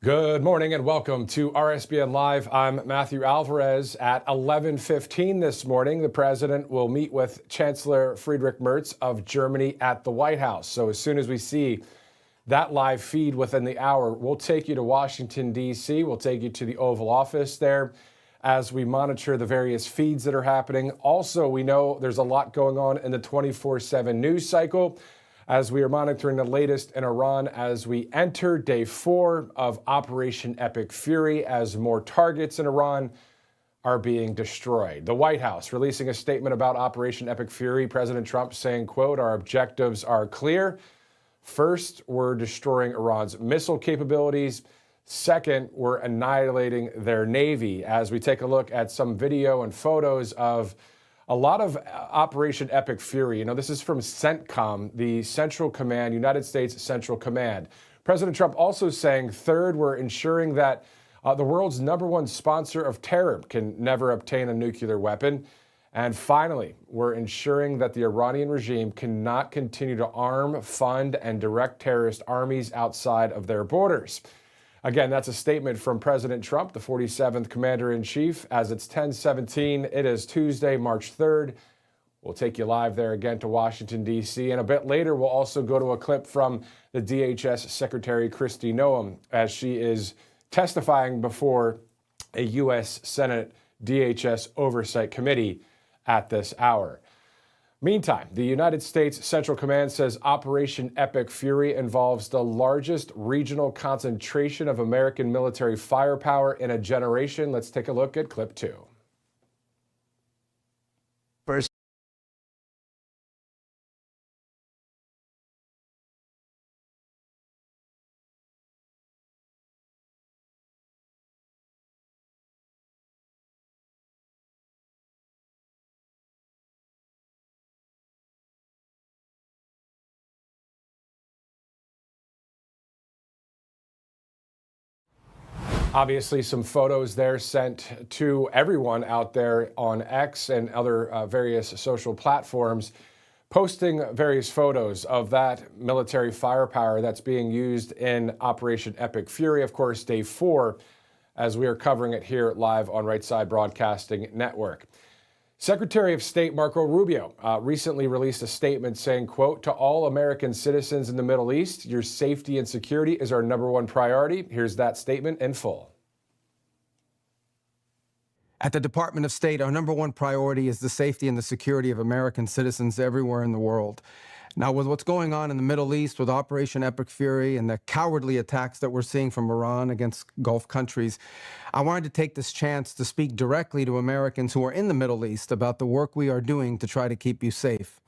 Good morning and welcome to RSBN Live. I'm Matthew Alvarez. At 11:15 this morning, the president will meet with Chancellor Friedrich Merz of Germany at the White House. So as soon as we see that live feed within the hour, we'll take you to Washington, D.C. We'll take you to the Oval Office there as we monitor the various feeds that are happening. Also, we know there's a lot going on in the 24/7 news cycle, as we are monitoring the latest in Iran as we enter day 4 of Operation Epic Fury as more targets in Iran are being destroyed. The White House releasing a statement about Operation Epic Fury. President Trump saying, quote, "Our objectives are clear. First, we're destroying Iran's missile capabilities. Second, we're annihilating their Navy." As we take a look at some video and photos of a lot of Operation Epic Fury. You know, this is from CENTCOM, the Central Command, United States Central Command. President Trump also saying, third, we're ensuring that the world's #1 sponsor of terror can never obtain a nuclear weapon. And finally, we're ensuring that the Iranian regime cannot continue to arm, fund, and direct terrorist armies outside of their borders. Again, that's a statement from President Trump, the 47th Commander-in-Chief. As it's 10:17, it is Tuesday, March 3rd. We'll take you live there again to Washington, D.C. And a bit later, we'll also go to a clip from the DHS Secretary Kristi Noem as she is testifying before a U.S. Senate DHS Oversight Committee at this hour. Meantime, the United States Central Command says Operation Epic Fury involves the largest regional concentration of American military firepower in a generation. Let's take a look at clip 2. First, Obviously, some photos there sent to everyone out there on X and other various social platforms, posting various photos of that military firepower that's being used in Operation Epic Fury. Of course, day 4, as we are covering it here live on Right Side Broadcasting Network. Secretary of State Marco Rubio recently released a statement saying, quote, "To all American citizens in the Middle East, your safety and security is our #1 priority." Here's that statement in full. At the Department of State, our #1 priority is the safety and the security of American citizens everywhere in the world. Now, with what's going on in the Middle East with Operation Epic Fury and the cowardly attacks that we're seeing from Iran against Gulf countries, I wanted to take this chance to speak directly to Americans who are in the Middle East about the work we are doing to try to keep you safe.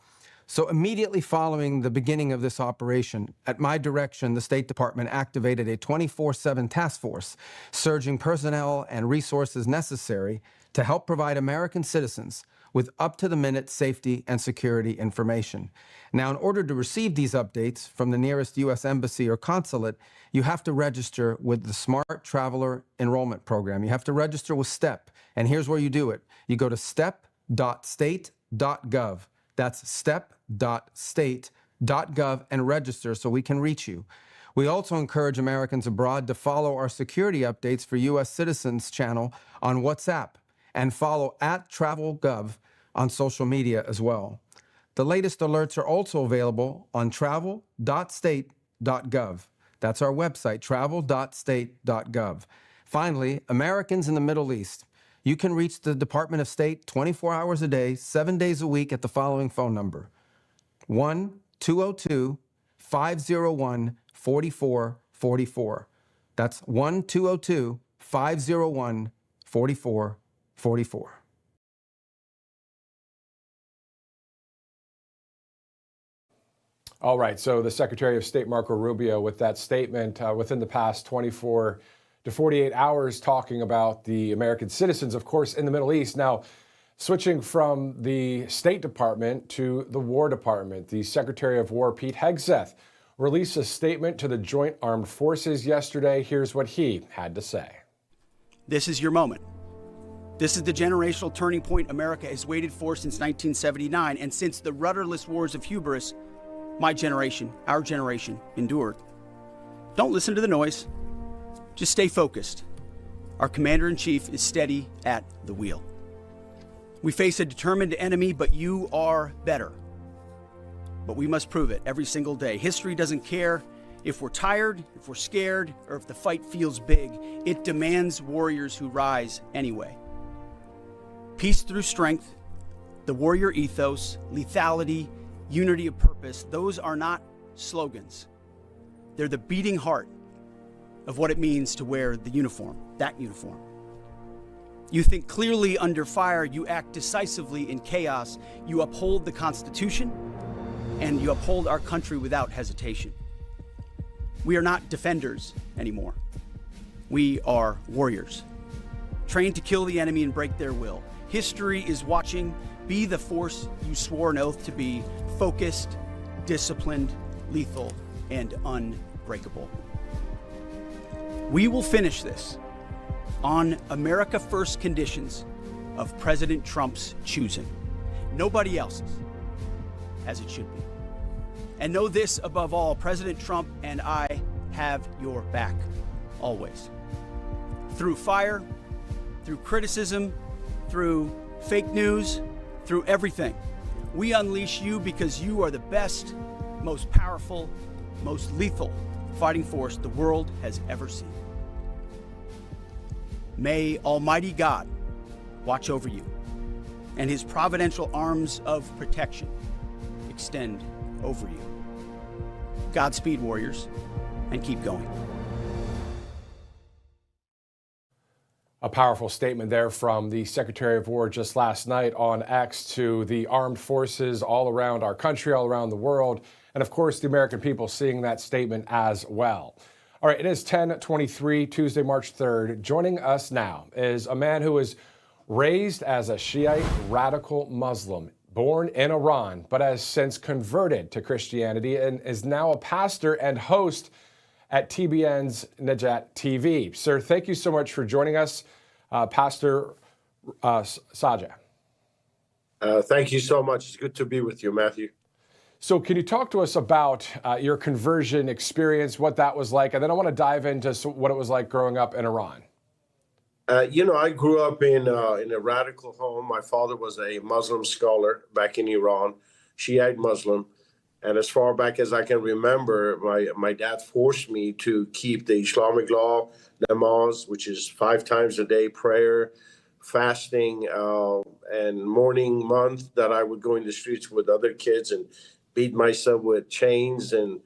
So immediately following the beginning of this operation, at my direction, the State Department activated a 24/7 task force, surging personnel and resources necessary to help provide American citizens with up-to-the-minute safety and security information. Now, in order to receive these updates from the nearest U.S. embassy or consulate, you have to register with the Smart Traveler Enrollment Program. You have to register with STEP, and here's where you do it. You go to step.state.gov. That's step.state.gov and register so we can reach you. We also encourage Americans abroad to follow our security updates for U.S. citizens channel on WhatsApp and follow @TravelGov on social media as well. The latest alerts are also available on travel.state.gov. That's our website, travel.state.gov. Finally, Americans in the Middle East, you can reach the Department of State 24 hours a day, 7 days a week at the following phone number: 1-202-501-4444. That's 1-202-501-4444. All right, so the Secretary of State Marco Rubio with that statement within the past 24 to 48 hours talking about the American citizens, of course, in the Middle East. Now, switching from the State Department to the War Department, the Secretary of War, Pete Hegseth, released a statement to the Joint Armed Forces yesterday. Here's what he had to say. this is your moment. This is the generational turning point America has waited for since 1979, and since the rudderless wars of hubris, my generation, our generation, endured. Don't listen to the noise. Just stay focused. Our commander-in-chief is steady at the wheel. We face a determined enemy, but you are better. But we must prove it every single day. History doesn't care if we're tired, if we're scared, or if the fight feels big. It demands warriors who rise anyway. Peace through strength, the warrior ethos, lethality, unity of purpose, those are not slogans. They're the beating heart of what it means to wear the uniform, that uniform. You think clearly under fire, you act decisively in chaos, you uphold the Constitution, and you uphold our country without hesitation. We are not defenders anymore. We are warriors, trained to kill the enemy and break their will. History is watching. Be the force you swore an oath to be, focused, disciplined, lethal, and unbreakable. We will finish this on America First conditions of President Trump's choosing. Nobody else's, as it should be. And know this above all, President Trump and I have your back, always. Through fire, through criticism, through fake news, through everything. We unleash you because you are the best, most powerful, most lethal fighting force the world has ever seen. May Almighty God watch over you, and his providential arms of protection extend over you. Godspeed, warriors, and keep going. A powerful statement there from the Secretary of War just last night on X to the armed forces all around our country, all around the world, and of course the American people seeing that statement as well. All right, it is 10:23, Tuesday, March 3rd. Joining us now is a man who was raised as a Shiite radical Muslim, born in Iran, but has since converted to Christianity and is now a pastor and host at TBN's Najat TV. Sir, thank you so much for joining us, Pastor Sajah. Thank you so much. It's good to be with you, Matthew. So can you talk to us about your conversion experience, what that was like? And then I want to dive into what it was like growing up in Iran. I grew up in a radical home. My father was a Muslim scholar back in Iran, Shiite Muslim. And as far back as I can remember, my dad forced me to keep the Islamic law, namaz, which is 5 times a day prayer, fasting, and mourning month that I would go in the streets with other kids and beat myself with chains and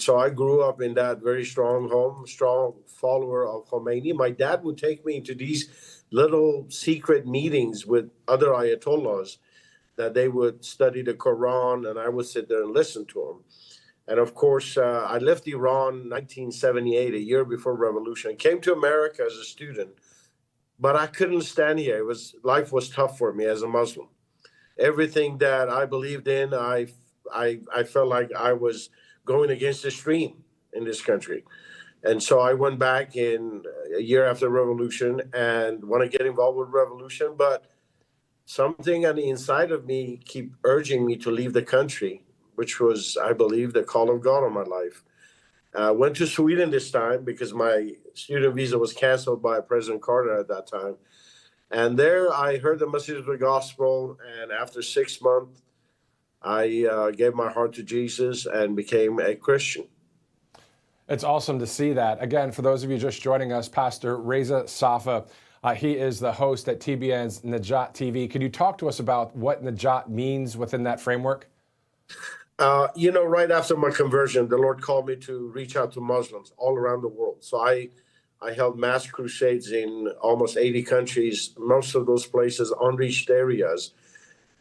so I grew up in that very strong home, strong follower of Khomeini. My dad would take me into these little secret meetings with other Ayatollahs that they would study the Quran, and I would sit there and listen to them. And of course, I left Iran in 1978, a year before revolution. I came to America as a student, but I couldn't stand here. Life was tough for me as a Muslim. Everything that I believed in, I felt like I was going against the stream in this country. And so I went back in a year after revolution and want to get involved with revolution, but something on the inside of me keep urging me to leave the country, which was, I believe, the call of God on my life. Went to Sweden this time because my student visa was canceled by President Carter at that time. And there I heard the message of the gospel, and after 6 months, I gave my heart to Jesus and became a Christian. It's awesome to see that. Again, for those of you just joining us, Pastor Reza Safa, he is the host at TBN's Najat TV. Can you talk to us about what Najat means within that framework? Right after my conversion, the Lord called me to reach out to Muslims all around the world. So I held mass crusades in almost 80 countries, most of those places unreached areas.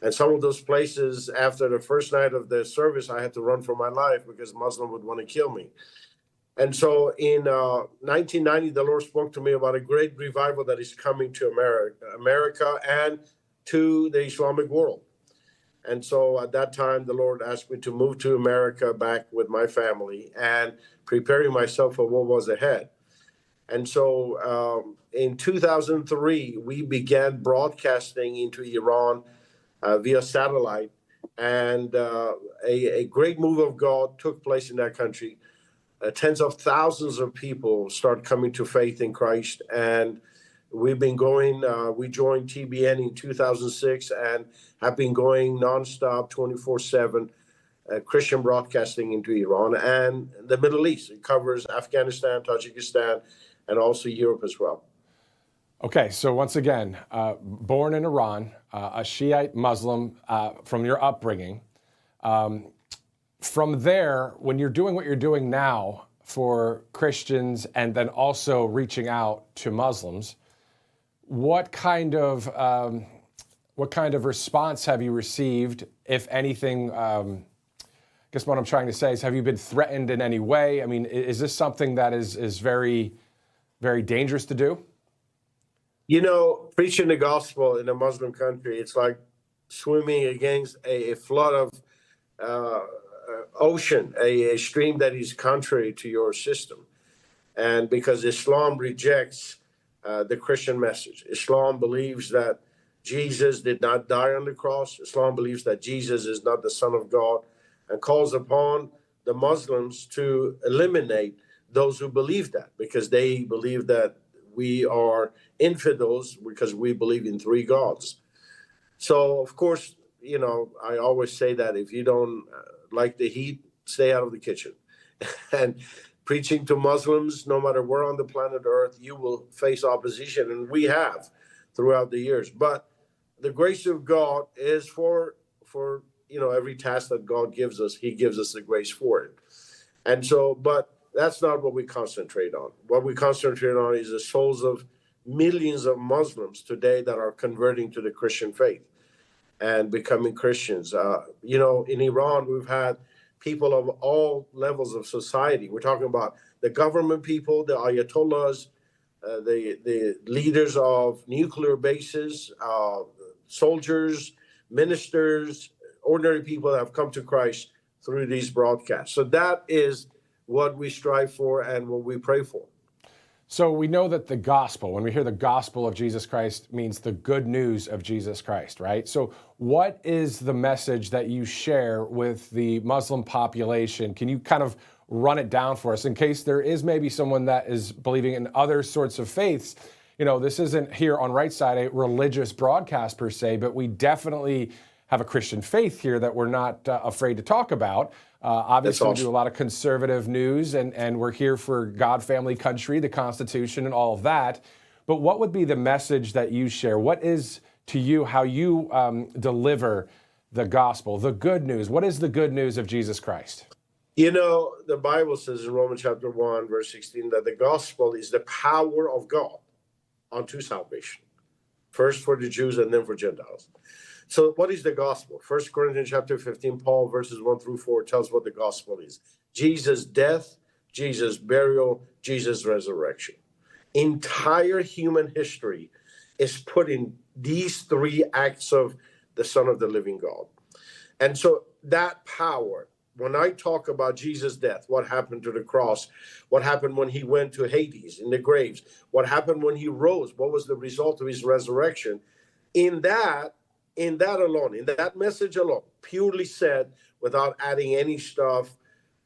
And some of those places, after the first night of the service, I had to run for my life because Muslim would want to kill me. And so in 1990, the Lord spoke to me about a great revival that is coming to America and to the Islamic world. And so at that time, the Lord asked me to move to America back with my family and preparing myself for what was ahead. And so in 2003, we began broadcasting into Iran via satellite. And a great move of God took place in that country. tens of thousands of people start coming to faith in Christ. And we've been going, we joined TBN in 2006 and have been going nonstop 24/7 Christian broadcasting into Iran and the Middle East. It covers Afghanistan, Tajikistan, and also Europe as well. Okay, so once again, born in Iran, a Shiite Muslim from your upbringing. From there, when you're doing what you're doing now for Christians and then also reaching out to Muslims, what kind of response have you received, if anything? I guess what I'm trying to say is, have you been threatened in any way? I mean, is this something that is very, very dangerous to do? You know, preaching the gospel in a Muslim country, it's like swimming against a flood of ocean, a stream that is contrary to your system. And because Islam rejects the Christian message. Islam believes that Jesus did not die on the cross. Islam believes that Jesus is not the Son of God, and calls upon the Muslims to eliminate those who believe that, because they believe that we are infidels because we believe in three gods. So, of course, you know, I always say that if you don't like the heat, stay out of the kitchen. And preaching to Muslims, no matter where on the planet Earth, you will face opposition, and we have throughout the years. But the grace of God is for you know, every task that God gives us, he gives us the grace for it. And so, but that's not what we concentrate on. What we concentrate on is the souls of millions of Muslims today that are converting to the Christian faith and becoming Christians. You know, in Iran, we've had people of all levels of society. We're talking about the government people, the Ayatollahs, the leaders of nuclear bases, soldiers, ministers, ordinary people that have come to Christ through these broadcasts. So that is what we strive for and what we pray for. So we know that the gospel, when we hear the gospel of Jesus Christ, means the good news of Jesus Christ, right? So what is the message that you share with the Muslim population? Can you kind of run it down for us in case there is maybe someone that is believing in other sorts of faiths? You know, this isn't here on Right Side a religious broadcast per se, but we definitely have a Christian faith here that we're not afraid to talk about. Obviously, we do a lot of conservative news, and we're here for God, family, country, the Constitution, and all of that. But what would be the message that you share? What is, to you, how you deliver the gospel, the good news? What is the good news of Jesus Christ? You know, the Bible says in Romans chapter 1, verse 16, that the gospel is the power of God unto salvation, first for the Jews and then for Gentiles. So what is the gospel? 1 Corinthians chapter 15, Paul, verses 1 through 4, tells what the gospel is. Jesus' death, Jesus' burial, Jesus' resurrection. Entire human history is put in these three acts of the Son of the living God. And so that power, when I talk about Jesus' death, what happened to the cross, what happened when he went to Hades, in the graves, what happened when he rose, what was the result of his resurrection, in that alone, in that message alone, purely said without adding any stuff,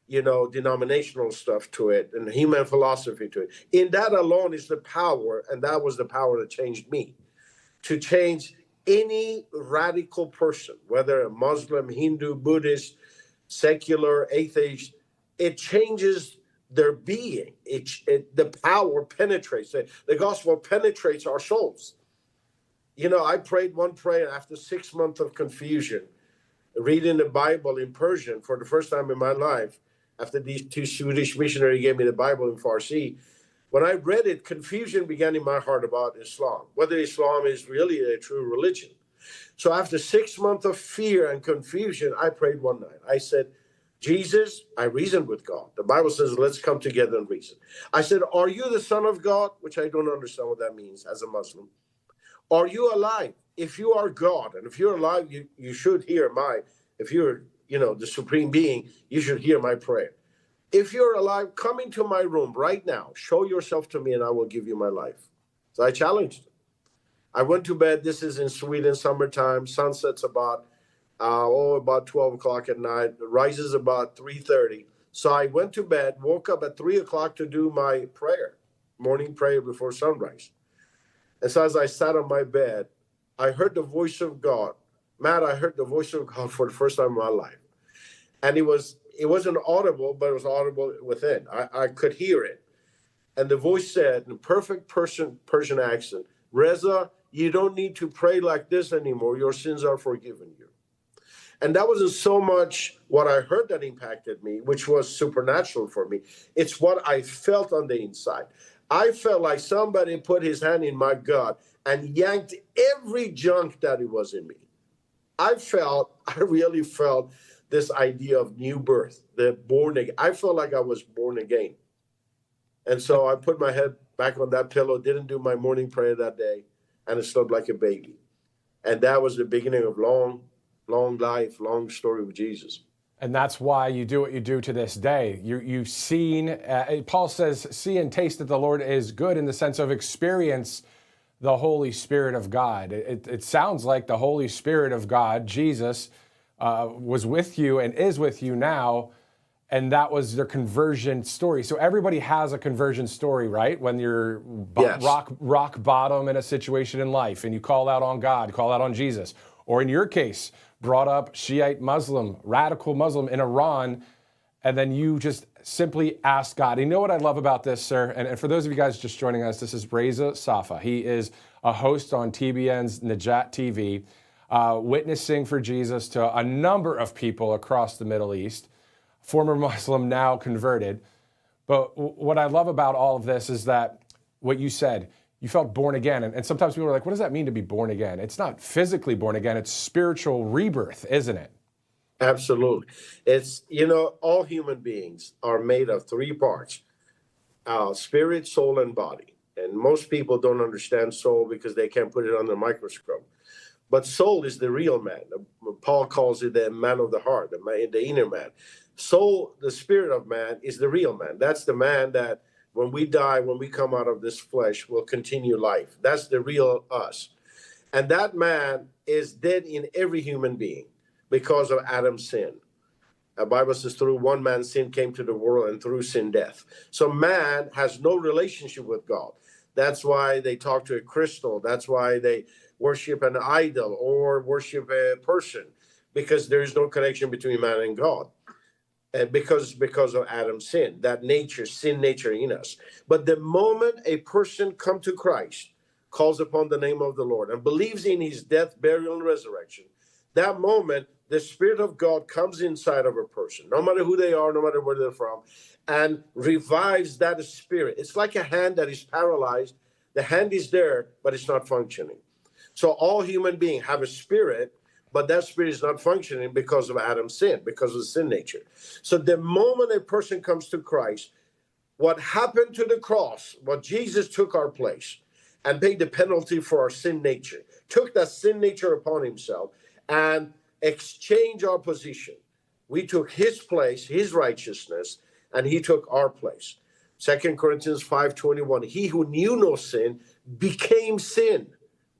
you know, denominational stuff to it and human philosophy to it. In that alone is the power, and that was the power that changed me, to change any radical person, whether a Muslim, Hindu, Buddhist, secular, atheist. It changes their being. The power penetrates. The gospel penetrates our souls. You know, I prayed one prayer after 6 months of confusion, reading the Bible in Persian for the first time in my life, after these two Swedish missionaries gave me the Bible in Farsi. When I read it, confusion began in my heart about Islam, whether Islam is really a true religion. So after 6 months of fear and confusion, I prayed one night. I said, Jesus, I reasoned with God. The Bible says, let's come together and reason. I said, are you the Son of God? Which I don't understand what that means as a Muslim. Are you alive? If you are God, and if you're alive, you should hear if you're, you know, the supreme being, you should hear my prayer. If you're alive, come into my room right now. Show yourself to me and I will give you my life. So I challenged him. I went to bed. This is in Sweden, summertime. Sun sets about 12 o'clock at night. It rises about 3:30. So I went to bed, woke up at 3 o'clock to do my prayer, morning prayer before sunrise. And so as I sat on my bed, I heard the voice of God. Matt, I heard the voice of God for the first time in my life. And it wasn't audible, but it was audible within. I could hear it. And the voice said, in perfect Persian accent, Reza, you don't need to pray like this anymore. Your sins are forgiven you. And that wasn't so much what I heard that impacted me, which was supernatural for me. It's what I felt on the inside. I felt like somebody put his hand in my gut and yanked every junk that it was in me. I really felt this idea of new birth, the born again. I felt like I was born again. And so I put my head back on that pillow, didn't do my morning prayer that day, and I slept like a baby. And that was the beginning of long life, long story with Jesus. And that's why you do what you do to this day. You've seen, Paul says, see and taste that the Lord is good, in the sense of experience the Holy Spirit of God. It sounds like the Holy Spirit of God, Jesus, was with you and is with you now, and that was their conversion story. So everybody has a conversion story, right? When you're Yes. rock bottom in a situation in life and you call out on God, call out on Jesus. Or in your case, brought up Shiite Muslim, radical Muslim in Iran, and then you just simply asked God. You know what I love about this, sir? And for those of you guys just joining us, this is Reza Safa. He is a host on TBN's Najat TV, witnessing for Jesus to a number of people across the Middle East, former Muslim, now converted. But what I love about all of this is that what you said, you felt born again. And sometimes people are like, what does that mean to be born again? It's not physically born again, it's spiritual rebirth, isn't it? Absolutely. It's, all human beings are made of three parts, spirit, soul, and body. And most people don't understand soul because they can't put it under a microscope. But soul is the real man. Paul calls it the man of the heart, the inner man. Soul, the spirit of man, is the real man. That's the man that when we die, when we come out of this flesh, will continue life. That's the real us. And that man is dead in every human being because of Adam's sin. The Bible says through one man's sin came to the world, and through sin, death. So man has no relationship with God. That's why they talk to a crystal. That's why they worship an idol or worship a person, because there is no connection between man and God. And because of Adam's sin, that sin nature in us. But the moment a person comes to Christ, calls upon the name of the Lord, and believes in his death, burial, and resurrection, that moment, the Spirit of God comes inside of a person, no matter who they are, no matter where they're from, and revives that spirit. It's like a hand that is paralyzed. The hand is there, but it's not functioning. So all human beings have a spirit, but that spirit is not functioning because of Adam's sin, because of the sin nature. So the moment a person comes to Christ, what happened to the cross, what Jesus took our place and paid the penalty for our sin nature, took that sin nature upon himself and exchanged our position. We took his place, his righteousness, and he took our place. 2 Corinthians 5:21, he who knew no sin became sin.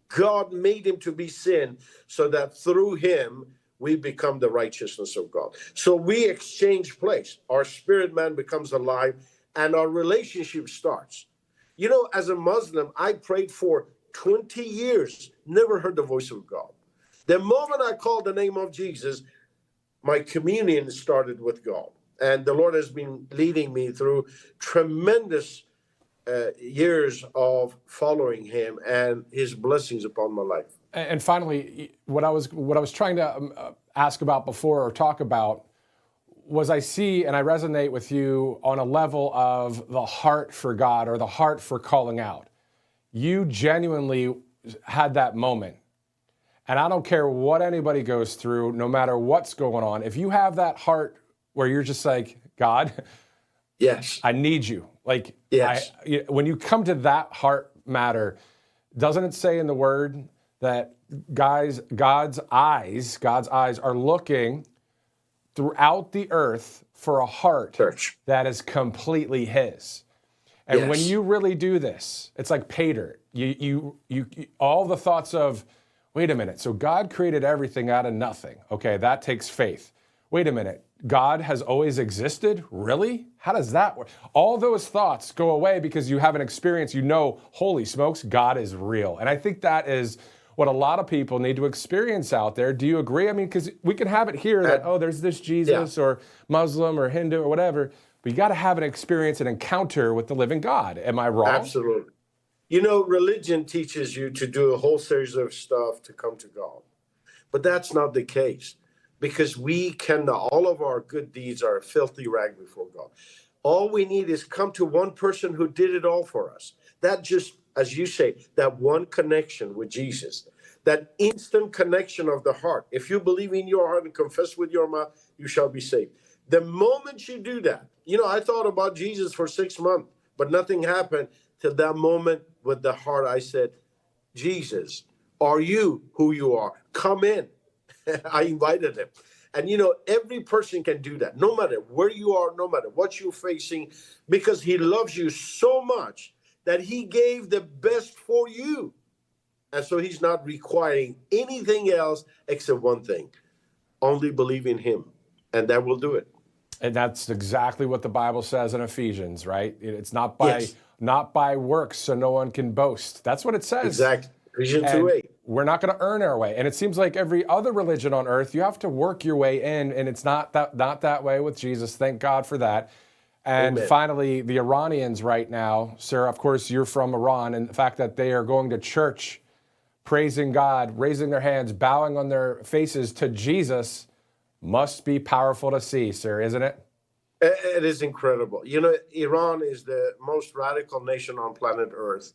God made him to be sin so that through him we become the righteousness of God. So we exchange place. Our spirit man becomes alive and our relationship starts. As a Muslim, I prayed for 20 years, never heard the voice of God. The moment I called the name of Jesus, my communion started with God. And the Lord has been leading me through tremendous years of following him and his blessings upon my life. And finally, what I was trying to ask about before, or talk about, was I see and I resonate with you on a level of the heart for God, or the heart for calling out. You genuinely had that moment. And I don't care what anybody goes through, no matter what's going on. If you have that heart where you're just like, God, yes, I need you. Like, yes. When you come to that heart matter, doesn't it say in the word that God's eyes are looking throughout the earth for a heart Church that is completely his? And yes. When you really do this, it's like pay dirt. You all the thoughts of, wait a minute, so God created everything out of nothing. Okay, that takes faith. Wait a minute, God has always existed? Really? How does that work? All those thoughts go away because you have an experience, holy smokes, God is real. And I think that is what a lot of people need to experience out there. Do you agree? I mean, because we can have it here that, there's this Jesus or Muslim or Hindu or whatever, but you got to have an experience, an encounter with the living God. Am I wrong? Absolutely. You know, religion teaches you to do a whole series of stuff to come to God. But that's not the case, because all of our good deeds are a filthy rag before God. All we need is come to one person who did it all for us. That just, as you say, that one connection with Jesus, that instant connection of the heart. If you believe in your heart and confess with your mouth, you shall be saved. The moment you do that, I thought about Jesus for 6 months, but nothing happened till that moment with the heart. I said, Jesus, are you who you are? Come in. I invited him. And, every person can do that, no matter where you are, no matter what you're facing, because he loves you so much that he gave the best for you. And so he's not requiring anything else except one thing: only believe in him. And that will do it. And that's exactly what the Bible says in Ephesians, right? It's not by works, so no one can boast. That's what it says. Exactly. Ephesians 2:8. We're not going to earn our way. And it seems like every other religion on earth, you have to work your way in, and it's not that way with Jesus. Thank God for that. And Amen. Finally, the Iranians right now, sir, of course, you're from Iran, and the fact that they are going to church, praising God, raising their hands, bowing on their faces to Jesus must be powerful to see, sir, isn't it? It is incredible. Iran is the most radical nation on planet Earth.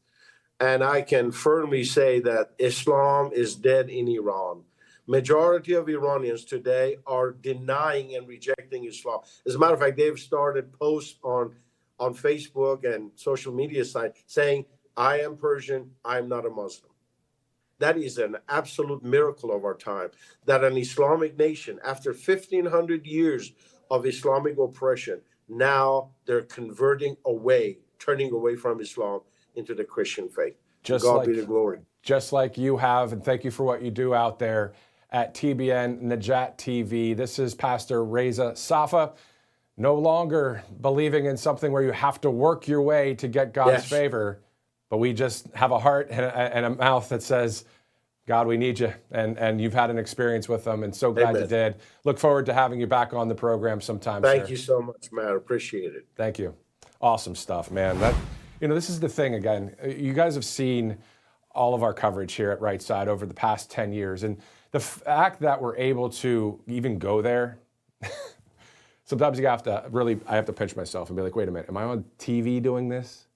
And I can firmly say that Islam is dead in Iran. Majority of Iranians today are denying and rejecting Islam. As a matter of fact, they've started posts on Facebook and social media sites saying, I am Persian, I am not a Muslim. That is an absolute miracle of our time, that an Islamic nation, after 1,500 years of Islamic oppression, now they're converting away, turning away from Islam into the Christian faith. God be the glory. Just like you have, and thank you for what you do out there at TBN Najat TV. This is Pastor Reza Safa, no longer believing in something where you have to work your way to get God's favor, but we just have a heart and a mouth that says, God, we need you, and you've had an experience with them, and so glad you did. Look forward to having you back on the program sometime, Thank you so much, Matt. Appreciate it. Thank you. Awesome stuff, man. This is the thing again. You guys have seen all of our coverage here at Right Side over the past 10 years. And the fact that we're able to even go there, sometimes I have to pinch myself and be like, wait a minute, am I on TV doing this?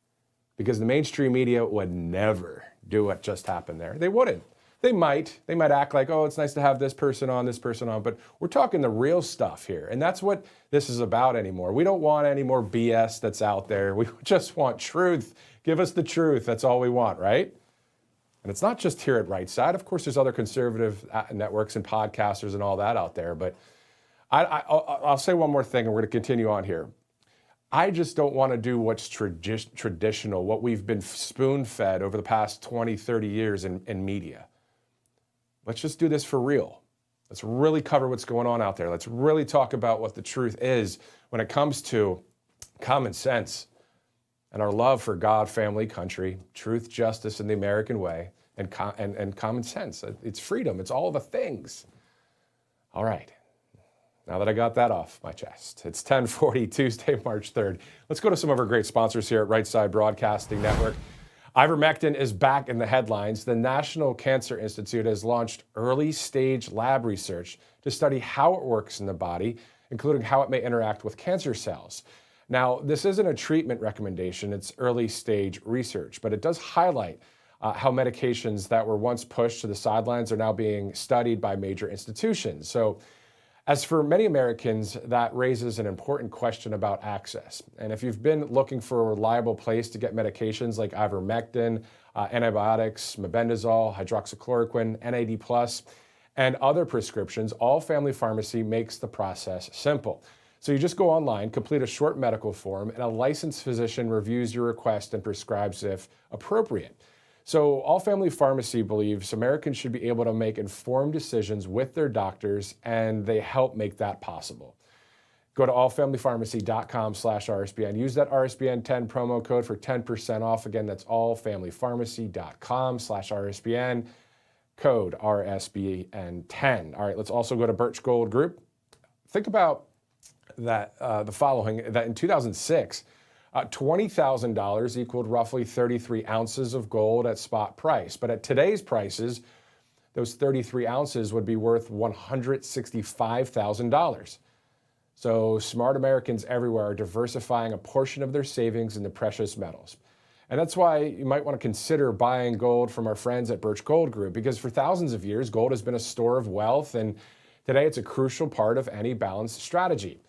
Because the mainstream media would never do what just happened there. They wouldn't. They might act like, oh, it's nice to have this person on, but we're talking the real stuff here. And that's what this is about anymore. We don't want any more BS that's out there. We just want truth. Give us the truth. That's all we want, right? And it's not just here at Right Side. Of course, there's other conservative networks and podcasters and all that out there. But I'll say one more thing, and we're going to continue on here. I just don't want to do what's traditional, what we've been spoon-fed over the past 20, 30 years in media. Let's just do this for real. Let's really cover what's going on out there. Let's really talk about what the truth is when it comes to common sense and our love for God, family, country, truth, justice, and the American way, and common sense. It's freedom. It's all the things. All right. Now that I got that off my chest, it's 10:40 Tuesday, March 3rd. Let's go to some of our great sponsors here at Right Side Broadcasting Network. Ivermectin is back in the headlines. The National Cancer Institute has launched early-stage lab research to study how it works in the body, including how it may interact with cancer cells. Now, this isn't a treatment recommendation, it's early-stage research, but it does highlight how medications that were once pushed to the sidelines are now being studied by major institutions. So, as for many Americans, that raises an important question about access. And if you've been looking for a reliable place to get medications like ivermectin, antibiotics, mebendazole, hydroxychloroquine, NAD+, and other prescriptions, All Family Pharmacy makes the process simple. So you just go online, complete a short medical form, and a licensed physician reviews your request and prescribes if appropriate. So All Family Pharmacy believes Americans should be able to make informed decisions with their doctors, and they help make that possible. Go to allfamilypharmacy.com/RSBN. Use that RSBN 10 promo code for 10% off. Again, that's allfamilypharmacy.com/RSBN, code RSBN 10. All right, let's also go to Birch Gold Group. Think about that, the following, that in 2006, $20,000 equaled roughly 33 ounces of gold at spot price. But at today's prices, those 33 ounces would be worth $165,000. So smart Americans everywhere are diversifying a portion of their savings into precious metals. And that's why you might want to consider buying gold from our friends at Birch Gold Group, because for thousands of years, gold has been a store of wealth, and today it's a crucial part of any balanced strategy.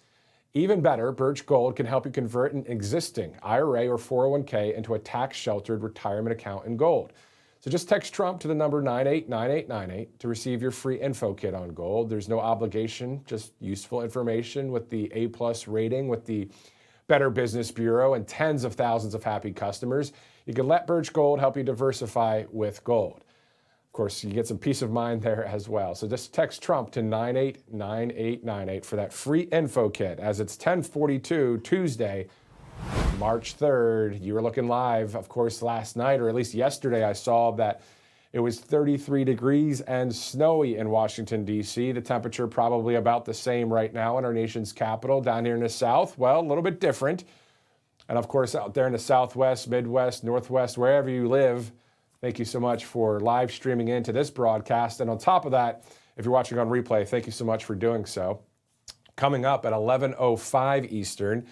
Even better, Birch Gold can help you convert an existing IRA or 401k into a tax-sheltered retirement account in gold. So just text Trump to the number 989898 to receive your free info kit on gold. There's no obligation, just useful information with the A+ rating with the Better Business Bureau and tens of thousands of happy customers. You can let Birch Gold help you diversify with gold. Of course, you get some peace of mind there as well. So just text Trump to 989898 for that free info kit, as it's 10:42 Tuesday, March 3rd. You were looking live, of course, last night, or at least yesterday. I saw that it was 33 degrees and snowy in Washington, D.C. The temperature probably about the same right now in our nation's capital. Down here in the South, well, a little bit different. And of course, out there in the Southwest, Midwest, Northwest, wherever you live, thank you so much for live streaming into this broadcast. And on top of that, if you're watching on replay, thank you so much for doing so. Coming up at 11:05 Eastern,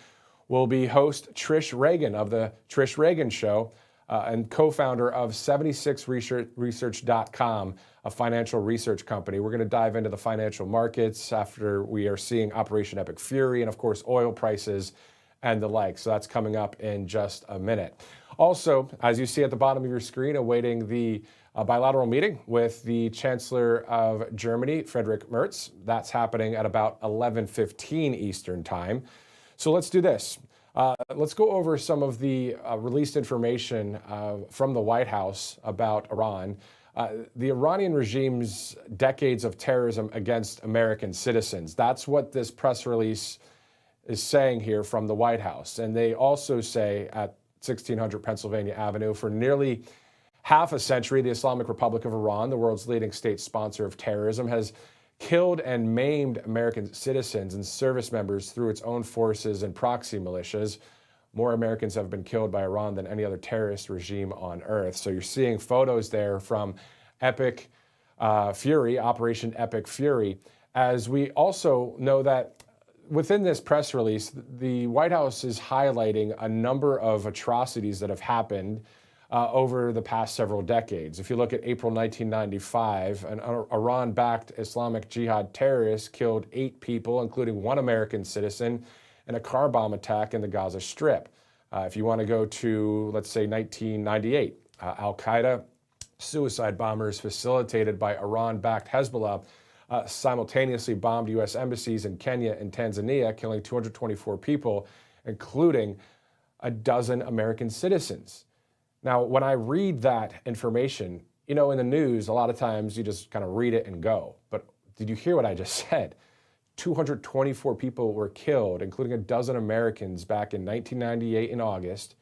will be host Trish Reagan of the Trish Reagan Show and co-founder of 76research.com, a financial research company. We're going to dive into the financial markets after we are seeing Operation Epic Fury and, of course, oil prices and the like. So that's coming up in just a minute. Also, as you see at the bottom of your screen, awaiting the bilateral meeting with the Chancellor of Germany, Friedrich Merz. That's happening at about 11:15 Eastern Time. So let's do this. Let's go over some of the released information from the White House about Iran. The Iranian regime's decades of terrorism against American citizens. That's what this press release is saying here from the White House. And they also say at 1600 Pennsylvania Avenue, for nearly half a century, the Islamic Republic of Iran, the world's leading state sponsor of terrorism, has killed and maimed American citizens and service members through its own forces and proxy militias. More Americans have been killed by Iran than any other terrorist regime on earth. So you're seeing photos there from Epic Fury, Operation Epic Fury, as we also know that within this press release, the White House is highlighting a number of atrocities that have happened over the past several decades. If you look at April 1995, an Iran-backed Islamic Jihad terrorist killed 8 people, including 1 American citizen, in a car bomb attack in the Gaza Strip. If you want to go to, let's say, 1998, Al-Qaeda suicide bombers facilitated by Iran-backed Hezbollah simultaneously bombed U.S. embassies in Kenya and Tanzania, killing 224 people, including a dozen American citizens. Now, when I read that information, you know, in the news, a lot of times you just kind of read it and go. But did you hear what I just said? 224 people were killed, including a dozen Americans back in 1998 in August.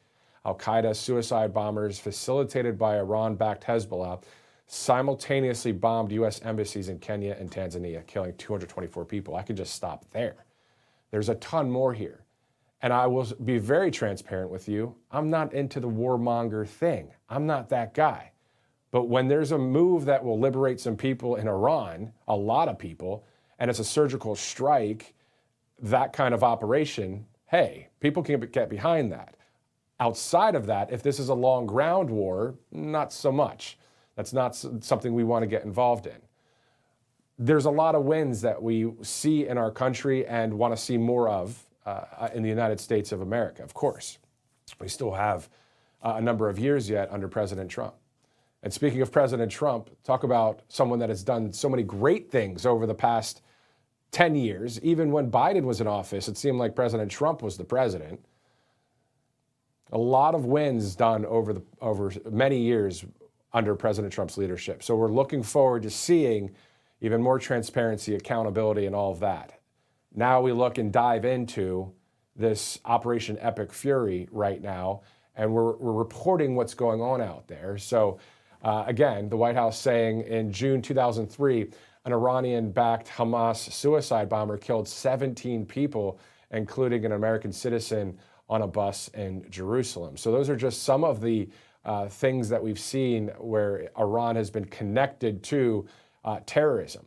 Al-Qaeda suicide bombers facilitated by Iran-backed Hezbollah simultaneously bombed U.S. embassies in Kenya and Tanzania, killing 224 people. I could just stop there. There's a ton more here. And I will be very transparent with you. I'm not into the warmonger thing. I'm not that guy. But when there's a move that will liberate some people in Iran, a lot of people, and it's a surgical strike, that kind of operation, hey, people can get behind that. Outside of that, if this is a long ground war, not so much. That's not something we want to get involved in. There's a lot of wins that we see in our country and want to see more of in the United States of America, of course. We still have a number of years yet under President Trump. And speaking of President Trump, talk about someone that has done so many great things over the past 10 years. Even when Biden was in office, it seemed like President Trump was the president. A lot of wins done over many years under President Trump's leadership. So we're looking forward to seeing even more transparency, accountability, and all of that. Now we look and dive into this Operation Epic Fury right now, and we're reporting what's going on out there. So again, the White House saying in June 2003, an Iranian-backed Hamas suicide bomber killed 17 people, including an American citizen on a bus in Jerusalem. So those are just some of the things that we've seen where Iran has been connected to terrorism.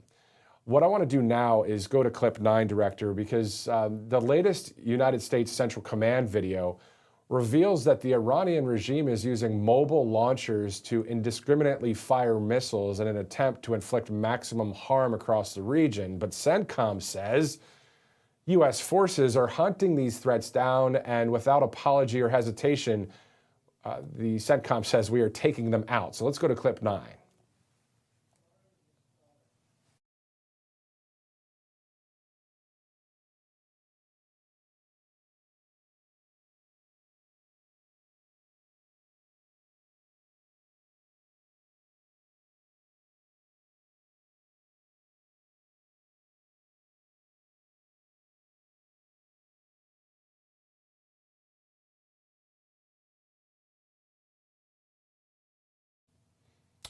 What I want to do now is go to clip 9, Director, because the latest United States Central Command video reveals that the Iranian regime is using mobile launchers to indiscriminately fire missiles in an attempt to inflict maximum harm across the region. But CENTCOM says U.S. forces are hunting these threats down, and without apology or hesitation, the CENTCOM says we are taking them out. So let's go to clip 9.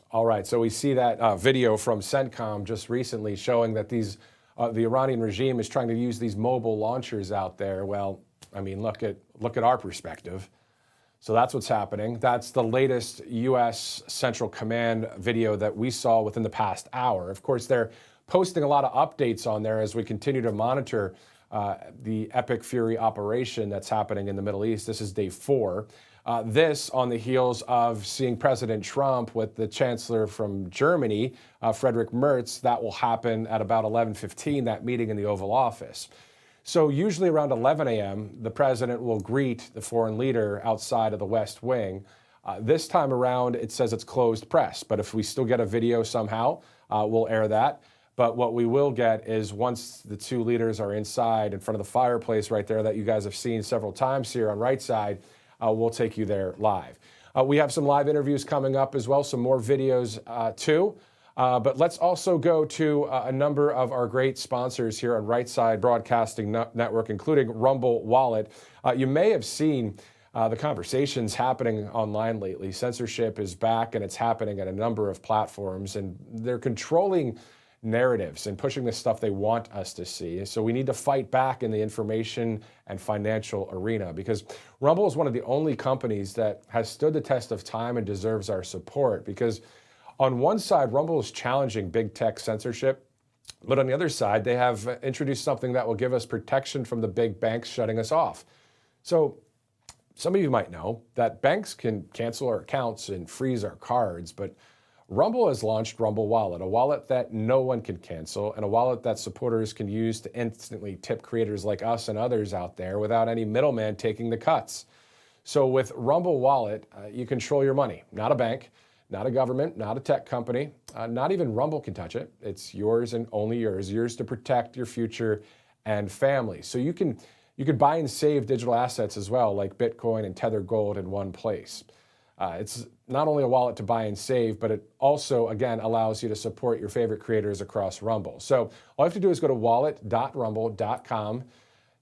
All right, so we see that video from CENTCOM just recently showing that the Iranian regime is trying to use these mobile launchers out there. Well, I mean, look at our perspective. So that's what's happening. That's the latest U.S. Central Command video that we saw within the past hour. Of course, they're posting a lot of updates on there as we continue to monitor the Epic Fury operation that's happening in the Middle East. This is day 4. This on the heels of seeing President Trump with the Chancellor from Germany, Friedrich Merz. That will happen at about 11:15, that meeting in the Oval Office. So usually around 11 a.m., the president will greet the foreign leader outside of the West Wing. This time around, it says it's closed press, but if we still get a video somehow, we'll air that. But what we will get is once the two leaders are inside in front of the fireplace right there that you guys have seen several times here on right side, we'll take you there live. We have some live interviews coming up as well, some more videos too. But let's also go to a number of our great sponsors here on Right Side Broadcasting Network, including Rumble Wallet. You may have seen the conversations happening online lately. Censorship is back, and it's happening at a number of platforms, and they're controlling narratives and pushing the stuff they want us to see. So we need to fight back in the information and financial arena, because Rumble is one of the only companies that has stood the test of time and deserves our support. Because on one side, Rumble is challenging big tech censorship, but on the other side, they have introduced something that will give us protection from the big banks shutting us off. So some of you might know that banks can cancel our accounts and freeze our cards, but Rumble has launched Rumble Wallet, a wallet that no one can cancel, and a wallet that supporters can use to instantly tip creators like us and others out there without any middleman taking the cuts. So with Rumble Wallet, you control your money, not a bank, not a government, not a tech company, not even Rumble can touch it. It's yours and only yours to protect your future and family. So you can buy and save digital assets as well, like Bitcoin and Tether Gold in one place. It's not only a wallet to buy and save, but it also, again, allows you to support your favorite creators across Rumble. So all you have to do is go to wallet.rumble.com.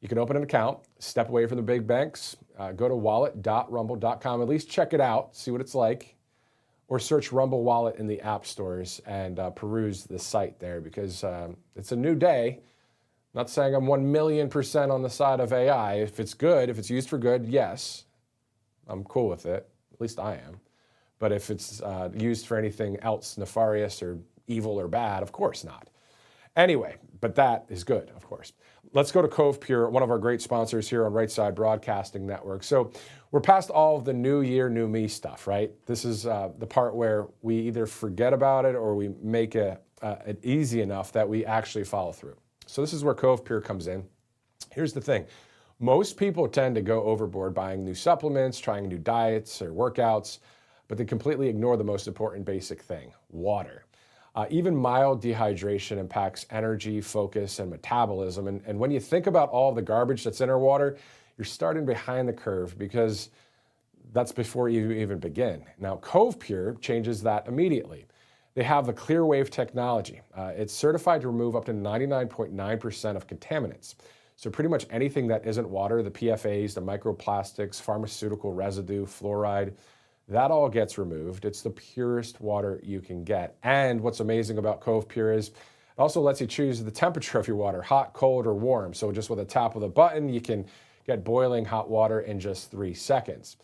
You can open an account, step away from the big banks, go to wallet.rumble.com, at least check it out, see what it's like, or search Rumble Wallet in the app stores and peruse the site there, because it's a new day. Not saying I'm 1,000,000% on the side of AI. If it's good, if it's used for good, yes, I'm cool with it. At least I am. But if it's used for anything else nefarious or evil or bad, of course not. Anyway, but that is good, of course. Let's go to Cove Pure, one of our great sponsors here on Right Side Broadcasting Network. So we're past all of the new year, new me stuff, right? This is the part where we either forget about it or we make it easy enough that we actually follow through. So this is where Cove Pure comes in. Here's the thing. Most people tend to go overboard buying new supplements, trying new diets or workouts, but they completely ignore the most important basic thing, water. Even mild dehydration impacts energy, focus, and metabolism. And when you think about all the garbage that's in our water, you're starting behind the curve, because that's before you even begin. Now, Cove Pure changes that immediately. They have the ClearWave technology. It's certified to remove up to 99.9% of contaminants. So pretty much anything that isn't water, the PFAs, the microplastics, pharmaceutical residue, fluoride, that all gets removed. It's the purest water you can get. And what's amazing about Cove Pure is it also lets you choose the temperature of your water, hot, cold, or warm. So just with a tap of the button, you can get boiling hot water in just 3 seconds.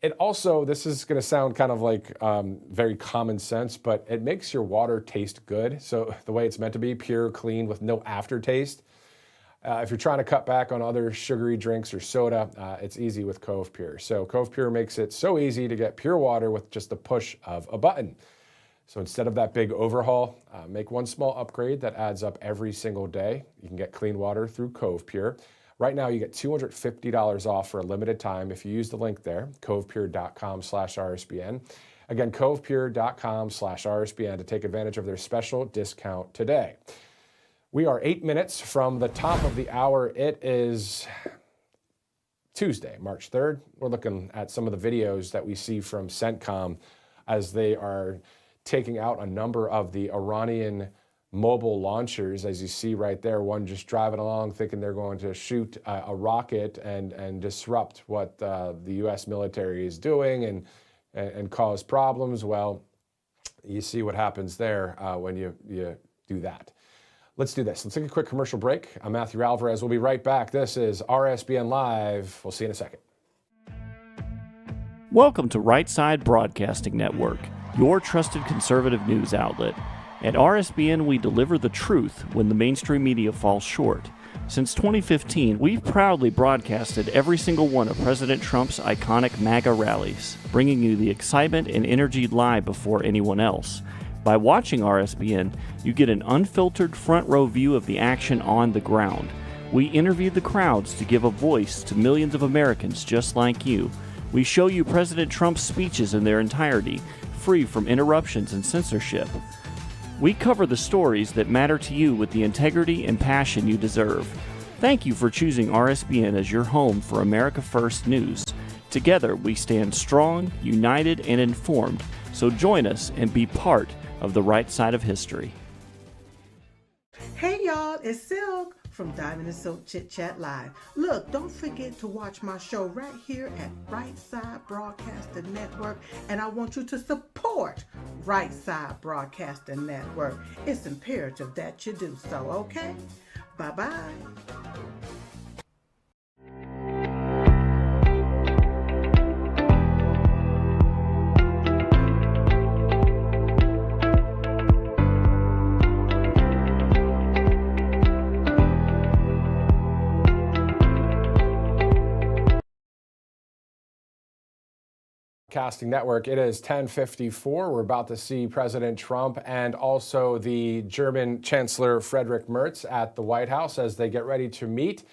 It also, this is going to sound kind of like very common sense, but it makes your water taste good. So the way it's meant to be, pure, clean, with no aftertaste. If you're trying to cut back on other sugary drinks or soda, it's easy with Cove Pure. So Cove Pure makes it so easy to get pure water with just the push of a button. So instead of that big overhaul, make one small upgrade that adds up every single day. You can get clean water through Cove Pure. Right now, you get $250 off for a limited time if you use the link there, covepure.com/RSBN. Again, covepure.com/RSBN to take advantage of their special discount today. We are 8 minutes from the top of the hour. It is Tuesday, March 3rd. We're looking at some of the videos that we see from CENTCOM as they are taking out a number of the Iranian mobile launchers, as you see right there, one just driving along thinking they're going to shoot a rocket and disrupt what the U.S. military is doing and cause problems. Well, you see what happens there when you do that. Let's do this. Let's take a quick commercial break. I'm Matthew Alvarez. We'll be right back. This is RSBN Live. We'll see you in a second. Welcome to Right Side Broadcasting Network, your trusted conservative news outlet. At RSBN, we deliver the truth when the mainstream media falls short. Since 2015, we've proudly broadcasted every single one of President Trump's iconic MAGA rallies, bringing you the excitement and energy live before anyone else. By watching RSBN, you get an unfiltered front row view of the action on the ground. We interview the crowds to give a voice to millions of Americans just like you. We show you President Trump's speeches in their entirety, free from interruptions and censorship. We cover the stories that matter to you with the integrity and passion you deserve. Thank you for choosing RSBN as your home for America First News. Together, we stand strong, united, and informed. So join us and be part of the right side of history. Hey y'all, it's Silk from Diamond and Silk Chit Chat Live. Look, don't forget to watch my show right here at Right Side Broadcasting Network, and I want you to support Right Side Broadcasting Network. It's imperative that you do so, okay? Bye-bye. Broadcasting Network. It is 10:54. We're about to see President Trump and also the German Chancellor Friedrich Merz at the White House as they get ready to meet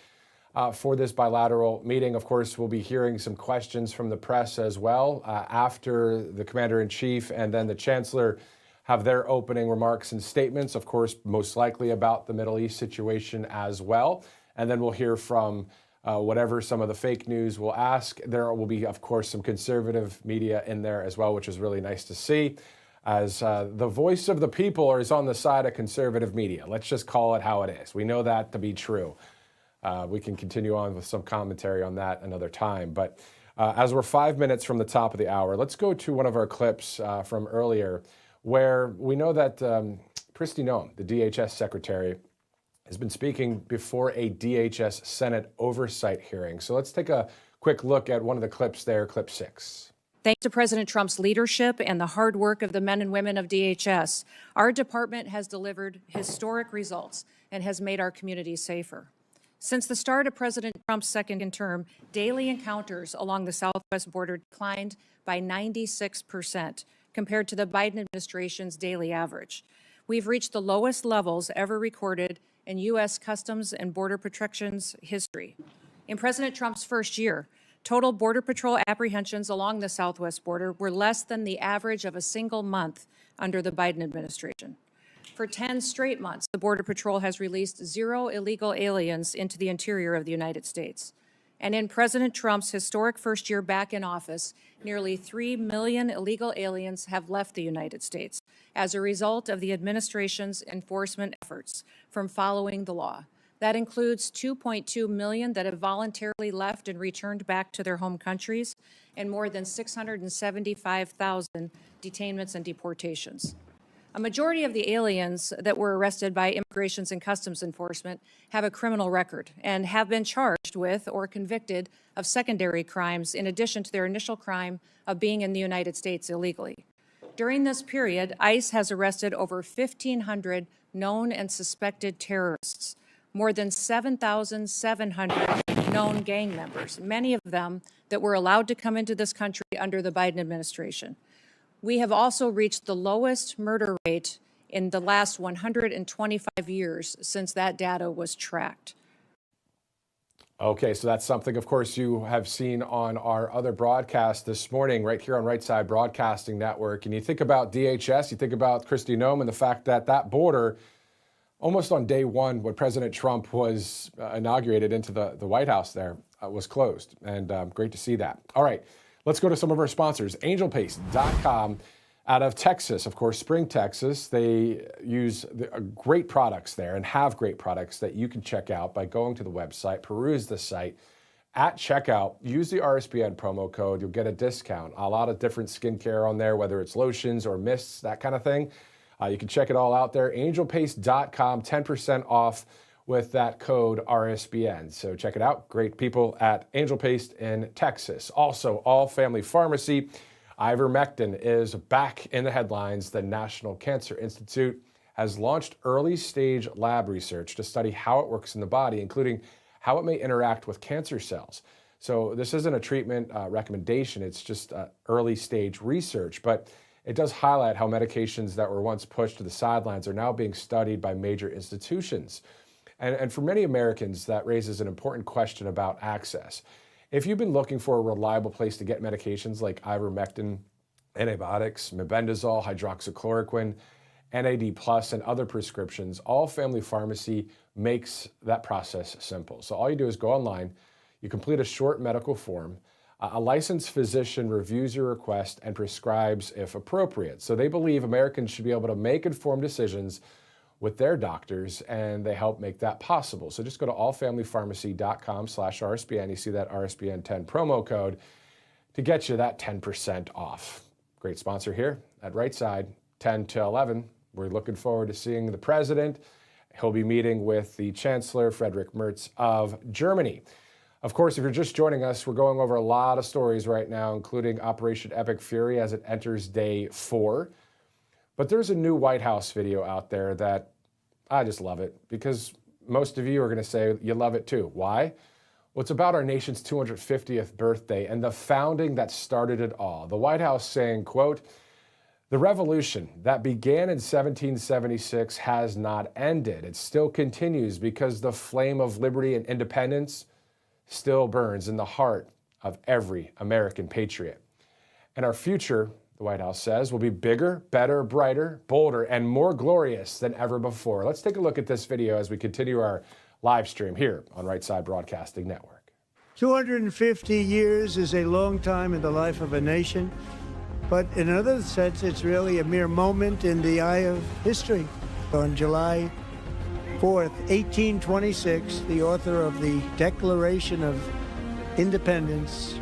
for this bilateral meeting. Of course, we'll be hearing some questions from the press as well after the Commander-in-Chief and then the Chancellor have their opening remarks and statements, of course, most likely about the Middle East situation as well. And then we'll hear from whatever some of the fake news will ask. There will be, of course, some conservative media in there as well, which is really nice to see, as the voice of the people is on the side of conservative media. Let's just call it how it is. We know that to be true. We can continue on with some commentary on that another time. But as we're 5 minutes from the top of the hour, let's go to one of our clips from earlier where we know that Kristi Noem, the DHS secretary, has been speaking before a DHS Senate oversight hearing. So let's take a quick look at one of the clips there, clip 6. Thanks to President Trump's leadership and the hard work of the men and women of DHS, our department has delivered historic results and has made our communities safer. Since the start of President Trump's second term, daily encounters along the southwest border declined by 96% compared to the Biden administration's daily average. We've reached the lowest levels ever recorded in U.S. Customs and Border Protection's history. In President Trump's first year, total Border Patrol apprehensions along the southwest border were less than the average of a single month under the Biden administration. For 10 straight months, the Border Patrol has released 0 illegal aliens into the interior of the United States. And in President Trump's historic first year back in office, nearly 3 million illegal aliens have left the United States, as a result of the administration's enforcement efforts from following the law. That includes 2.2 million that have voluntarily left and returned back to their home countries, and more than 675,000 detainments and deportations. A majority of the aliens that were arrested by Immigration and Customs Enforcement have a criminal record and have been charged with or convicted of secondary crimes in addition to their initial crime of being in the United States illegally. During this period, ICE has arrested over 1,500 known and suspected terrorists, more than 7,700 known gang members, many of them that were allowed to come into this country under the Biden administration. We have also reached the lowest murder rate in the last 125 years since that data was tracked. Okay, so that's something, of course, you have seen on our other broadcast this morning, right here on Right Side Broadcasting Network. And you think about DHS, you think about Kristi Noem and the fact that that border, almost on day one, when President Trump was inaugurated into the White House there, was closed. And great to see that. All right, let's go to some of our sponsors. AngelPaste.com out of Texas, of course, Spring, Texas. They use great products there and have great products that you can check out by going to the website, peruse the site. At checkout, use the RSBN promo code. You'll get a discount. A lot of different skincare on there, whether it's lotions or mists, that kind of thing. You can check it all out there. AngelPaste.com, 10% off with that code RSBN. So check it out. Great people at Angel Paste in Texas. Also, All Family Pharmacy. Ivermectin is back in the headlines. The National Cancer Institute has launched early-stage lab research to study how it works in the body, including how it may interact with cancer cells. So this isn't a treatment recommendation. It's just early-stage research, but it does highlight how medications that were once pushed to the sidelines are now being studied by major institutions. And for many Americans, that raises an important question about access. If you've been looking for a reliable place to get medications like ivermectin, antibiotics, mebendazole, hydroxychloroquine, NAD+, and other prescriptions, All Family Pharmacy makes that process simple. So all you do is go online, you complete a short medical form, a licensed physician reviews your request and prescribes if appropriate. So they believe Americans should be able to make informed decisions with their doctors, and they help make that possible. So just go to allfamilypharmacy.com/RSBN. You see that RSBN 10 promo code to get you that 10% off. Great sponsor here at Right Side, 10 to 11. We're looking forward to seeing the president. He'll be meeting with the Chancellor, Friedrich Merz of Germany. Of course, if you're just joining us, we're going over a lot of stories right now, including Operation Epic Fury as it enters day 4. But there's a new White House video out there that I just love it, because most of you are going to say you love it too. Why? Well, it's about our nation's 250th birthday and the founding that started it all. The White House saying, quote, "The revolution that began in 1776 has not ended. It still continues because the flame of liberty and independence still burns in the heart of every American patriot. And our future," the White House says, "will be bigger, better, brighter, bolder, and more glorious than ever before." Let's take a look at this video as we continue our live stream here on Right Side Broadcasting Network. 250 years is a long time in the life of a nation, but in another sense, it's really a mere moment in the eye of history. On July 4th, 1826, the author of the Declaration of Independence,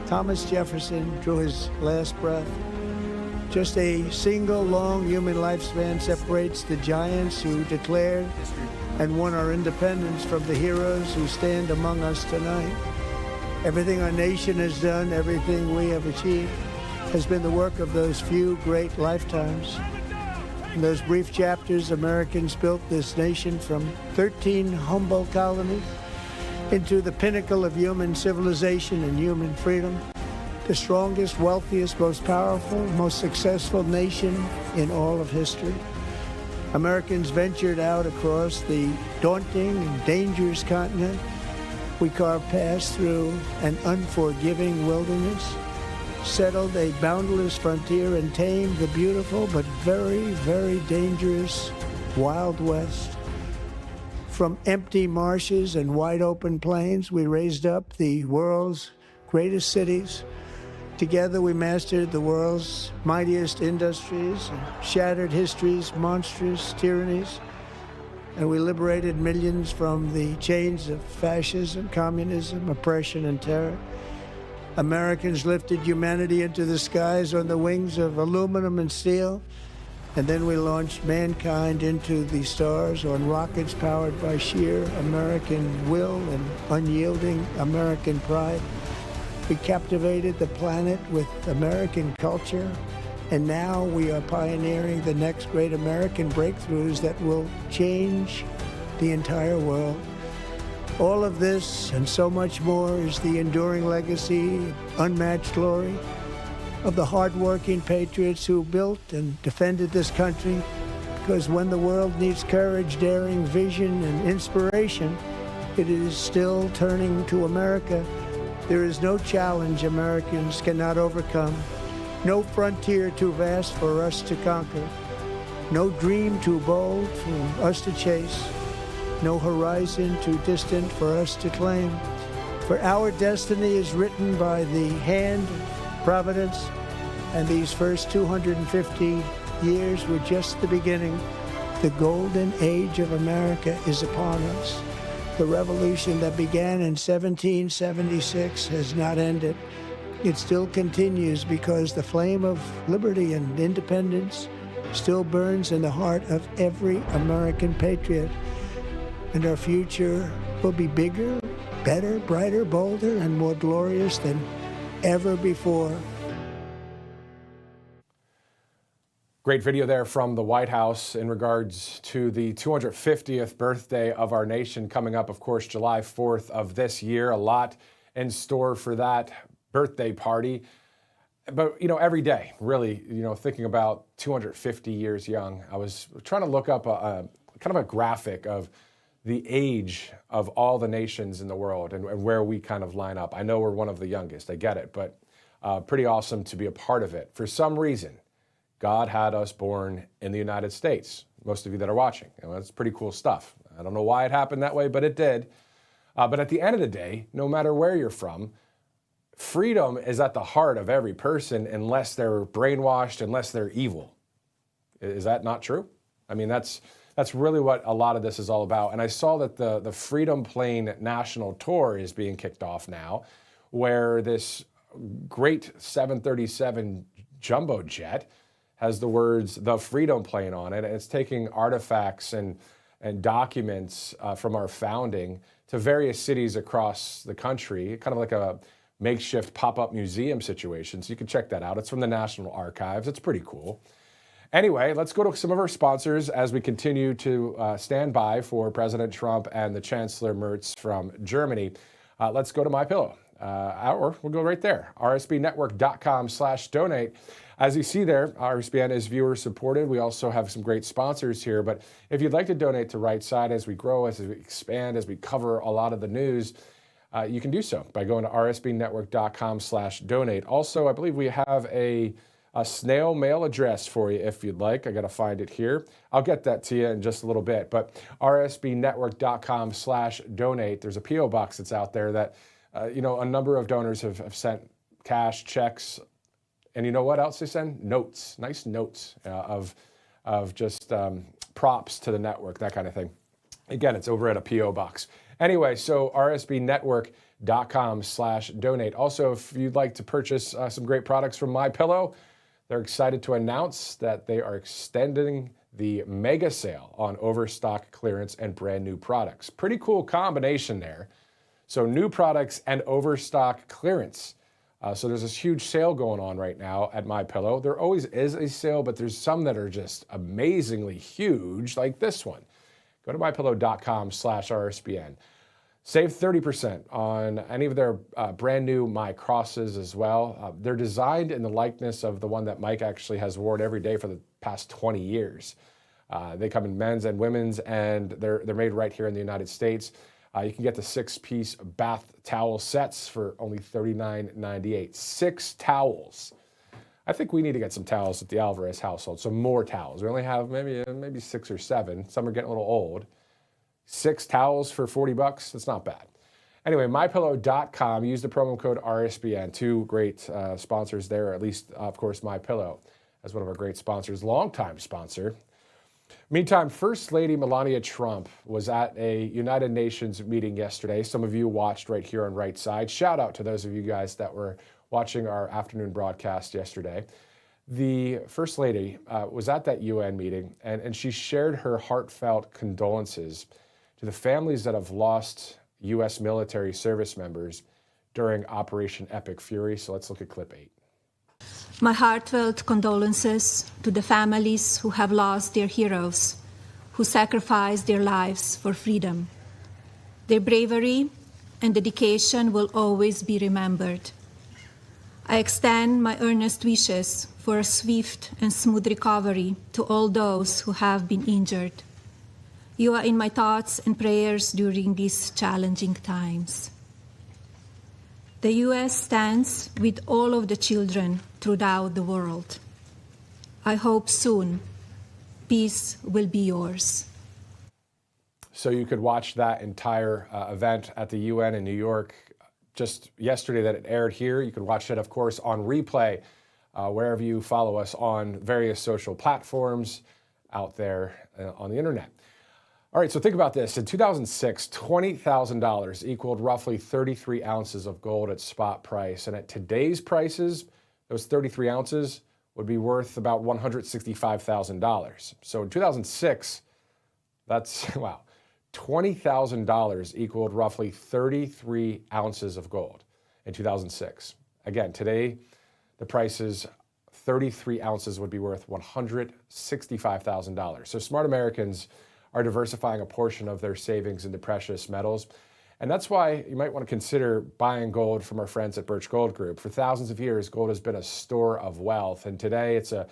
Thomas Jefferson, drew his last breath. Just a single long human lifespan separates the giants who declared and won our independence from the heroes who stand among us tonight. Everything our nation has done, everything we have achieved, has been the work of those few great lifetimes. In those brief chapters, Americans built this nation from 13 humble colonies into the pinnacle of human civilization and human freedom. The strongest, wealthiest, most powerful, most successful nation in all of history. Americans ventured out across the daunting and dangerous continent. We carved paths through an unforgiving wilderness, settled a boundless frontier, and tamed the beautiful but very, very dangerous Wild West. From empty marshes and wide open plains, we raised up the world's greatest cities, Together we mastered the world's mightiest industries and shattered history's monstrous tyrannies. And we liberated millions from the chains of fascism, communism, oppression, and terror. Americans lifted humanity into the skies on the wings of aluminum and steel. And then we launched mankind into the stars on rockets powered by sheer American will and unyielding American pride. We captivated the planet with American culture, and now we are pioneering the next great American breakthroughs that will change the entire world. All of this and so much more is the enduring legacy, unmatched glory of the hardworking patriots who built and defended this country, because when the world needs courage, daring, vision, and inspiration, it is still turning to America. There is no challenge Americans cannot overcome, no frontier too vast for us to conquer, no dream too bold for us to chase, no horizon too distant for us to claim. For our destiny is written by the hand of Providence, and these first 250 years were just the beginning. The golden age of America is upon us. The revolution that began in 1776 has not ended. It still continues because the flame of liberty and independence still burns in the heart of every American patriot. And our future will be bigger, better, brighter, bolder, and more glorious than ever before. Great video there from the White House in regards to the 250th birthday of our nation coming up, of course, July 4th of this year. A lot in store for that birthday party. But, every day, really, thinking about 250 years young, I was trying to look up a kind of a graphic of the age of all the nations in the world and where we kind of line up. I know we're one of the youngest, I get it, but pretty awesome to be a part of it. For some reason, God had us born in the United States. Most of you that are watching, that's pretty cool stuff. I don't know why it happened that way, but it did. But at the end of the day, no matter where you're from, freedom is at the heart of every person unless they're brainwashed, unless they're evil. Is that not true? I mean, that's really what a lot of this is all about. And I saw that the Freedom Plane National Tour is being kicked off now, where this great 737 jumbo jet has the words "The Freedom Plane" on it, and it's taking artifacts and documents from our founding to various cities across the country, kind of like a makeshift pop-up museum situation. So you can check that out. It's from the National Archives. It's pretty cool. Anyway, let's go to some of our sponsors as we continue to stand by for President Trump and the Chancellor Merz from Germany. Let's go to MyPillow. Or we'll go right there, rsbnetwork.com/donate. As you see there, RSBN is viewer supported. We also have some great sponsors here, but if you'd like to donate to Right Side as we grow, as we expand, as we cover a lot of the news, you can do so by going to rsbnetwork.com/donate. Also, I believe we have a snail mail address for you if you'd like. I got to find it here. I'll get that to you in just a little bit, but rsbnetwork.com/donate. There's a P.O. box that's out there that, a number of donors have sent cash, checks, and you know what else they send? Notes, nice notes of just props to the network, that kind of thing. Again, it's over at a P.O. box. Anyway, so rsbnetwork.com/donate. Also, if you'd like to purchase some great products from MyPillow, they're excited to announce that they are extending the mega sale on overstock clearance and brand new products. Pretty cool combination there. So new products and overstock clearance. So there's this huge sale going on right now at MyPillow. There always is a sale, but there's some that are just amazingly huge, like this one. Go to mypillow.com/RSBN. Save 30% on any of their brand new My Crosses as well. They're designed in the likeness of the one that Mike actually has worn every day for the past 20 years. They come in men's and women's, and they're made right here in the United States. You can get the 6-piece bath towel sets for only $39.98. 6 towels. I think we need to get some towels at the Alvarez household, some more towels. We only have maybe 6 or 7. Some are getting a little old. 6 towels for $40, that's not bad. Anyway, MyPillow.com. Use the promo code RSBN. Two great sponsors there, at least, of course, MyPillow as one of our great sponsors, longtime sponsor. Meantime, First Lady Melania Trump was at a United Nations meeting yesterday. Some of you watched right here on Right Side. Shout out to those of you guys that were watching our afternoon broadcast yesterday. The First Lady was at that UN meeting, and she shared her heartfelt condolences to the families that have lost U.S. military service members during Operation Epic Fury. So let's look at clip 8. My heartfelt condolences to the families who have lost their heroes, who sacrificed their lives for freedom. Their bravery and dedication will always be remembered. I extend my earnest wishes for a swift and smooth recovery to all those who have been injured. You are in my thoughts and prayers during these challenging times. The U.S. stands with all of the children throughout the world. I hope soon peace will be yours. So you could watch that entire event at the UN in New York just yesterday that it aired here. You could watch it, of course, on replay wherever you follow us on various social platforms out there on the internet. All right, so think about this. In 2006, $20,000 equaled roughly 33 ounces of gold at spot price. And at today's prices, those 33 ounces would be worth about $165,000. So in 2006, that's, wow, $20,000 equaled roughly 33 ounces of gold in 2006. Again, today, the prices, 33 ounces would be worth $165,000. So smart Americans are diversifying a portion of their savings into precious metals. And that's why you might want to consider buying gold from our friends at Birch Gold Group. For thousands of years, gold has been a store of wealth. And today, it's a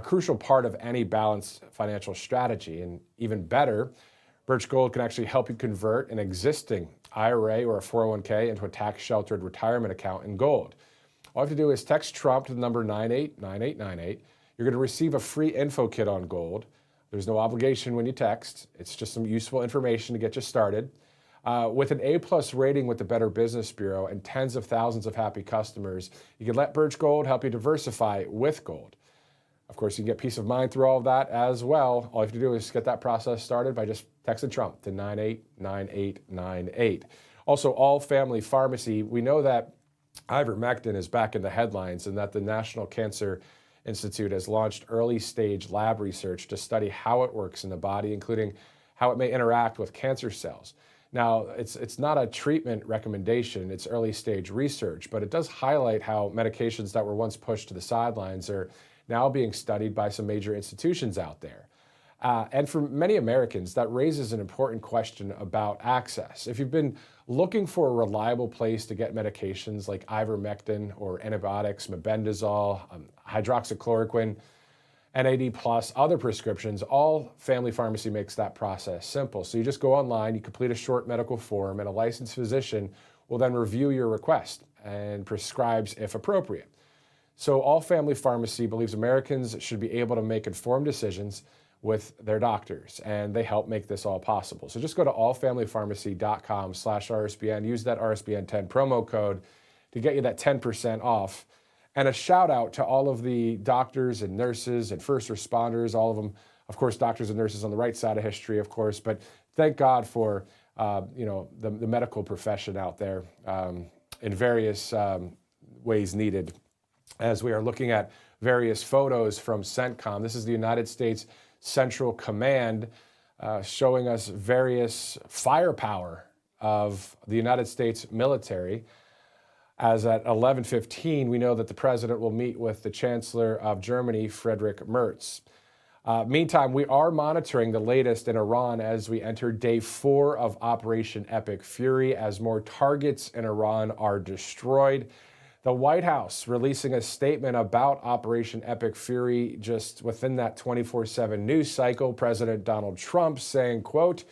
crucial part of any balanced financial strategy. And even better, Birch Gold can actually help you convert an existing IRA or a 401k into a tax-sheltered retirement account in gold. All you have to do is text Trump to the number 989898. You're going to receive a free info kit on gold. There's no obligation when you text. It's just some useful information to get you started. With an A+ rating with the Better Business Bureau and tens of thousands of happy customers, you can let Birch Gold help you diversify with gold. Of course, you can get peace of mind through all of that as well. All you have to do is get that process started by just texting Trump to 989898. Also, All Family Pharmacy. We know that ivermectin is back in the headlines and that the National Cancer Institute has launched early-stage lab research to study how it works in the body, including how it may interact with cancer cells. Now, it's not a treatment recommendation, it's early-stage research, but it does highlight how medications that were once pushed to the sidelines are now being studied by some major institutions out there. And for many Americans, that raises an important question about access. If you've been looking for a reliable place to get medications like ivermectin or antibiotics, mebendazole, hydroxychloroquine, NAD+, other prescriptions, All Family Pharmacy makes that process simple. So you just go online, you complete a short medical form, and a licensed physician will then review your request and prescribes if appropriate. So All Family Pharmacy believes Americans should be able to make informed decisions with their doctors, and they help make this all possible. So just go to allfamilypharmacy.com/RSBN, use that RSBN10 promo code to get you that 10% off. And a shout out to all of the doctors and nurses and first responders, all of them, of course, doctors and nurses on the right side of history, of course, but thank God for, the medical profession out there in various ways needed. As we are looking at various photos from CENTCOM, this is the United States Central Command showing us various firepower of the United States military. As at 11:15, we know that the president will meet with the Chancellor of Germany, Friedrich Merz. Meantime, we are monitoring the latest in Iran as we enter day 4 of Operation Epic Fury, as more targets in Iran are destroyed. The White House releasing a statement about Operation Epic Fury just within that 24/7 news cycle. President Donald Trump saying, quote,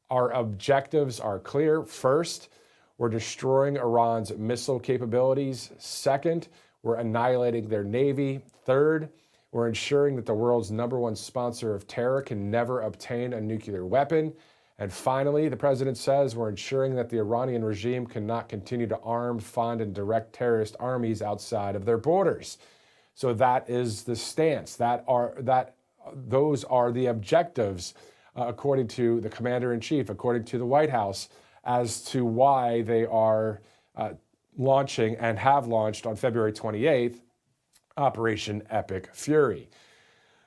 "Our objectives are clear. First, we're destroying Iran's missile capabilities. Second, we're annihilating their navy. Third, we're ensuring that the world's #1 sponsor of terror can never obtain a nuclear weapon. And finally, the president says we're ensuring that the Iranian regime cannot continue to arm, fund, and direct terrorist armies outside of their borders. So that is the stance. Those are the objectives, according to the commander-in-chief, according to the White House, as to why they are launching and have launched on February 28th, Operation Epic Fury.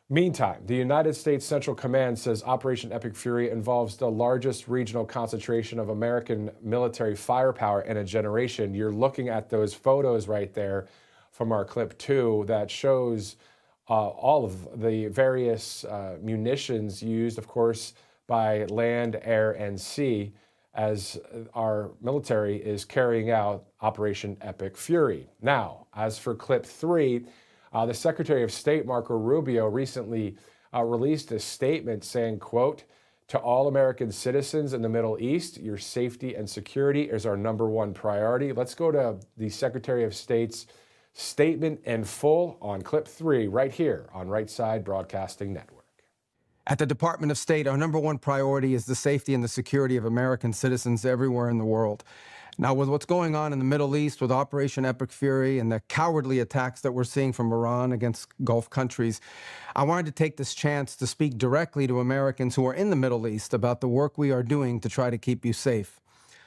Meantime, the United States Central Command says Operation Epic Fury involves the largest regional concentration of American military firepower in a generation. You're looking at those photos right there from our clip 2 that shows all of the various munitions used, of course, by land, air, and sea as our military is carrying out Operation Epic Fury. Now, as for clip 3, the Secretary of State, Marco Rubio, recently released a statement saying, quote, "To all American citizens in the Middle East, your safety and security is our #1 priority." Let's go to the Secretary of State's statement in full on clip 3 right here on Right Side Broadcasting Network. At the Department of State, our #1 priority is the safety and the security of American citizens everywhere in the world. Now, with what's going on in the Middle East with Operation Epic Fury and the cowardly attacks that we're seeing from Iran against Gulf countries, I wanted to take this chance to speak directly to Americans who are in the Middle East about the work we are doing to try to keep you safe.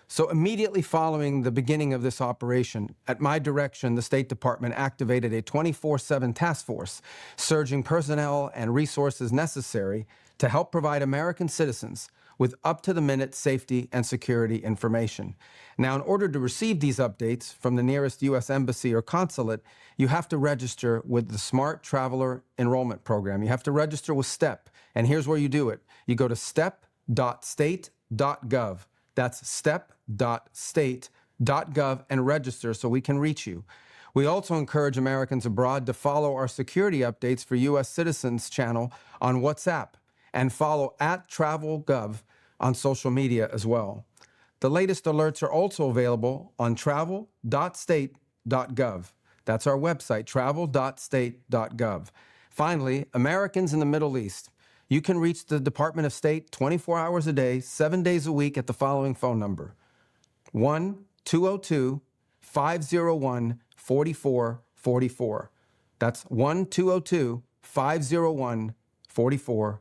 So immediately following the beginning of this operation, at my direction, the State Department activated a 24/7 task force, surging personnel and resources necessary to help provide American citizens with up-to-the-minute safety and security information. Now, in order to receive these updates from the nearest U.S. embassy or consulate, you have to register with the Smart Traveler Enrollment Program. You have to register with STEP, and here's where you do it. You go to step.state.gov. That's step.state.gov and register so we can reach you. We also encourage Americans abroad to follow our security updates for U.S. citizens channel on WhatsApp and follow @TravelGov on social media as well. The latest alerts are also available on travel.state.gov. That's our website, travel.state.gov. Finally, Americans in the Middle East, you can reach the Department of State 24 hours a day, 7 days a week at the following phone number: 1-202-501-4444. That's 1-202-501-4444.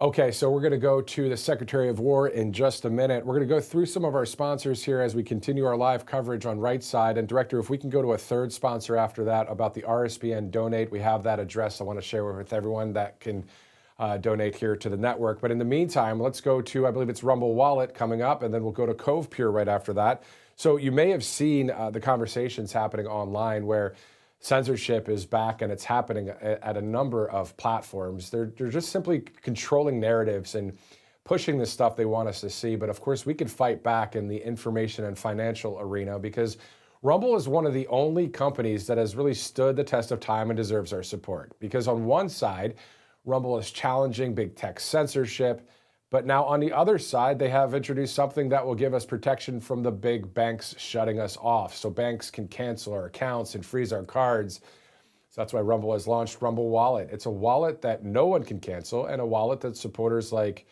Okay, so we're going to go to the Secretary of War in just a minute. We're going to go through some of our sponsors here as we continue our live coverage on Right Side. And Director, if we can go to a third sponsor after that about the RSBN Donate, we have that address I want to share with everyone that can donate here to the network. But in the meantime, let's go to, I believe it's Rumble Wallet coming up, and then we'll go to Cove Pure right after that. So you may have seen the conversations happening online where censorship is back, and it's happening at a number of platforms. They're just simply controlling narratives and pushing the stuff they want us to see. But of course, we can fight back in the information and financial arena because Rumble is one of the only companies that has really stood the test of time and deserves our support. Because on one side, Rumble is challenging big tech censorship, but now on the other side, they have introduced something that will give us protection from the big banks shutting us off. So banks can cancel our accounts and freeze our cards. So that's why Rumble has launched Rumble Wallet. It's a wallet that no one can cancel and a wallet that supporters like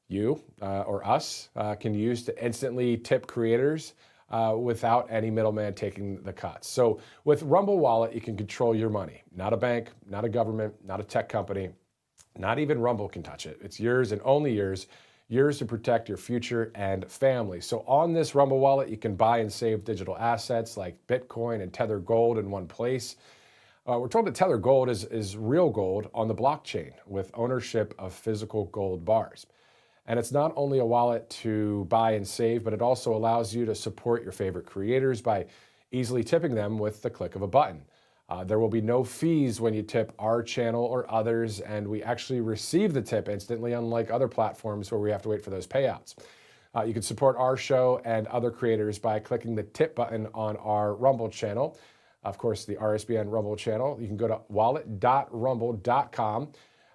you or us can use to instantly tip creators without any middleman taking the cuts. So with Rumble Wallet, you can control your money. Not a bank, not a government, not a tech company. Not even Rumble can touch it. It's yours and only yours to protect your future and family. So on this Rumble Wallet, you can buy and save digital assets like Bitcoin and Tether Gold in one place. We're told that Tether Gold is real gold on the blockchain with ownership of physical gold bars. And it's not only a wallet to buy and save, but it also allows you to support your favorite creators by easily tipping them with the click of a button. There will be no fees when you tip our channel or others, and we actually receive the tip instantly, unlike other platforms where we have to wait for those payouts. You can support our show and other creators by clicking the tip button on our Rumble channel. Of course, the RSBN Rumble channel. You can go to wallet.rumble.com,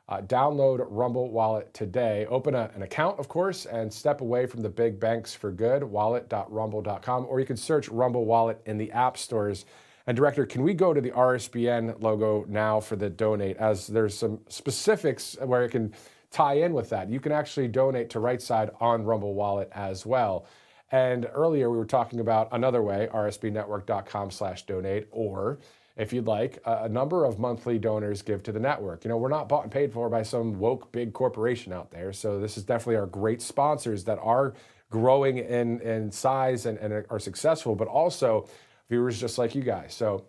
download Rumble Wallet today, open an account, of course, and step away from the big banks for good, wallet.rumble.com, or you can search Rumble Wallet in the app stores. And Director, can we go to the RSBN logo now for the donate, as there's some specifics where it can tie in with that. You can actually donate to Right Side on Rumble Wallet as well. And earlier we were talking about another way, rsbnetwork.com/donate, or if you'd like, a number of monthly donors give to the network. You know, we're not bought and paid for by some woke big corporation out there. So this is definitely our great sponsors that are growing in size and are successful, but also viewers just like you guys. So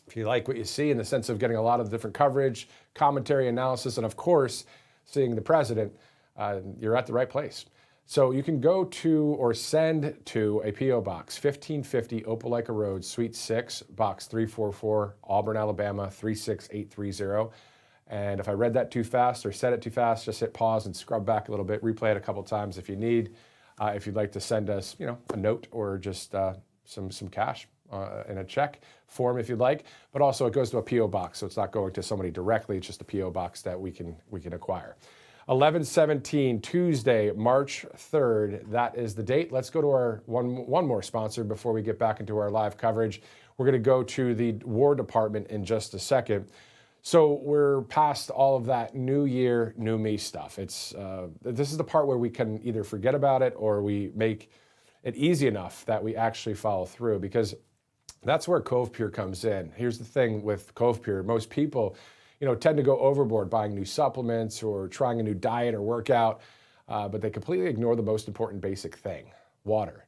if you like what you see in the sense of getting a lot of different coverage, commentary, analysis, and of course, seeing the president, you're at the right place. So you can go to or send to a P.O. Box, 1550 Opelika Road, Suite 6, Box 344, Auburn, Alabama, 36830. And if I read that too fast or said it too fast, just hit pause and scrub back a little bit, replay it a couple times if you need. If you'd like to send us, you know, a note or just some cash in a check form if you'd like. But also it goes to a P.O. Box, so it's not going to somebody directly, it's just a P.O. Box that we can acquire. 11/17, Tuesday, March 3rd. That is the date. Let's go to our one more sponsor before we get back into our live coverage. We're going to go to the War Department in just a second. So we're past all of that new year, new me stuff. This is the part where we can either forget about it or we make it easy enough that we actually follow through, because that's where Cove Pure comes in. Here's the thing with Cove Pure. Most people, you know, tend to go overboard buying new supplements or trying a new diet or workout, but they completely ignore the most important basic thing, water.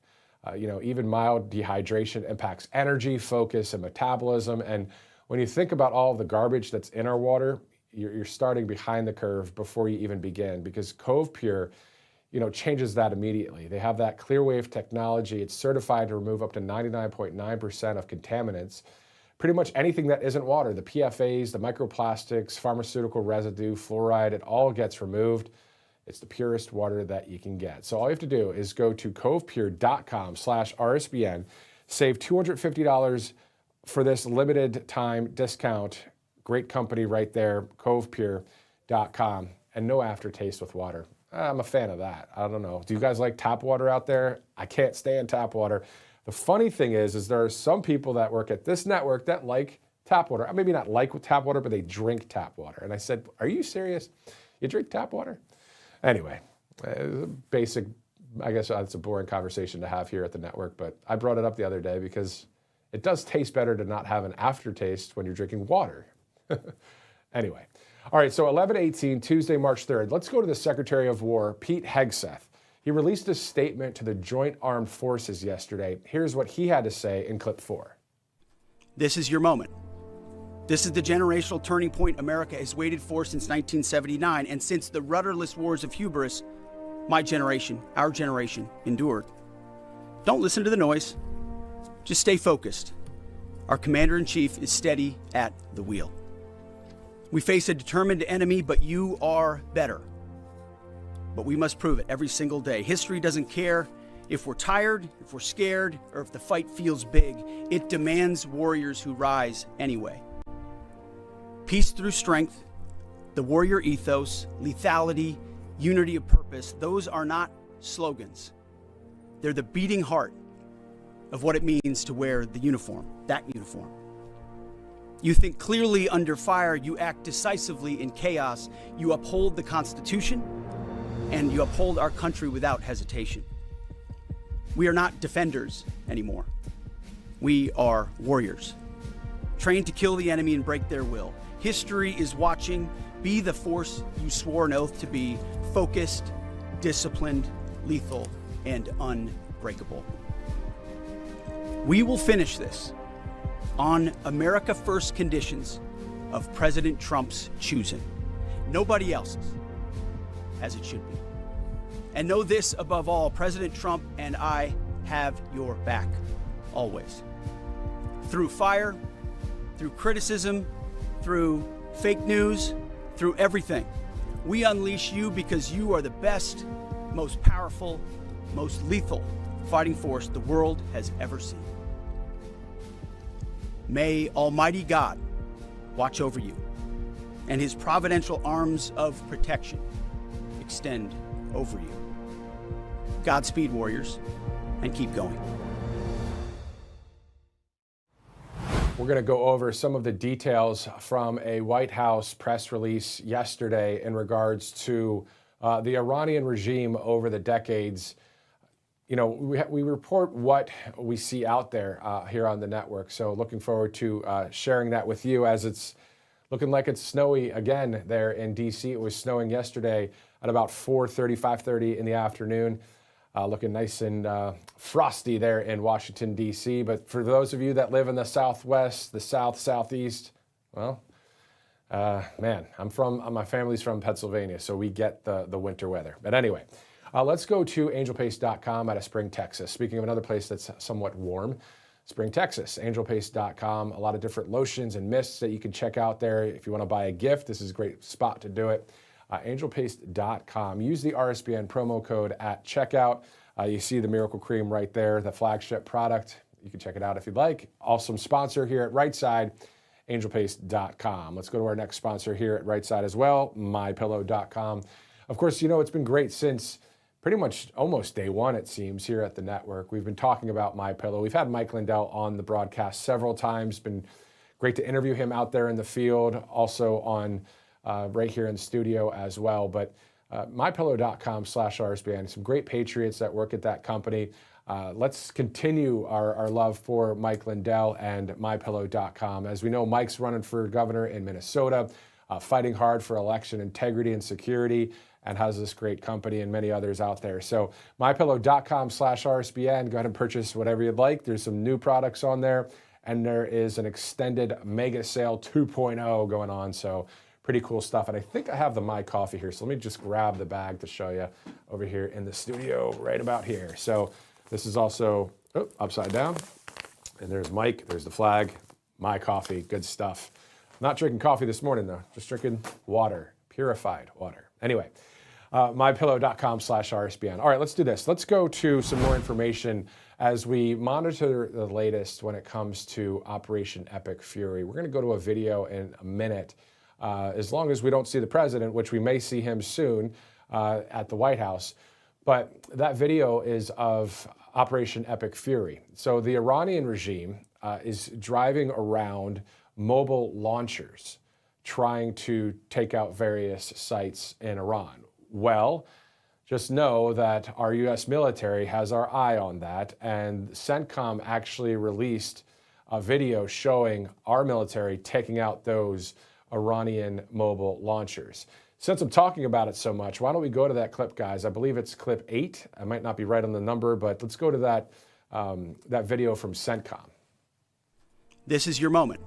You know, even mild dehydration impacts energy, focus, and metabolism. And when you think about all of the garbage that's in our water, you're starting behind the curve before you even begin, because Cove Pure, you know, changes that immediately. They have that clear wave technology. It's certified to remove up to 99.9% of contaminants. Pretty much anything that isn't water, the PFAs, the microplastics, pharmaceutical residue, fluoride, it all gets removed. It's the purest water that you can get. So all you have to do is go to covepure.com/RSBN, save $250 for this limited time discount. Great company right there, covepure.com, and no aftertaste with water. I'm a fan of that. I don't know. Do you guys like tap water out there? I can't stand tap water. The funny thing is there are some people that work at this network that like tap water. Maybe not like tap water, but they drink tap water. And I said, are you serious? You drink tap water? Anyway, basic, I guess it's a boring conversation to have here at the network, but I brought it up the other day because it does taste better to not have an aftertaste when you're drinking water. Anyway, all right, so 11/18, Tuesday, March 3rd. Let's go to the Secretary of War, Pete Hegseth. He released a statement to the Joint Armed Forces yesterday. Here's what he had to say in clip 4. This is your moment. This is the generational turning point America has waited for since 1979, and since the rudderless wars of hubris, my generation, our generation, endured. Don't listen to the noise. Just stay focused. Our commander-in-chief is steady at the wheel. We face a determined enemy, but you are better. But we must prove it every single day. History doesn't care if we're tired, if we're scared, or if the fight feels big. It demands warriors who rise anyway. Peace through strength, the warrior ethos, lethality, unity of purpose, those are not slogans. They're the beating heart of what it means to wear the uniform, that uniform. You think clearly under fire, you act decisively in chaos, you uphold the Constitution, and you uphold our country without hesitation. We are not defenders anymore. We are warriors, trained to kill the enemy and break their will. History is watching. Be the force you swore an oath to be: focused, disciplined, lethal, and unbreakable. We will finish this on America First conditions of President Trump's choosing. Nobody else's, as it should be. And know this above all, President Trump and I have your back, always. Through fire, through criticism, through fake news, through everything. We unleash you because you are the best, most powerful, most lethal fighting force the world has ever seen. May Almighty God watch over you, and his providential arms of protection extend over you. Godspeed, warriors, and keep going. We're going to go over some of the details from a White House press release yesterday in regards to the Iranian regime over the decades. You know, we report what we see out there here on the network. So looking forward to sharing that with you as it's looking like it's snowy again there in D.C. It was snowing yesterday at about 4:30, 5:30 in the afternoon. Looking nice and frosty there in Washington, D.C. But for those of you that live in the Southwest, the South, Southeast, well, man, my family's from Pennsylvania, so we get the winter weather. But anyway, let's go to angelpaste.com out of Spring, Texas. Speaking of another place that's somewhat warm, Spring, Texas, angelpaste.com. A lot of different lotions and mists that you can check out there. If you want to buy a gift, this is a great spot to do it. Angelpaste.com. Use the RSBN promo code at checkout. You see the Miracle Cream right there, the flagship product. You can check it out if you'd like. Awesome sponsor here at Right Side, angelpaste.com. Let's go to our next sponsor here at Right Side as well, mypillow.com. Of course, you know, it's been great since pretty much almost day one, it seems, here at the network. We've been talking about MyPillow. We've had Mike Lindell on the broadcast several times. Been great to interview him out there in the field, also on right here in the studio as well. But mypillow.com/RSBN, some great patriots that work at that company. Let's continue our love for Mike Lindell and mypillow.com. As we know, Mike's running for governor in Minnesota, fighting hard for election integrity and security, and has this great company and many others out there. So mypillow.com/RSBN, go ahead and purchase whatever you'd like. There's some new products on there, and there is an extended mega sale 2.0 going on. So pretty cool stuff. And I think I have the My Coffee here. So let me just grab the bag to show you over here in the studio right about here. So this is also upside down. And there's Mike, there's the flag, My Coffee, good stuff. Not drinking coffee this morning though, just drinking water, purified water. Anyway, mypillow.com/RSBN. All right, let's do this. Let's go to some more information as we monitor the latest when it comes to Operation Epic Fury. We're going to go to a video in a minute. As long as we don't see the president, which we may see him soon at the White House. But that video is of Operation Epic Fury. So the Iranian regime is driving around mobile launchers trying to take out various sites in Iran. Well, just know that our U.S. military has our eye on that, and CENTCOM actually released a video showing our military taking out those Iranian mobile launchers. Since I'm talking about it so much, why don't we go to that clip, guys? I believe it's clip 8. I might not be right on the number, but let's go to that video from CENTCOM. This is your moment.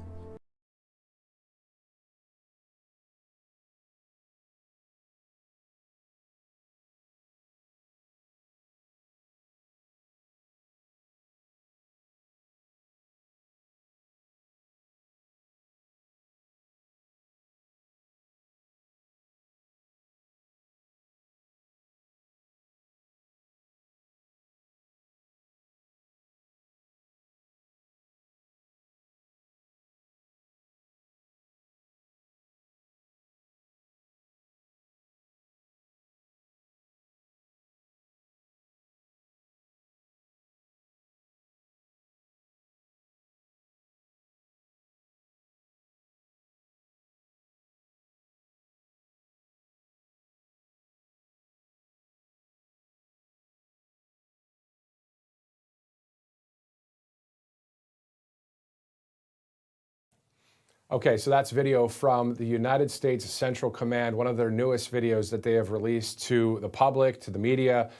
Okay, so that's video from the United States Central Command, one of their newest videos that they have released to the public, to the media,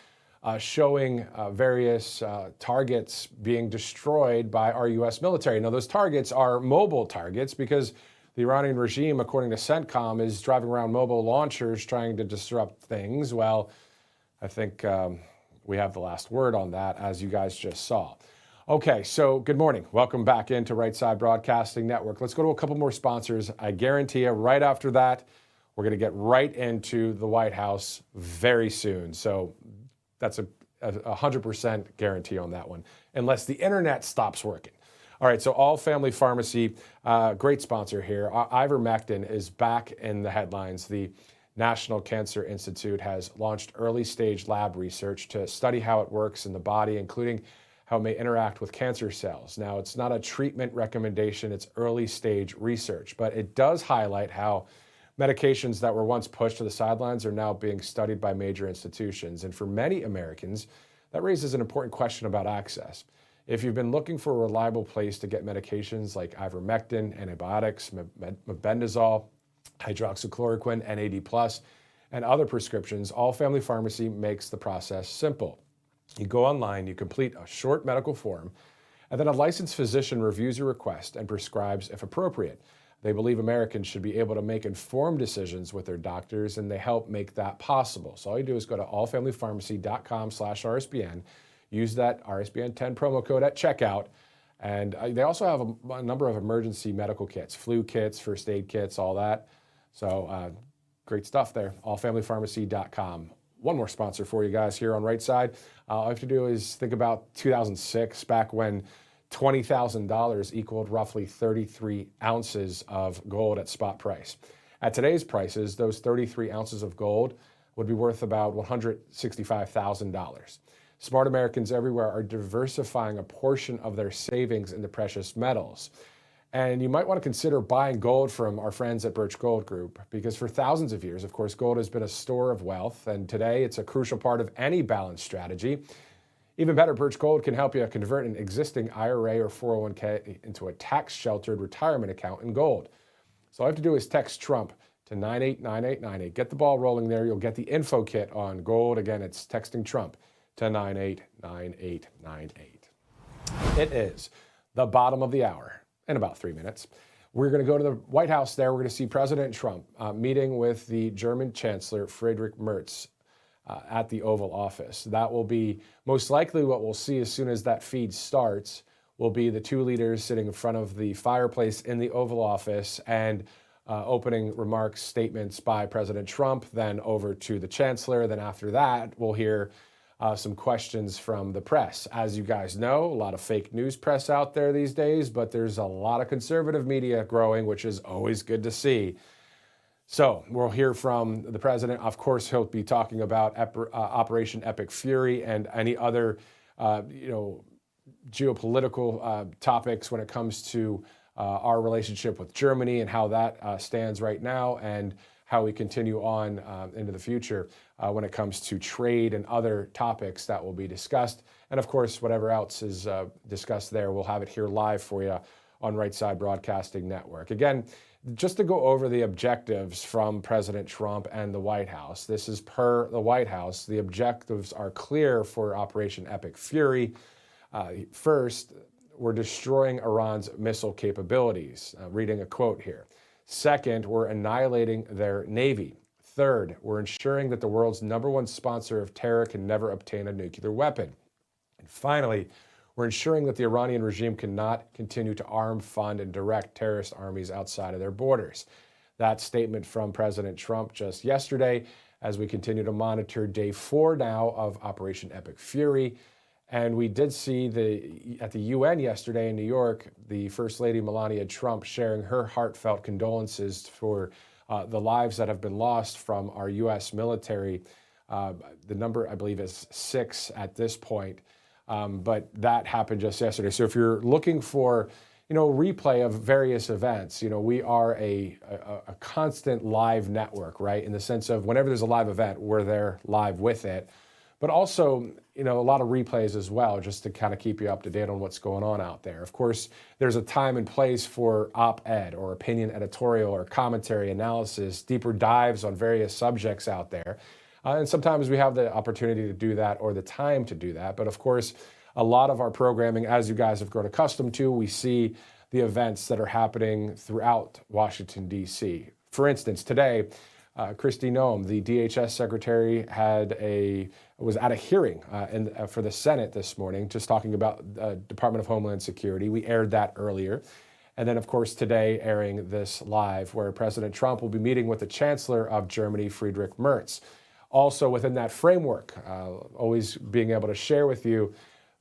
showing various targets being destroyed by our U.S. military. Now, those targets are mobile targets because the Iranian regime, according to CENTCOM, is driving around mobile launchers trying to disrupt things. Well, I think we have the last word on that, as you guys just saw. Okay, so good morning. Welcome back into Right Side Broadcasting Network. Let's go to a couple more sponsors. I guarantee you right after that, we're going to get right into the White House very soon. So that's a 100% guarantee on that one, unless the internet stops working. All right, so All Family Pharmacy, great sponsor here. Ivermectin is back in the headlines. The National Cancer Institute has launched early stage lab research to study how it works in the body, including how it may interact with cancer cells. Now, it's not a treatment recommendation, it's early stage research, but it does highlight how medications that were once pushed to the sidelines are now being studied by major institutions. And for many Americans, that raises an important question about access. If you've been looking for a reliable place to get medications like ivermectin, antibiotics, mebendazole, hydroxychloroquine, NAD+, and other prescriptions, All Family Pharmacy makes the process simple. You go online, you complete a short medical form, and then a licensed physician reviews your request and prescribes if appropriate. They believe Americans should be able to make informed decisions with their doctors, and they help make that possible. So all you do is go to allfamilypharmacy.com/RSBN, use that RSBN 10 promo code at checkout, and they also have a number of emergency medical kits, flu kits, first aid kits, all that. So great stuff there, allfamilypharmacy.com. One more sponsor for you guys here on Right Side. All you have to do is think about 2006, back when $20,000 equaled roughly 33 ounces of gold at spot price. At today's prices, those 33 ounces of gold would be worth about $165,000. Smart Americans everywhere are diversifying a portion of their savings into precious metals. And you might want to consider buying gold from our friends at Birch Gold Group, because for thousands of years, of course, gold has been a store of wealth, and today it's a crucial part of any balanced strategy. Even better, Birch Gold can help you convert an existing IRA or 401k into a tax-sheltered retirement account in gold. So all you have to do is text Trump to 989898. Get the ball rolling there. You'll get the info kit on gold. Again, it's texting Trump to 989898. It is the bottom of the hour. In about 3 minutes. We're going to go to the White House there. We're going to see President Trump meeting with the German Chancellor Friedrich Merz at the Oval Office. That will be most likely what we'll see as soon as that feed starts, will be the two leaders sitting in front of the fireplace in the Oval Office and opening remarks, statements by President Trump, then over to the Chancellor. Then after that, we'll hear some questions from the press. As you guys know, a lot of fake news press out there these days, but there's a lot of conservative media growing, which is always good to see. So we'll hear from the president. Of course, he'll be talking about Operation Epic Fury and any other, geopolitical topics when it comes to our relationship with Germany and how that stands right now, and how we continue on into the future when it comes to trade and other topics that will be discussed. And of course, whatever else is discussed there, we'll have it here live for you on Right Side Broadcasting Network. Again, just to go over the objectives from President Trump and the White House. This is per the White House. The objectives are clear for Operation Epic Fury. First, we're destroying Iran's missile capabilities. Reading a quote here. Second, we're annihilating their navy. Third, we're ensuring that the world's #1 sponsor of terror can never obtain a nuclear weapon. And finally, we're ensuring that the Iranian regime cannot continue to arm, fund, and direct terrorist armies outside of their borders. That statement from President Trump just yesterday, as we continue to monitor day 4 now of Operation Epic Fury. And we did see at the UN yesterday in New York, the First Lady Melania Trump sharing her heartfelt condolences for the lives that have been lost from our U.S. military. The number, I believe, is 6 at this point. But that happened just yesterday. So if you're looking for, replay of various events, we are a constant live network, right? In the sense of whenever there's a live event, we're there live with it. But also, a lot of replays as well, just to kind of keep you up to date on what's going on out there. Of course, there's a time and place for op-ed or opinion editorial or commentary analysis, deeper dives on various subjects out there. And sometimes we have the opportunity to do that or the time to do that. But of course, a lot of our programming, as you guys have grown accustomed to, we see the events that are happening throughout Washington, D.C. For instance, today, Kristi Noem, the DHS secretary, was at a hearing for the Senate this morning, just talking about Department of Homeland Security. We aired that earlier. And then, of course, today airing this live, where President Trump will be meeting with the Chancellor of Germany, Friedrich Merz. Also within that framework, always being able to share with you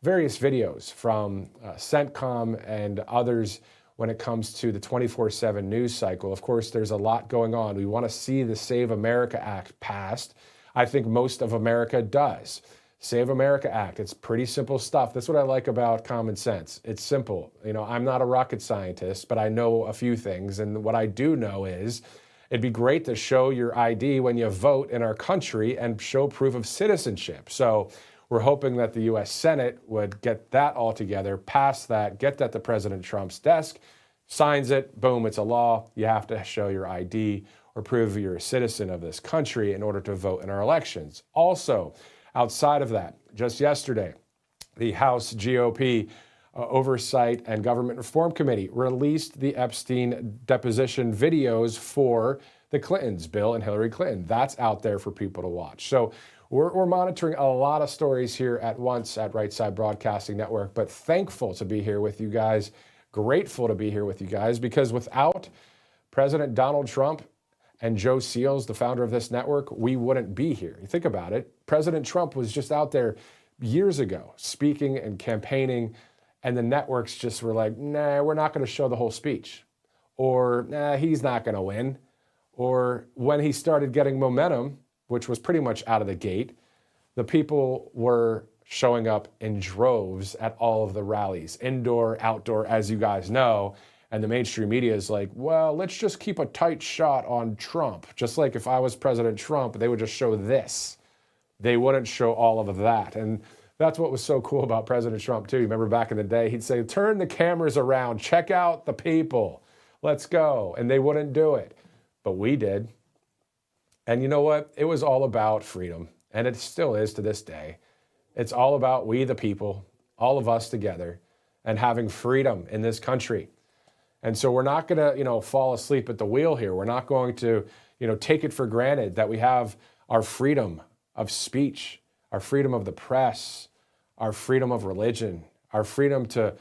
various videos from CENTCOM and others when it comes to the 24/7 news cycle. Of course, there's a lot going on. We want to see the Save America Act passed. I think most of America does. Save America Act. It's pretty simple stuff. That's what I like about common sense. It's simple. I'm not a rocket scientist, but I know a few things. And what I do know is it'd be great to show your ID when you vote in our country and show proof of citizenship. So we're hoping that the U.S. Senate would get that all together, pass that, get that to President Trump's desk, signs it, boom, it's a law. You have to show your ID or prove you're a citizen of this country in order to vote in our elections. Also, outside of that, just yesterday, the House GOP Oversight and Government Reform Committee released the Epstein deposition videos for the Clintons, Bill and Hillary Clinton. That's out there for people to watch. So we're monitoring a lot of stories here at once at Right Side Broadcasting Network, but thankful to be here with you guys, grateful to be here with you guys, because without President Donald Trump and Joe Seals, the founder of this network, we wouldn't be here. You think about it. President Trump was just out there years ago speaking and campaigning, and the networks just were like, nah, we're not going to show the whole speech. Or, nah, he's not going to win. Or when he started getting momentum, which was pretty much out of the gate, the people were showing up in droves at all of the rallies, indoor, outdoor, as you guys know. And the mainstream media is like, well, let's just keep a tight shot on Trump. Just like if I was President Trump, they would just show this. They wouldn't show all of that. And that's what was so cool about President Trump, too. You remember back in the day, he'd say, turn the cameras around, check out the people, let's go. And they wouldn't do it. But we did. And you know what? It was all about freedom. And it still is to this day. It's all about we the people, all of us together, and having freedom in this country. And so we're not going to, fall asleep at the wheel here. We're not going to, take it for granted that we have our freedom of speech, our freedom of the press, our freedom of religion, our freedom to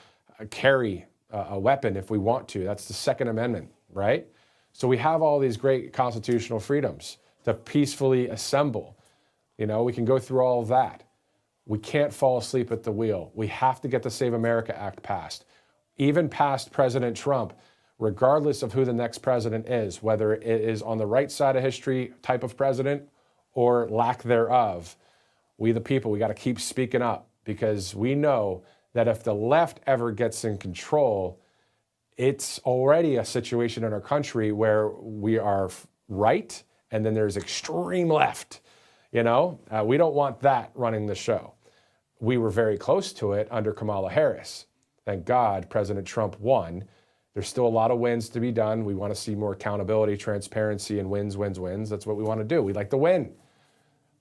carry a weapon if we want to. That's the Second Amendment, right? So we have all these great constitutional freedoms to peacefully assemble. We can go through all of that. We can't fall asleep at the wheel. We have to get the Save America Act passed. Even past President Trump, regardless of who the next president is, whether it is on the right side of history type of president or lack thereof, we the people, we got to keep speaking up, because we know that if the left ever gets in control, it's already a situation in our country where we are right and then there's extreme left. We don't want that running the show. We were very close to it under Kamala Harris. Thank God President Trump won. There's still a lot of wins to be done. We want to see more accountability, transparency, and wins. That's what we want to do. We like to win.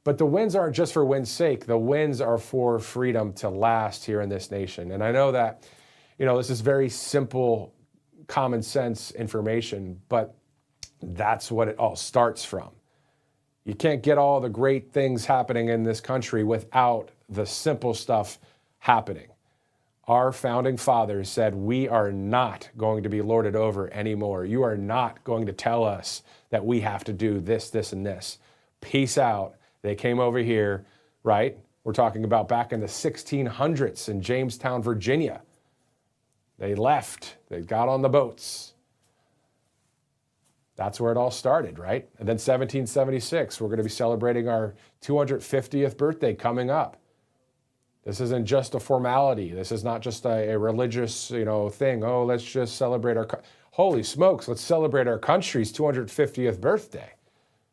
But the wins aren't just for win's sake. The wins are for freedom to last here in this nation. And I know that, this is very simple, common sense information, but that's what it all starts from. You can't get all the great things happening in this country without the simple stuff happening. Our founding fathers said, we are not going to be lorded over anymore. You are not going to tell us that we have to do this, this, and this. Peace out. They came over here, right? We're talking about back in the 1600s in Jamestown, Virginia. They left. They got on the boats. That's where it all started, right? And then 1776, we're going to be celebrating our 250th birthday coming up. This isn't just a formality. This is not just a religious, thing. Oh, let's just celebrate holy smokes, let's celebrate our country's 250th birthday.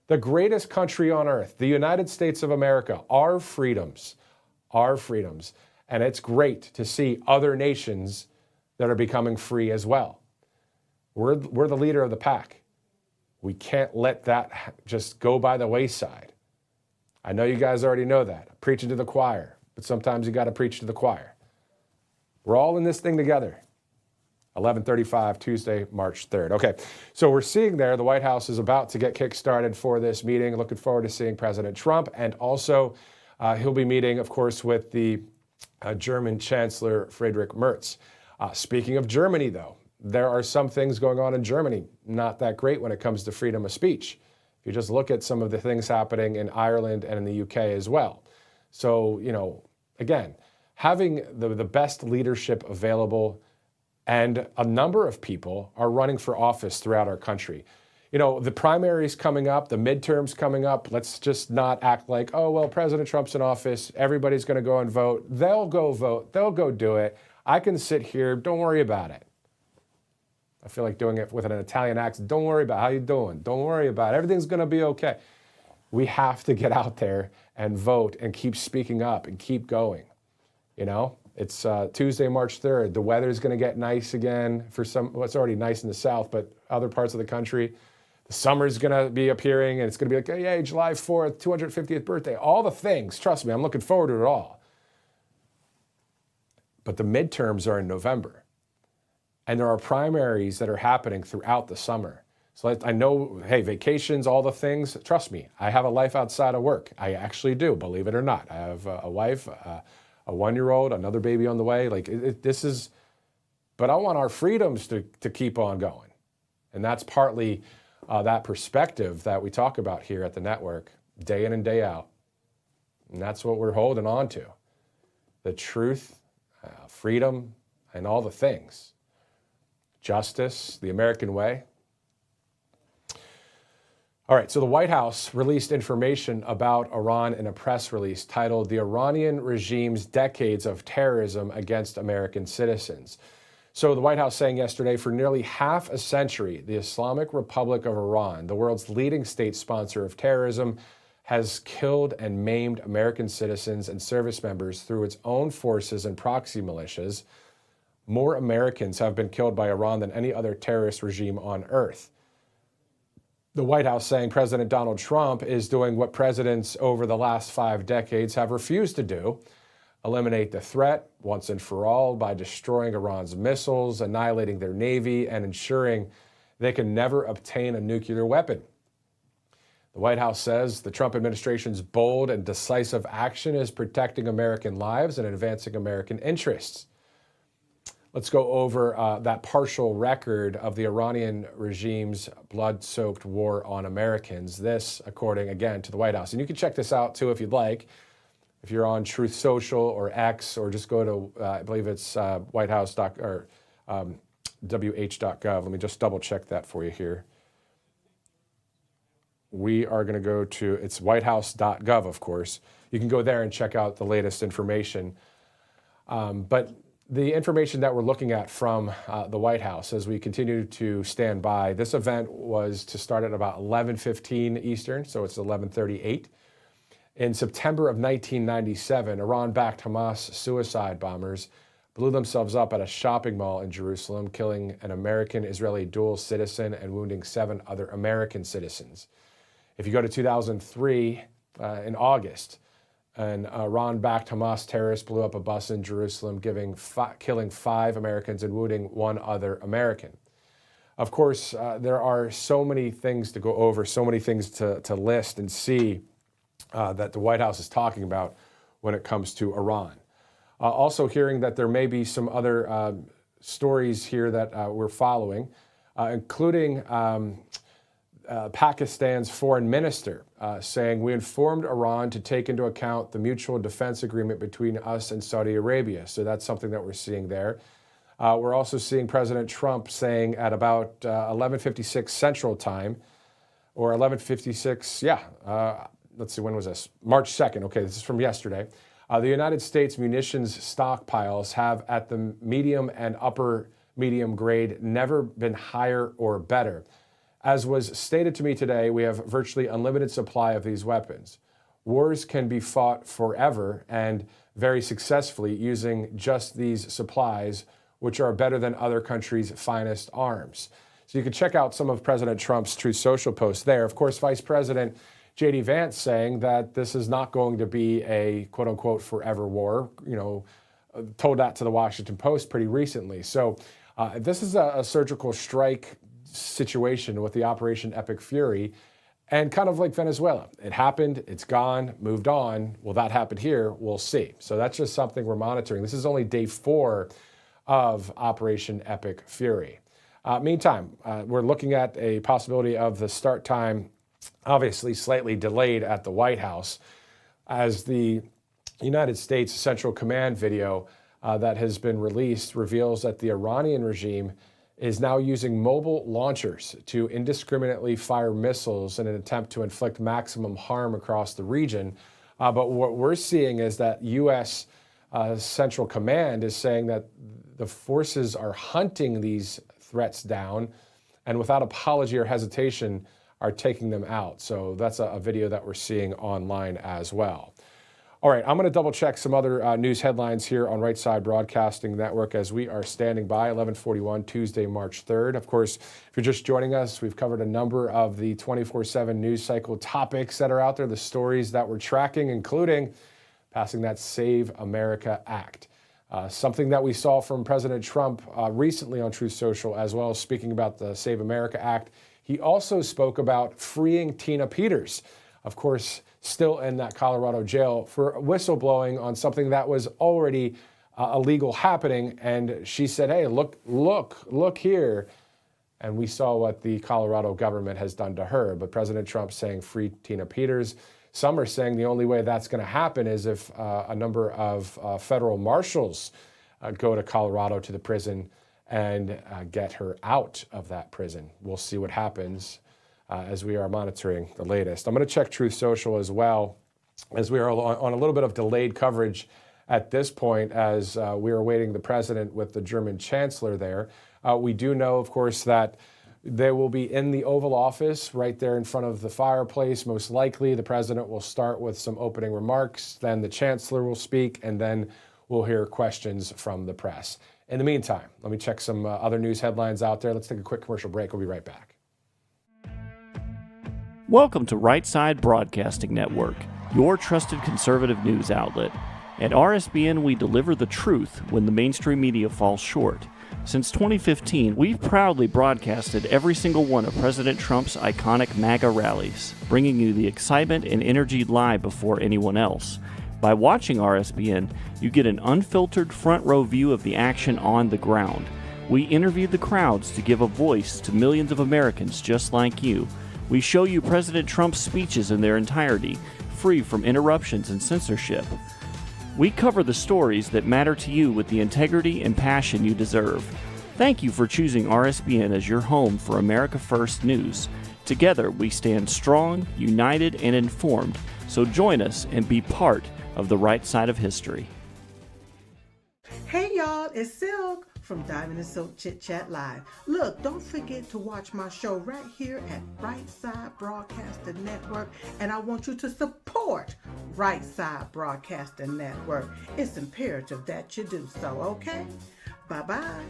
The greatest country on earth, the United States of America, our freedoms. And it's great to see other nations that are becoming free as well. We're the leader of the pack. We can't let that just go by the wayside. I know you guys already know that. I'm preaching to the choir, but sometimes you got to preach to the choir. We're all in this thing together. 11:35, Tuesday, March 3rd. Okay, so we're seeing there the White House is about to get kick-started for this meeting. Looking forward to seeing President Trump, and also he'll be meeting, of course, with the German Chancellor Friedrich Merz. Speaking of Germany, though, there are some things going on in Germany not that great when it comes to freedom of speech. If you just look at some of the things happening in Ireland and in the UK as well. So, again, having the best leadership available, and a number of people are running for office throughout our country. you know, the primaries coming up, the midterms coming up. Let's just not act like, oh, well, President Trump's in office. Everybody's going to go and vote. They'll go vote. They'll go do it. I can sit here. Don't worry about it. I feel like doing it with an Italian accent. Don't worry about it. How you doing? Don't worry about it. Everything's going to be okay. We have to get out there and vote and keep speaking up and keep going. You know, it's Tuesday, March 3rd. The weather's going to get nice again for some. Well, it's already nice in the South, but other parts of the country. The summer's going to be appearing, and it's going to be like, hey, July 4th, 250th birthday. All the things. Trust me, I'm looking forward to it all. But the midterms are in November. And there are primaries that are happening throughout the summer. So I know, hey, vacations, all the things. Trust me, I have a life outside of work. I actually do, believe it or not. I have a wife, a 1-year-old, another baby on the way. Like this is, but I want our freedoms to keep on going. And that's partly that perspective that we talk about here at the network, day in and day out. And that's what we're holding on to. The truth, freedom, and all the things. Justice, the American way. All right, so the White House released information about Iran in a press release titled "The Iranian Regime's Decades of Terrorism Against American Citizens." So the White House saying yesterday, for nearly half a century, the Islamic Republic of Iran, the world's leading state sponsor of terrorism, has killed and maimed American citizens and service members through its own forces and proxy militias. More Americans have been killed by Iran than any other terrorist regime on earth. The White House saying President Donald Trump is doing what presidents over the last 5 decades have refused to do, eliminate the threat once and for all by destroying Iran's missiles, annihilating their navy, and ensuring they can never obtain a nuclear weapon. The White House says the Trump administration's bold and decisive action is protecting American lives and advancing American interests. Let's go over that partial record of the Iranian regime's blood-soaked war on Americans. This, according, again, to the White House. And you can check this out, too, if you'd like. If you're on Truth Social or X, or just go to, I believe it's WH.gov. Let me just double-check that for you here. We are going to go to, it's whitehouse.gov, of course. You can go there and check out the latest information. But the information that we're looking at from the White House as we continue to stand by, this event was to start at about 11:15 Eastern, so it's 11:38. In September of 1997, Iran-backed Hamas suicide bombers blew themselves up at a shopping mall in Jerusalem, killing an American-Israeli dual citizen and wounding 7 other American citizens. If you go to 2003, in August, an Iran-backed Hamas terrorist blew up a bus in Jerusalem, killing 5 Americans and wounding 1 other American. Of course, there are so many things to go over, so many things to list and see that the White House is talking about when it comes to Iran. Also hearing that there may be some other stories here that we're following, including Pakistan's foreign minister saying, we informed Iran to take into account the mutual defense agreement between us and Saudi Arabia. So that's something that we're seeing there. We're also seeing President Trump saying at about 11:56 Central Time, or 11:56, let's see, when was this? March 2nd. Okay, this is from yesterday. The United States munitions stockpiles have, at the medium and upper medium grade, never been higher or better. As was stated to me today, we have virtually unlimited supply of these weapons. Wars can be fought forever and very successfully using just these supplies, which are better than other countries' finest arms. So you can check out some of President Trump's Truth Social posts there. Of course, Vice President J.D. Vance saying that this is not going to be a quote-unquote forever war, told that to the Washington Post pretty recently. So this is a surgical strike situation with the Operation Epic Fury, and kind of like Venezuela. It happened, it's gone, moved on. Will that happen here? We'll see. So that's just something we're monitoring. This is only day 4 of Operation Epic Fury. Meantime, we're looking at a possibility of the start time, obviously slightly delayed at the White House, as the United States Central Command video that has been released reveals that the Iranian regime is now using mobile launchers to indiscriminately fire missiles in an attempt to inflict maximum harm across the region. But what we're seeing is that U.S. Central Command is saying that the forces are hunting these threats down and without apology or hesitation are taking them out. So that's a video that we're seeing online as well. All right, I'm going to double check some other news headlines here on Right Side Broadcasting Network as we are standing by, 11:41 Tuesday, March 3rd. Of course, if you're just joining us, we've covered a number of the 24/7 news cycle topics that are out there, the stories that we're tracking, including passing that Save America Act. Something that we saw from President Trump recently on Truth Social, as well as speaking about the Save America Act. He also spoke about freeing Tina Peters, of course, still in that Colorado jail for whistleblowing on something that was already illegal happening. And she said, hey, look here. And we saw what the Colorado government has done to her. But President Trump saying free Tina Peters. Some are saying the only way that's going to happen is if a number of federal marshals go to Colorado to the prison and get her out of that prison. We'll see what happens as we are monitoring the latest. I'm going to check Truth Social as well, as we are on a little bit of delayed coverage at this point as we are awaiting the president with the German Chancellor there. We do know, of course, that they will be in the Oval Office right there in front of the fireplace. Most likely, the president will start with some opening remarks, then the Chancellor will speak, and then we'll hear questions from the press. In the meantime, let me check some other news headlines out there. Let's take a quick commercial break. We'll be right back. Welcome to Right Side Broadcasting Network, your trusted conservative news outlet. At RSBN, we deliver the truth when the mainstream media falls short. Since 2015, we've proudly broadcasted every single one of President Trump's iconic MAGA rallies, bringing you the excitement and energy live before anyone else. By watching RSBN, you get an unfiltered front row view of the action on the ground. We interview the crowds to give a voice to millions of Americans just like you. We show you President Trump's speeches in their entirety, free from interruptions and censorship. We cover the stories that matter to you with the integrity and passion you deserve. Thank you for choosing RSBN as your home for America First News. Together, we stand strong, united, and informed. So join us and be part of the right side of history. Hey y'all, it's Silk from Diamond and Silk Chit Chat Live. Look, don't forget to watch my show right here at Right Side Broadcasting Network, and I want you to support Right Side Broadcasting Network. It's imperative that you do so, okay? Bye-bye.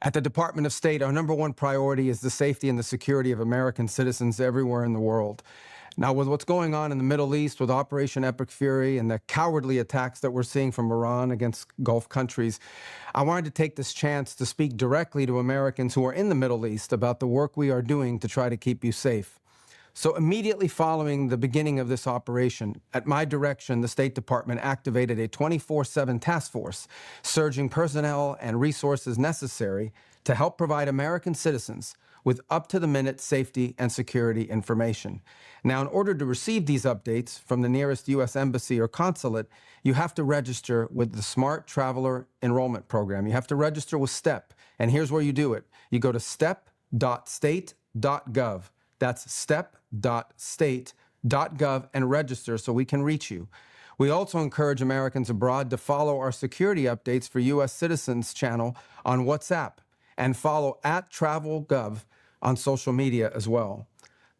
At the Department of State, our number one priority is the safety and the security of American citizens everywhere in the world. Now, with what's going on in the Middle East with Operation Epic Fury and the cowardly attacks that we're seeing from Iran against Gulf countries, I wanted to take this chance to speak directly to Americans who are in the Middle East about the work we are doing to try to keep you safe. So immediately following the beginning of this operation, at my direction, the State Department activated a 24/7 task force, surging personnel and resources necessary to help provide American citizens with up-to-the-minute safety and security information. Now, in order to receive these updates from the nearest U.S. embassy or consulate, you have to register with the Smart Traveler Enrollment Program. You have to register with STEP, and here's where you do it. You go to step.state.gov. That's step.state.gov and register so we can reach you. We also encourage Americans abroad to follow our security updates for U.S. citizens channel on WhatsApp and follow @TravelGov on social media as well.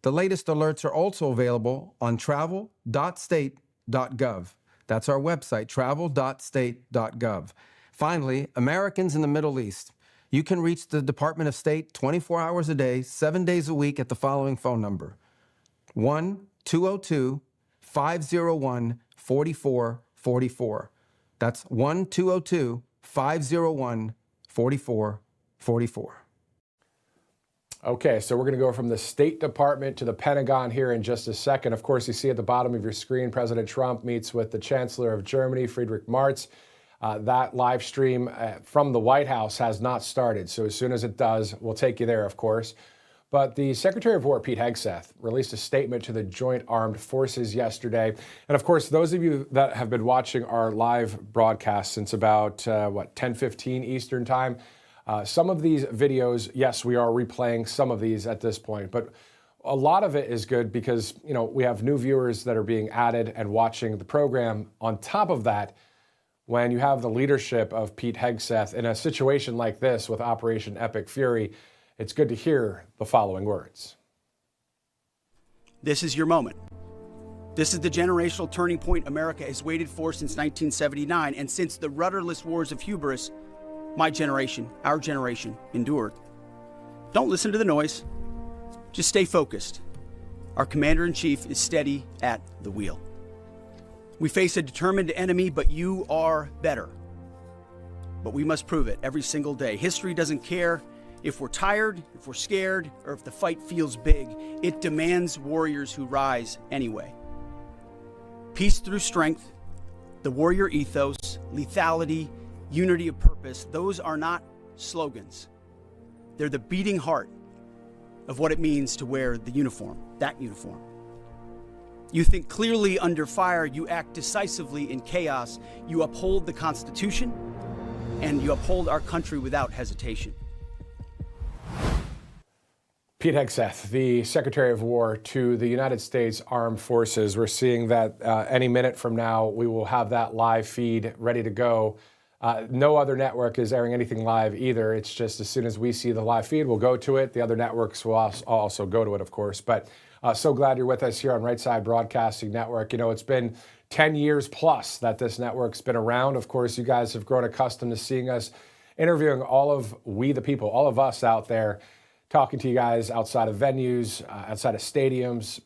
The latest alerts are also available on travel.state.gov. That's our website, travel.state.gov. Finally, Americans in the Middle East, you can reach the Department of State 24 hours a day, 7 days a week at the following phone number: 1-202-501-4444. That's 1-202-501-4444. Okay, so we're going to go from the State Department to the Pentagon here in just a second. Of course, you see at the bottom of your screen, President Trump meets with the Chancellor of Germany, Friedrich Merz. That live stream from the White House has not started, so as soon as it does, we'll take you there, of course. But the Secretary of War, Pete Hegseth, released a statement to the Joint Armed Forces yesterday. And of course, those of you that have been watching our live broadcast since about, 10:15 Eastern Time, some of these videos, yes, we are replaying some of these at this point, but a lot of it is good because, we have new viewers that are being added and watching the program. On top of that, when you have the leadership of Pete Hegseth in a situation like this with Operation Epic Fury, it's good to hear the following words. This is your moment. This is the generational turning point America has waited for since 1979, and since the rudderless wars of hubris my generation, our generation, endured. Don't listen to the noise. Just stay focused. Our Commander-in-Chief is steady at the wheel. We face a determined enemy, but you are better. But we must prove it every single day. History doesn't care if we're tired, if we're scared, or if the fight feels big. It demands warriors who rise anyway. Peace through strength, the warrior ethos, lethality, unity of purpose, those are not slogans. They're the beating heart of what it means to wear the uniform, that uniform. You think clearly under fire, you act decisively in chaos, you uphold the Constitution, and you uphold our country without hesitation. Pete Hegseth, the Secretary of War to the United States Armed Forces. We're seeing that any minute from now, we will have that live feed ready to go. No other network is airing anything live either. It's just as soon as we see the live feed, we'll go to it. The other networks will also go to it, of course. But so glad you're with us here on Right Side Broadcasting Network. It's been 10 years plus that this network's been around. Of course, you guys have grown accustomed to seeing us interviewing all of we the people, all of us out there, talking to you guys outside of venues, outside of stadiums,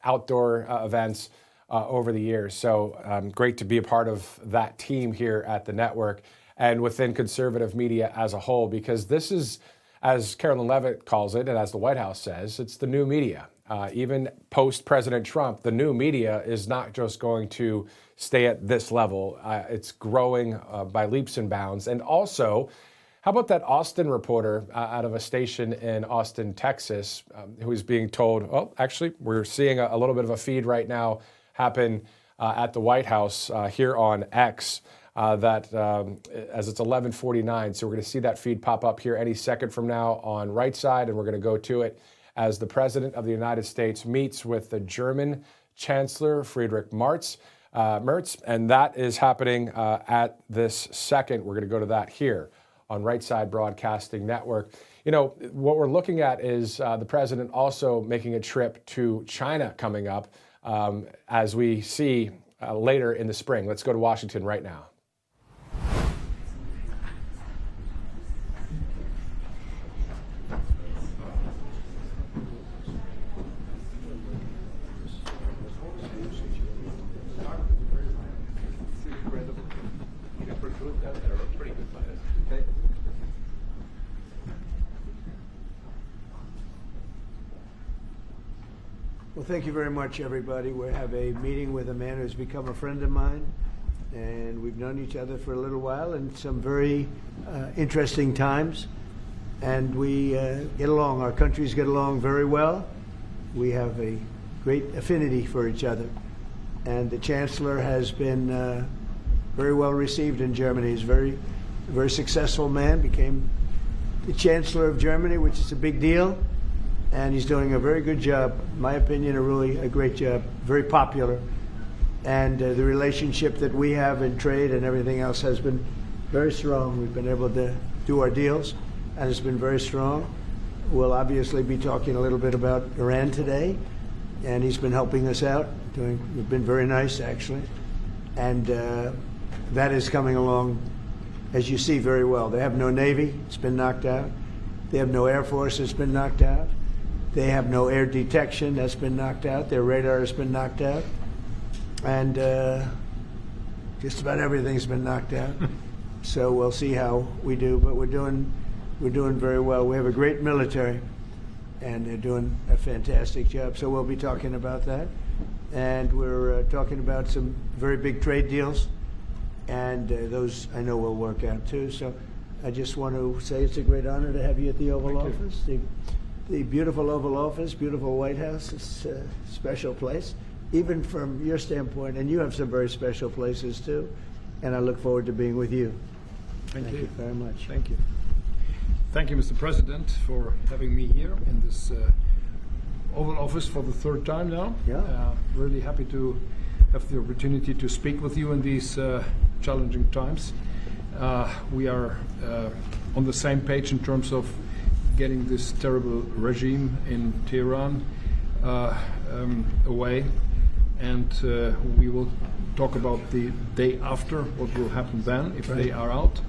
outdoor events. Over the years. So great to be a part of that team here at the network and within conservative media as a whole, because this is, as Carolyn Levitt calls it, and as the White House says, it's the new media. Even post-President Trump, the new media is not just going to stay at this level. It's growing by leaps and bounds. And also, how about that Austin reporter out of a station in Austin, Texas, who's being told, well, actually, we're seeing a little bit of a feed right now happen at the White House here on X that as it's 11:49. So we're going to see that feed pop up here any second from now on Right Side, and we're going to go to it as the President of the United States meets with the German Chancellor, Friedrich Merz, and that is happening at this second. We're going to go to that here on Right Side Broadcasting Network. What we're looking at is the President also making a trip to China coming up. As we see later in the spring. Let's go to Washington right now. Well, thank you very much, everybody. We have a meeting with a man who's become a friend of mine, and we've known each other for a little while in some very interesting times, and we get along. Our countries get along very well. We have a great affinity for each other, and the Chancellor has been very well received in Germany. He's a very successful man, became the Chancellor of Germany, which is a big deal. And he's doing a very good job, in my opinion, a great job, very popular. And the relationship that we have in trade and everything else has been very strong. We've been able to do our deals, and it's been very strong. We'll obviously be talking a little bit about Iran today, and he's been helping us out. We've been very nice, actually. And that is coming along, as you see, very well. They have no Navy. It's been knocked out. They have no Air Force. It's been knocked out. They have no air detection. That's been knocked out. Their radar has been knocked out. And just about everything's been knocked out. So we'll see how we do, but we're doing very well. We have a great military, and they're doing a fantastic job. So we'll be talking about that, and we're talking about some very big trade deals, and those I know will work out too. So I just want to say it's a great honor to have you at the Oval Office, the beautiful Oval Office, beautiful White House. It's a special place, even from your standpoint, and you have some very special places too. And I look forward to being with you. Thank you very much. Thank you. Thank you, Mr. President, for having me here in this Oval Office for the third time now. Yeah. Really happy to have the opportunity to speak with you in these challenging times. We are on the same page in terms of getting this terrible regime in Tehran away, and we will talk about the day after, what will happen then if they are out.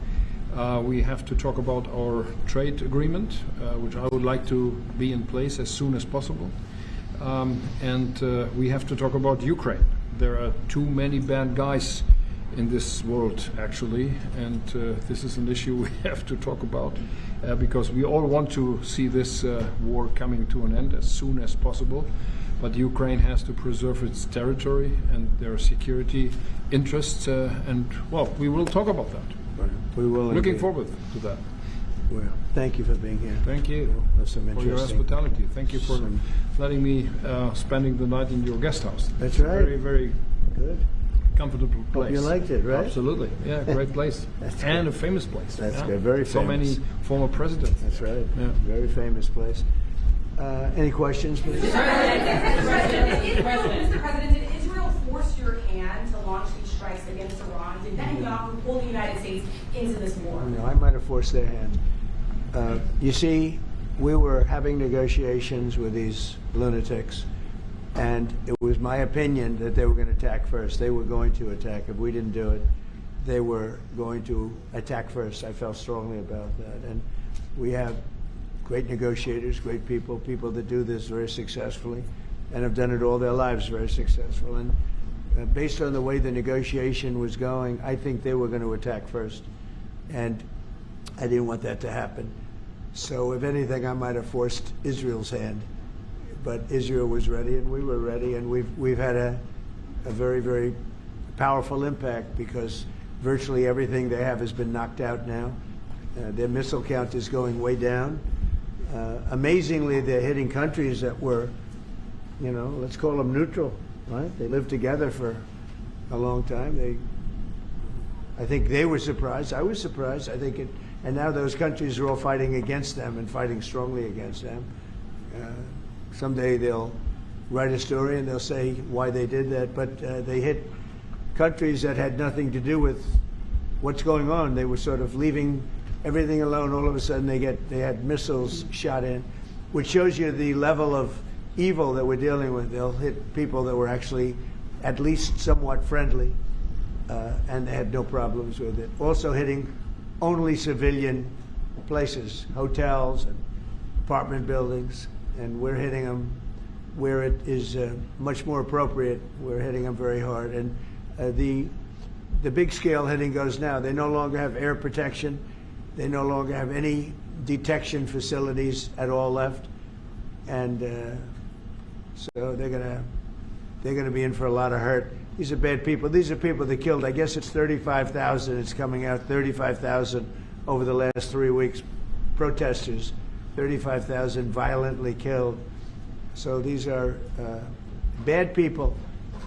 We have to talk about our trade agreement, which I would like to be in place as soon as possible. And we have to talk about Ukraine. There are too many bad guys in this world, actually, and this is an issue we have to talk about because we all want to see this war coming to an end as soon as possible. But Ukraine has to preserve its territory and their security interests, and well, we will talk about that. We will. Looking indeed. forward to that. Well, thank you for being here. Thank you That's some for your interesting. hospitality. Thank you for letting me spending the night in your guest house. That's It's a right. Very, very Good. comfortable place. You liked it, right? Absolutely. Yeah, great place. That's And good. a famous place. That's yeah. good. Very So famous. many former presidents. That's right. Yeah. Very famous place. Any questions, please? Mr. President, did Israel force your hand to launch these strikes against Iran? Did Netanyahu pull the United States into this war? No, I might have forced their hand. You see, we were having negotiations with these lunatics, and it was my opinion that they were going to attack first. They were going to attack. If we didn't do it, they were going to attack first. I felt strongly about that. And we have great negotiators, great people, people that do this very successfully and have done it all their lives very successful. And based on the way the negotiation was going, I think they were going to attack first. And I didn't want that to happen. So if anything, I might have forced Israel's hand. But Israel was ready and we were ready, and we've had a very, very powerful impact because virtually everything they have has been knocked out now. Their missile count is going way down. Amazingly, they're hitting countries that were, you know, let's call them neutral, right? They lived together for a long time. I think they were surprised. I was surprised. I think and now those countries are all fighting against them and fighting strongly against them. Someday they'll write a story and they'll say why they did that, but they hit countries that had nothing to do with what's going on. They were sort of leaving everything alone. All of a sudden they had missiles shot in, which shows you the level of evil that we're dealing with. They'll hit people that were actually at least somewhat friendly, and they had no problems with it. Also hitting only civilian places, hotels and apartment buildings, and we're hitting them where it is much more appropriate. We're hitting them very hard. And the big scale hitting goes now. They no longer have air protection. They no longer have any detection facilities at all left. And so they're gonna be in for a lot of hurt. These are bad people. These are people that killed. I guess it's 35,000. It's coming out 35,000 over the last 3 weeks. Protesters, 35,000 violently killed. So these are bad people,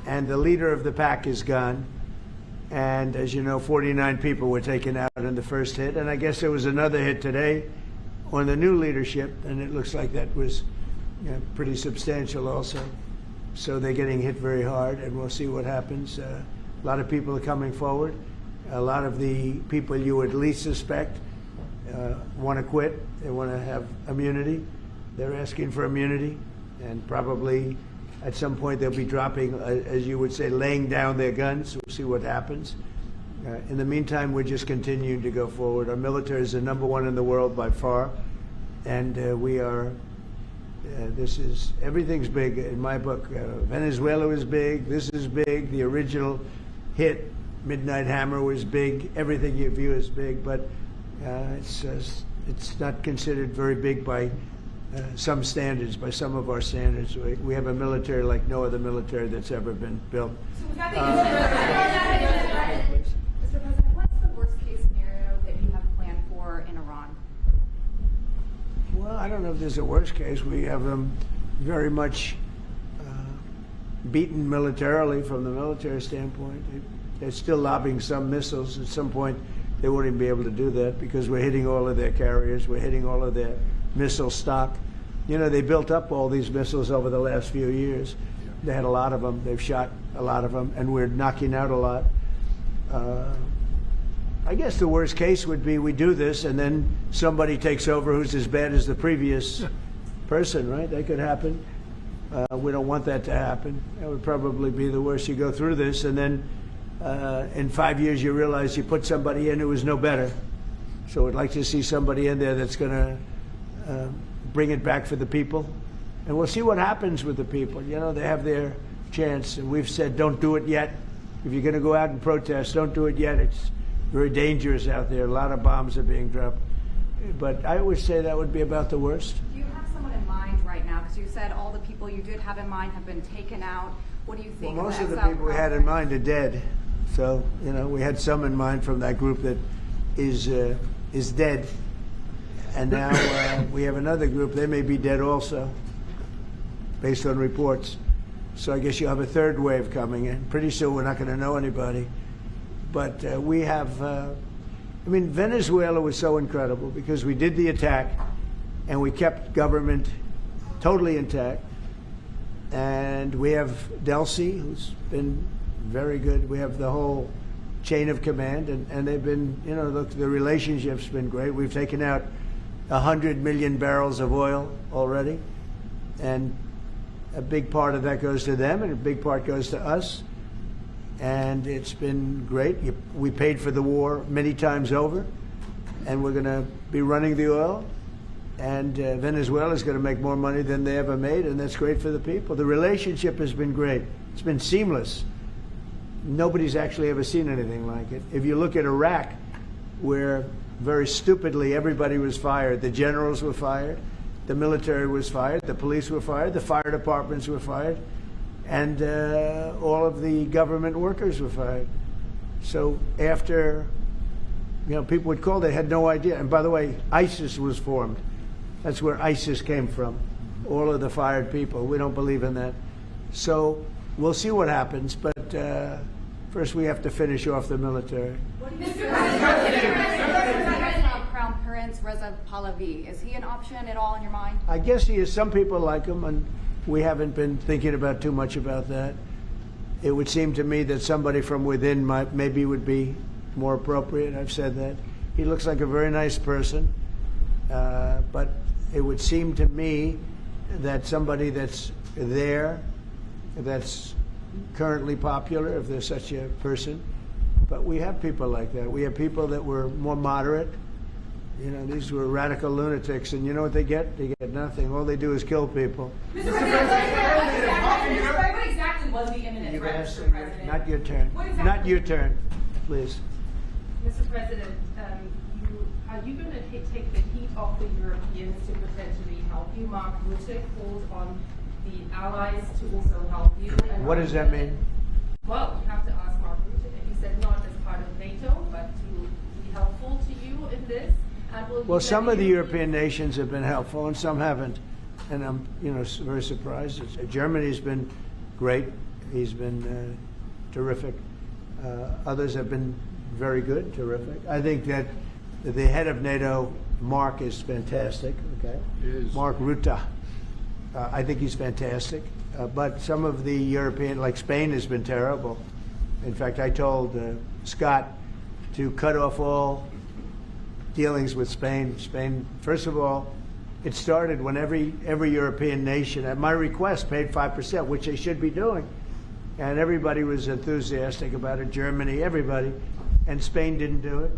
and the leader of the pack is gone. And as you know, 49 people were taken out in the first hit, and I guess there was another hit today on the new leadership, and it looks like that was pretty substantial also. So they're getting hit very hard, and we'll see what happens. A lot of people are coming forward. A lot of the people you would least suspect want to quit. They want to have immunity. They're asking for immunity, and probably at some point they'll be dropping, as you would say, laying down their guns. We'll see what happens. In the meantime, we're just continuing to go forward. Our military is the #1 in the world by far, and we are. Everything's big in my book. Venezuela was big. This is big. The original hit, Midnight Hammer, was big. Everything you view is big, but it's not considered very big by some standards, by some of our standards. We have a military like no other military that's ever been built. Mr. President, what's the worst case scenario that you have planned for in Iran? Well, I don't know if there's a worst case. We have them very much beaten militarily from the military standpoint. They're still lobbing some missiles. At some point, they won't even be able to do that because we're hitting all of their carriers. We're hitting all of their missile stock. You know, they built up all these missiles over the last few years. They had a lot of them. They've shot a lot of them, and we're knocking out a lot. I guess the worst case would be we do this, and then somebody takes over who's as bad as the previous person, right? That could happen. We don't want that to happen. That would probably be the worst. You go through this, and then in 5 years you realize you put somebody in who was no better. So I'd like to see somebody in there that's going to bring it back for the people. And we'll see what happens with the people. You know, they have their chance. And we've said, don't do it yet. If you're going to go out and protest, don't do it yet. It's very dangerous out there. A lot of bombs are being dropped. But I would say that would be about the worst. Do you have someone in mind right now? Because you said all the people you did have in mind have been taken out. What do you think? Well, most of the people we had in mind are dead. So, you know, we had some in mind from that group that is dead. And now we have another group. They may be dead also, based on reports. So I guess you'll have a third wave coming in. Pretty soon we're not going to know anybody. But we have, I mean, Venezuela was so incredible because we did the attack and we kept government totally intact. And we have Delcy, who's been very good. We have the whole chain of command, and they've been, you know, look, the relationship's been great. We've taken out 100 million barrels of oil already, and a big part of that goes to them, and a big part goes to us. And it's been great. We paid for the war many times over, and we're going to be running the oil. And Venezuela is going to make more money than they ever made, and that's great for the people. The relationship has been great. It's been seamless. Nobody's actually ever seen anything like it. If you look at Iraq, where very stupidly everybody was fired, the generals were fired, the military was fired, the police were fired, the fire departments were fired, and all of the government workers were fired. So after, you know, people would call, they had no idea. And by the way, ISIS was formed. That's where ISIS came from, all of the fired people. We don't believe in that. So we'll see what happens, but first we have to finish off the military. Crown Prince Reza Pahlavi, is he an option at all in your mind? I guess he is. Some people like him, and we haven't been thinking about too much about that. It would seem to me that somebody from within maybe would be more appropriate. I've said that. He looks like a very nice person, but it would seem to me that somebody that's there, that's currently popular, if there's such a person. But we have people like that. We have people that were more moderate. You know, these were radical lunatics, and you know what they get? They get nothing. All they do is kill people. Mr. President, what exactly was the imminent threat, Mr. President? Not your turn. Not your turn, please. Mr. President, are you going to take the heat off the Europeans to potentially help you? Mark Rutte called on the allies to also help you. What does that mean? Well, you have to ask Mark Rutte. He said not as part of NATO, but to be helpful to you in this. Well, some of the European nations have been helpful, and some haven't, and I'm, you know, very surprised. Germany's been great; he's been terrific. Others have been very good, terrific. I think that the head of NATO, Mark, is fantastic. Okay, Mark Rutte, I think he's fantastic. But some of the European, like Spain, has been terrible. In fact, I told Scott to cut off all dealings with Spain. Spain, first of all, it started when every European nation, at my request, paid 5%, which they should be doing. And everybody was enthusiastic about it, Germany, everybody. And Spain didn't do it.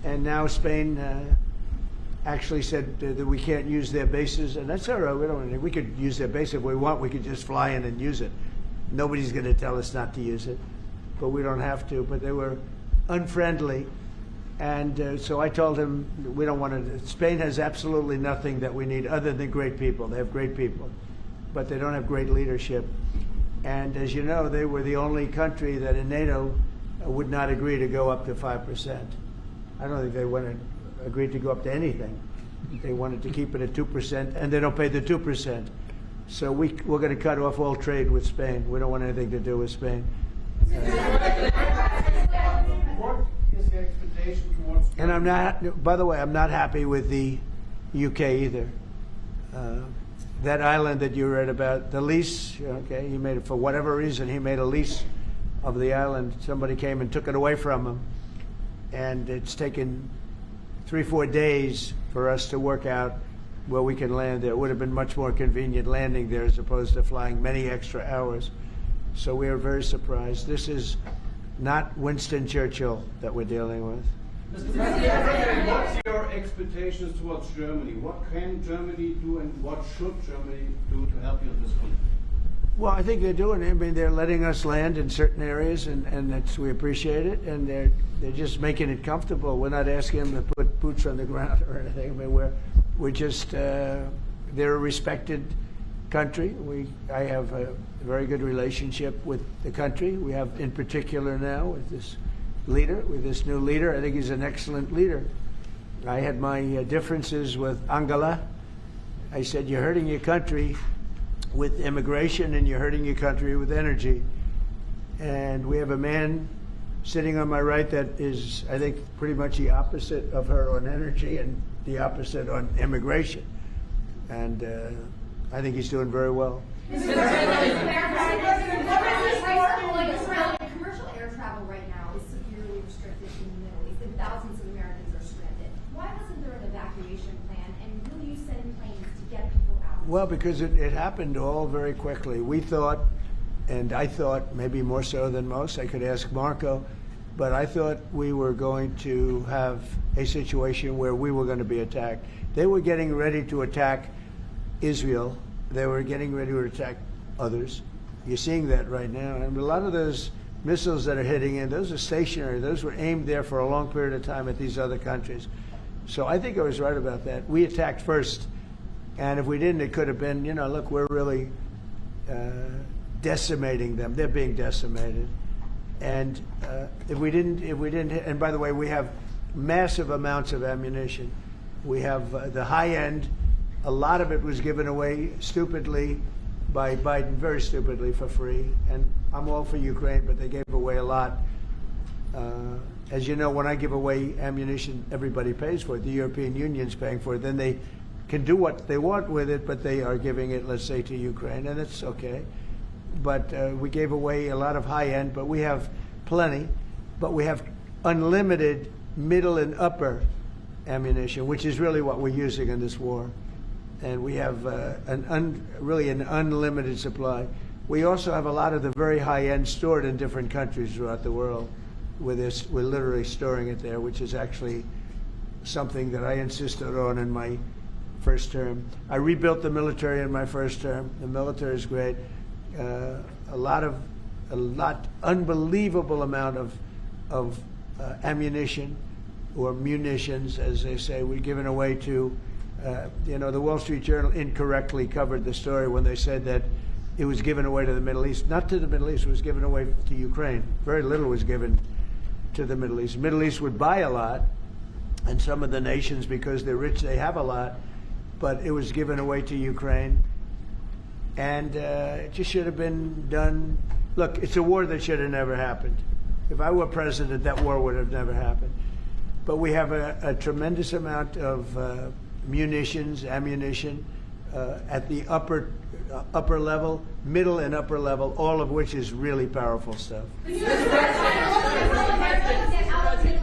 And now Spain actually said that we can't use their bases, and that's all right. We could use their base if we want. We could just fly in and use it. Nobody's going to tell us not to use it, but we don't have to. But they were unfriendly, and so I told him we don't want to. Spain has absolutely nothing that we need other than great people. They have great people, but they don't have great leadership. And as you know, they were the only country that in NATO would not agree to go up to 5%. I don't think they agreed to go up to anything. They wanted to keep it at 2%, and they don't pay the 2%. So we're going to cut off all trade with Spain. We don't want anything to do with Spain. What is the expectation towards? And I'm not. By the way, I'm not happy with the UK either. That island that you read about, the lease. Okay, he made it for whatever reason. He made a lease of the island. Somebody came and took it away from him, and it's taken 3-4 days for us to work out where we can land there. It would have been much more convenient landing there as opposed to flying many extra hours. So we are very surprised. This is not Winston Churchill that we're dealing with. Mr. President, what's your expectations towards Germany? What can Germany do and what should Germany do to help you in this conflict? Well, I think they're doing it. I mean, they're letting us land in certain areas, and that's, we appreciate it. And they're just making it comfortable. We're not asking them to put boots on the ground or anything. I mean, we're just they're a respected country. I have a very good relationship with the country. We have, in particular, now with this leader, with this new leader. I think he's an excellent leader. I had my differences with Angela. I said, "You're hurting your country with immigration, and you're hurting your country with energy." And we have a man sitting on my right that is, I think, pretty much the opposite of her on energy and the opposite on immigration. And I think he's doing very well. Commercial air travel right now is severely restricted in the Middle East, and thousands of Americans are stranded. Why wasn't there an evacuation plan, and will you send planes to get people out? Well, because it happened all very quickly. We thought, and I thought maybe more so than most, I could ask Marco, but I thought we were going to have a situation where we were going to be attacked. They were getting ready to attack Israel. They were getting ready to attack others. You're seeing that right now. And a lot of those missiles that are hitting in, those are stationary. Those were aimed there for a long period of time at these other countries. So I think I was right about that. We attacked first. And if we didn't, it could have been, look, we're really decimating them. They're being decimated. And if we didn't, and by the way, we have massive amounts of ammunition. We have the high end. A lot of it was given away stupidly by Biden, very stupidly, for free. And I'm all for Ukraine, but they gave away a lot. As you know, when I give away ammunition, everybody pays for it. The European Union's paying for it. Then they can do what they want with it, but they are giving it, let's say, to Ukraine, and it's okay. But we gave away a lot of high-end, but we have plenty. But we have unlimited middle and upper ammunition, which is really what we're using in this war. And we have really an unlimited supply. We also have a lot of the very high-end stored in different countries throughout the world. We're literally storing it there, which is actually something that I insisted on in my first term. I rebuilt the military in my first term. The military is great. Unbelievable amount of ammunition, or munitions, as they say, we're giving away to. The Wall Street Journal incorrectly covered the story when they said that it was given away to the Middle East. Not to the Middle East, it was given away to Ukraine. Very little was given to the Middle East. The Middle East would buy a lot, and some of the nations, because they're rich, they have a lot, but it was given away to Ukraine. And it just should have been done. Look, it's a war that should have never happened. If I were president, that war would have never happened. But we have a tremendous amount of munitions, ammunition. at the upper level, middle and upper level, all of which is really powerful stuff.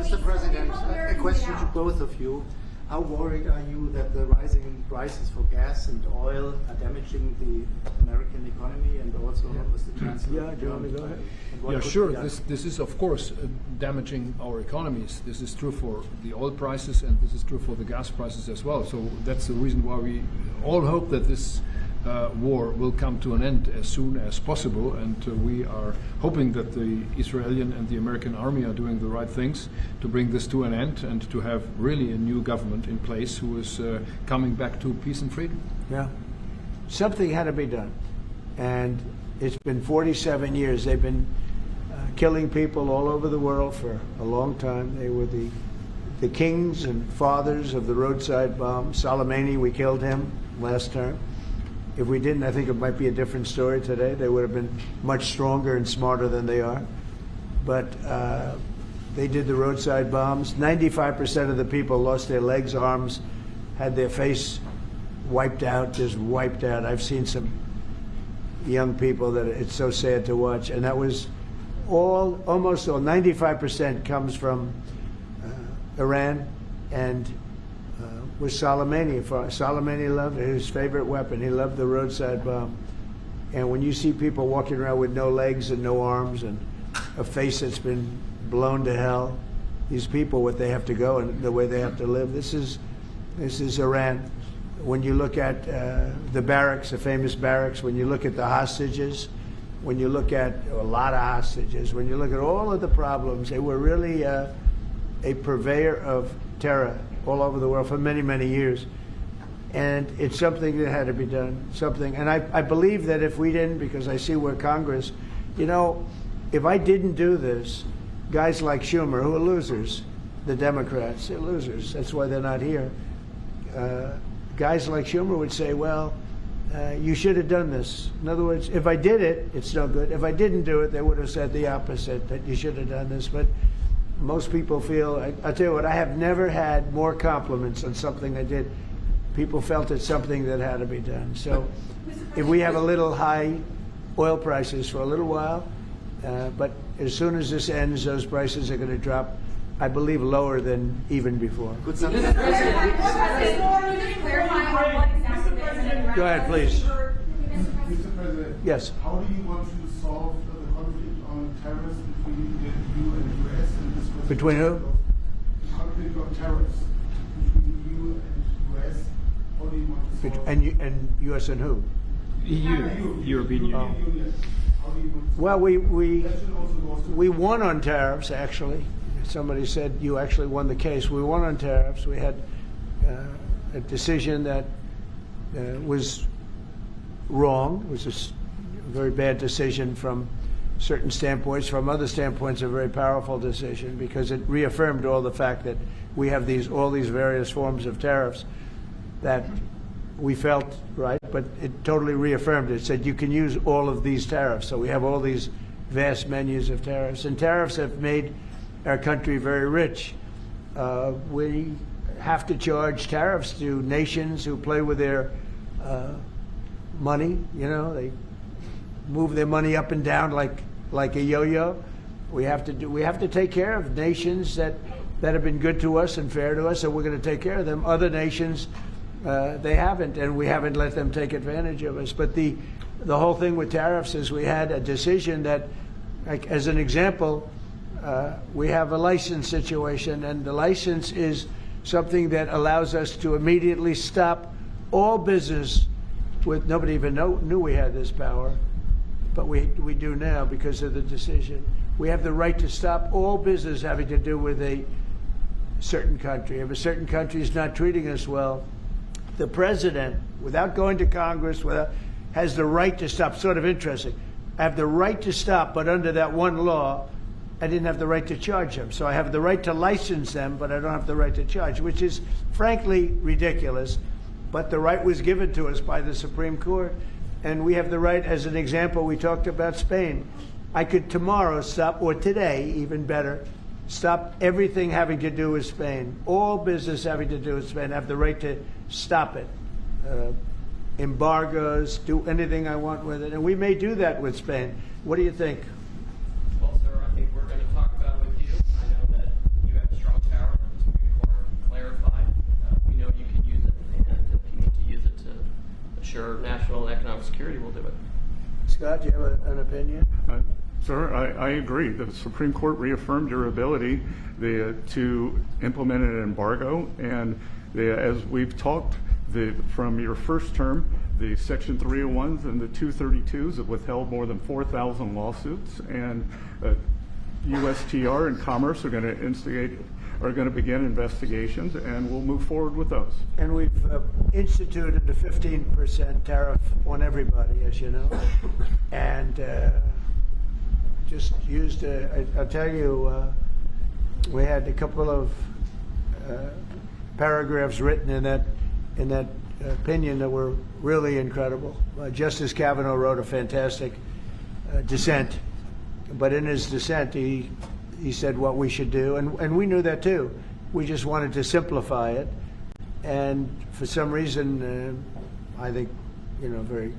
Mr. President, a question to both of you. How worried are you that the rising prices for gas and oil are damaging the American economy, and also was the Chancellor? Yeah, do you want to go ahead? Yeah, sure. This is, of course, damaging our economies. This is true for the oil prices, and this is true for the gas prices as well. So that's the reason why we all hope that this war will come to an end as soon as possible, and we are hoping that the Israeli and the American army are doing the right things to bring this to an end and to have really a new government in place who is coming back to peace and freedom. Yeah. Something had to be done. And it's been 47 years. They've been killing people all over the world for a long time. They were the kings and fathers of the roadside bomb. Soleimani, we killed him last term. If we didn't, I think it might be a different story today. They would have been much stronger and smarter than they are. But they did the roadside bombs. 95% of the people lost their legs, arms, had their face wiped out, just wiped out. I've seen some young people that it's so sad to watch. And that was almost all, 95% comes from Iran and was Soleimani. Soleimani loved his favorite weapon. He loved the roadside bomb. And when you see people walking around with no legs and no arms and a face that's been blown to hell, these people, what they have to go and the way they have to live, this is Iran. When you look at the barracks, the famous barracks, when you look at the hostages, when you look at a lot of hostages, when you look at all of the problems, they were really a purveyor of terror all over the world for many, many years. And it's something that had to be done, something. And I believe that if we didn't, because I see where Congress, you know, if I didn't do this, guys like Schumer, who are losers, the Democrats, they're losers. That's why they're not here. Guys like Schumer would say, well, you should have done this. In other words, if I did it, it's no good. If I didn't do it, they would have said the opposite, that you should have done this. But most people feel, I'll tell you what, I have never had more compliments on something I did. People felt it's something that had to be done. So if we have a little high oil prices for a little while, but as soon as this ends, those prices are going to drop, I believe, lower than even before. Go ahead, please. Mr. President, yes. How do you want to solve the conflict on tariffs between the EU and the US? Between who? The conflict on tariffs between the EU and the US. How do you want to solve and US and who? EU, European Union. How do you want to Well, we won on tariffs, actually. Somebody said you actually won the case. We won on tariffs. We had a decision that was wrong. It was a very bad decision from certain standpoints. From other standpoints, a very powerful decision because it reaffirmed all the fact that we have all these various forms of tariffs that we felt right, but it totally reaffirmed it. It said you can use all of these tariffs. So we have all these vast menus of tariffs. And tariffs have made our country very rich. We have to charge tariffs to nations who play with their money. You know, they move their money up and down like a yo-yo. We have to take care of nations that have been good to us and fair to us, and we're going to take care of them. Other nations, they haven't, and we haven't let them take advantage of us. But the whole thing with tariffs is we had a decision that, like, as an example, we have a license situation, and the license is something that allows us to immediately stop all business with, nobody even knew we had this power, but we do now because of the decision. We have the right to stop all business having to do with a certain country. If a certain country is not treating us well, the president, without going to Congress, has the right to stop. Sort of interesting. I have the right to stop, but under that one law, I didn't have the right to charge them. So I have the right to license them, but I don't have the right to charge, which is frankly ridiculous. But the right was given to us by the Supreme Court. And we have the right, as an example, we talked about Spain. I could tomorrow stop, or today, even better, stop everything having to do with Spain. All business having to do with Spain. I have the right to stop it embargoes, do anything I want with it. And we may do that with Spain. What do you think? Well, sir, I think we're going to talk about it with you. I know that you have a strong tower. The Supreme Court clarified. We know you can use it, and if you need to use it to assure national and economic security, we'll do it. Scott, do you have an opinion? Sir, I agree. The Supreme Court reaffirmed your ability to implement an embargo, and as we've talked, from your first term, the Section 301s and the 232s have withheld more than 4,000 lawsuits, and USTR and Commerce are going to begin investigations, and we'll move forward with those. And we've instituted a 15% tariff on everybody, as you know, and just used. I'll tell you, we had a couple of paragraphs written in that opinion that were really incredible. Justice Kavanaugh wrote a fantastic dissent, but in his dissent, he said what we should do, and we knew that too. We just wanted to simplify it, and for some reason, I think, very,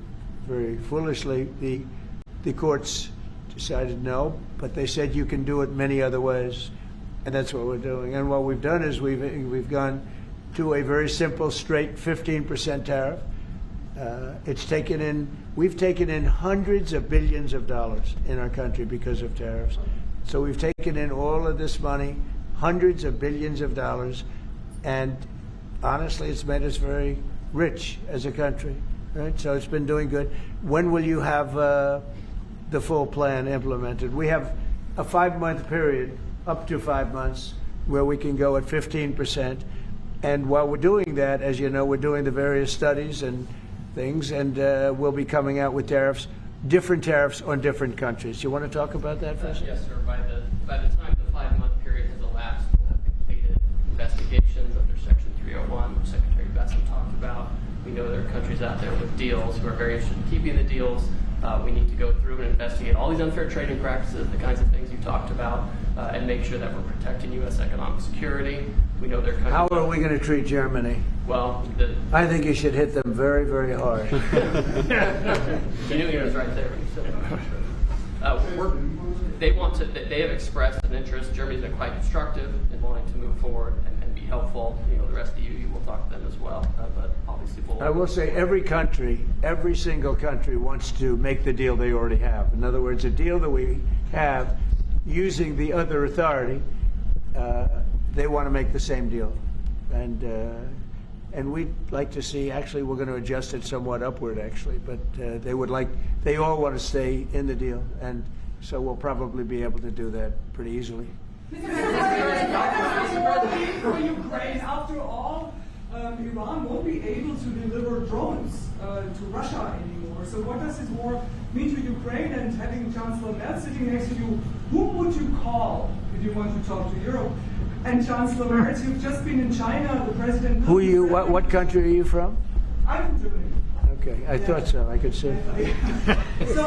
very foolishly, the courts decided no, but they said you can do it many other ways, and that's what we're doing. And what we've done is we've gone to a very simple, straight 15% tariff. We've taken in hundreds of billions of dollars in our country because of tariffs. So we've taken in all of this money, hundreds of billions of dollars, and honestly, it's made us very rich as a country. Right? So it's been doing good. When will you have the full plan implemented? We have a 5-month period, up to 5 months, where we can go at 15%. And while we're doing that, as you know, we're doing the various studies and things, and we'll be coming out with different tariffs on different countries. You want to talk about that first? Yes, sir. By the time the 5-month period has elapsed, we'll have completed investigations under Section 301, which Secretary Bessent talked about. We know there are countries out there with deals who are very interested in keeping the deals. We need to go through and investigate all these unfair trading practices, the kinds of things you talked about, and make sure that we're protecting U.S. economic security. We know there are countries. How are we going to treat Germany? Well, I think you should hit them very, very hard. You knew he was right there when you said that. They have expressed an interest. Germany's been quite constructive in wanting to move forward and be helpful. The rest of you will talk to them as well. But obviously, I will say every single country wants to make the deal they already have. In other words, a deal that we have using the other authority, they want to make the same deal. And we'd like to see, actually, we're going to adjust it somewhat upward, actually, but they all want to stay in the deal. And so we'll probably be able to do that pretty easily. For Ukraine, after all, Iran won't be able to deliver drones to Russia anymore. So what does this war mean to Ukraine? And having Chancellor Merz sitting next to you, whom would you call if you want to talk to Europe? And Chancellor Merz, you've just been in China, the president... Who are you, what country are you from? I'm from Germany. Okay, I thought so, I could see. So,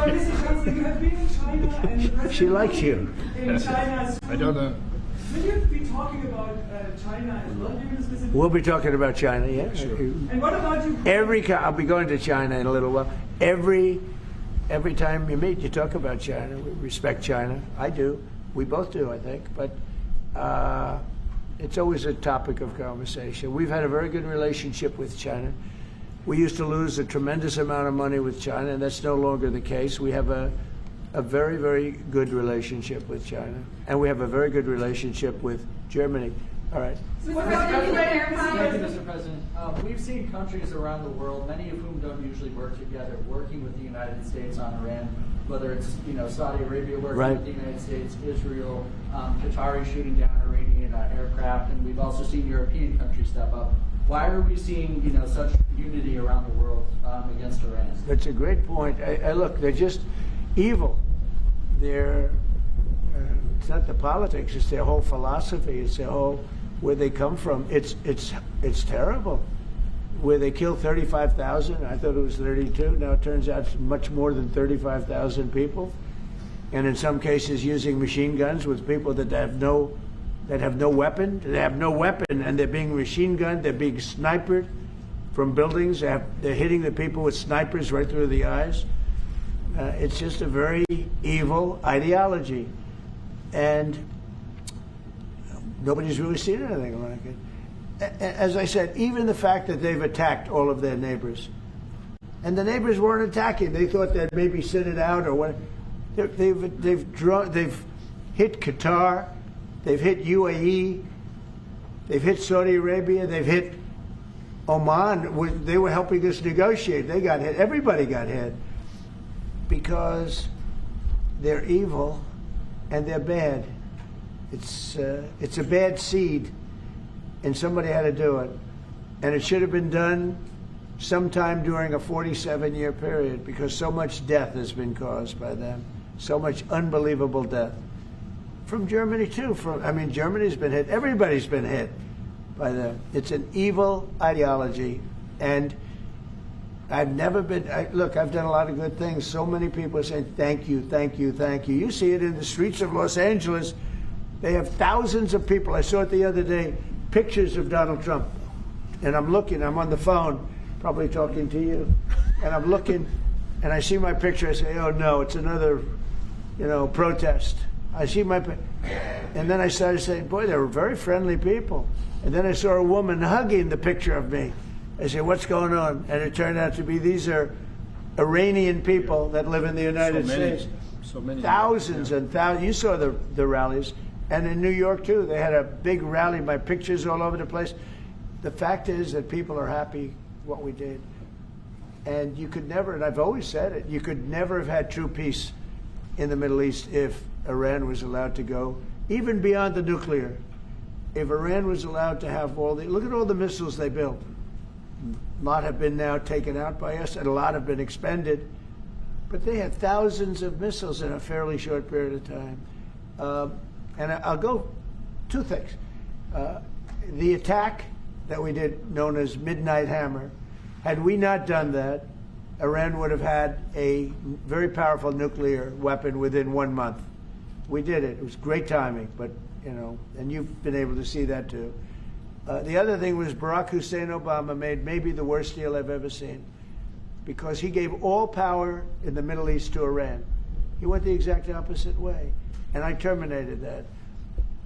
Mr. Chancellor, you have been in China, and the president... She likes you. In China... I don't know. Will you be talking about China as well during this visit? We'll be talking about China, yeah. Sure. And what about you? I'll be going to China in a little while. Every time you meet, you talk about China. We respect China. I do. We both do, I think. But it's always a topic of conversation. We've had a very good relationship with China. We used to lose a tremendous amount of money with China, and that's no longer the case. We have a very, very good relationship with China, and we have a very good relationship with Germany. All right. What about Ukraine? Thank you, Mr. President. We've seen countries around the world, many of whom don't usually work together, working with the United States on Iran, whether it's Saudi Arabia working with the United States, Israel, Qatari shooting down Iranian aircraft, and we've also seen European countries step up. Why are we seeing such unity around the world against Iran? That's a great point. Look, they're just evil. They're it's not the politics; it's their whole philosophy. It's their whole where they come from. It's terrible. Where they killed 35,000, I thought it was 32. Now it turns out it's much more than 35,000 people, and in some cases using machine guns with people that have no weapon. They have no weapon, and they're being machine gunned. They're being sniped from buildings. They're hitting the people with snipers right through the eyes. It's just a very evil ideology. And nobody's really seen anything like it. As I said, even the fact that they've attacked all of their neighbors, and the neighbors weren't attacking. They thought they'd maybe sit it out or what. They've hit Qatar, they've hit UAE, they've hit Saudi Arabia, they've hit Oman. They were helping us negotiate. They got hit. Everybody got hit because they're evil and they're bad. It's a bad seed, and somebody had to do it, and it should have been done sometime during a 47-year period, because so much death has been caused by them, so much unbelievable death. From Germany too. Germany's been hit. Everybody's been hit by them. It's an evil ideology, and I've never been. Look, I've done a lot of good things. So many people are saying thank you, thank you, thank you. You see it in the streets of Los Angeles. They have thousands of people. I saw it the other day. Pictures of Donald Trump, and I'm looking. I'm on the phone, probably talking to you, and I'm looking, and I see my picture. I say, oh no, it's another, protest. I see my, and then I started saying, boy, they were very friendly people. And then I saw a woman hugging the picture of me. I said, what's going on? And it turned out to be these are Iranian people that live in the United States. So many. Thousands and thousands. You saw the rallies. And in New York, too, they had a big rally. My pictures all over the place. The fact is that people are happy what we did. And you could never, and I've always said it, you could never have had true peace in the Middle East if Iran was allowed to go, even beyond the nuclear. If Iran was allowed to have look at all the missiles they built. A lot have been now taken out by us, and a lot have been expended. But they had thousands of missiles in a fairly short period of time. And I'll go two things. The attack that we did, known as Midnight Hammer, had we not done that, Iran would have had a very powerful nuclear weapon within 1 month. We did it. It was great timing, but, and you've been able to see that too. The other thing was Barack Hussein Obama made maybe the worst deal I've ever seen, because he gave all power in the Middle East to Iran. He went the exact opposite way, and I terminated that.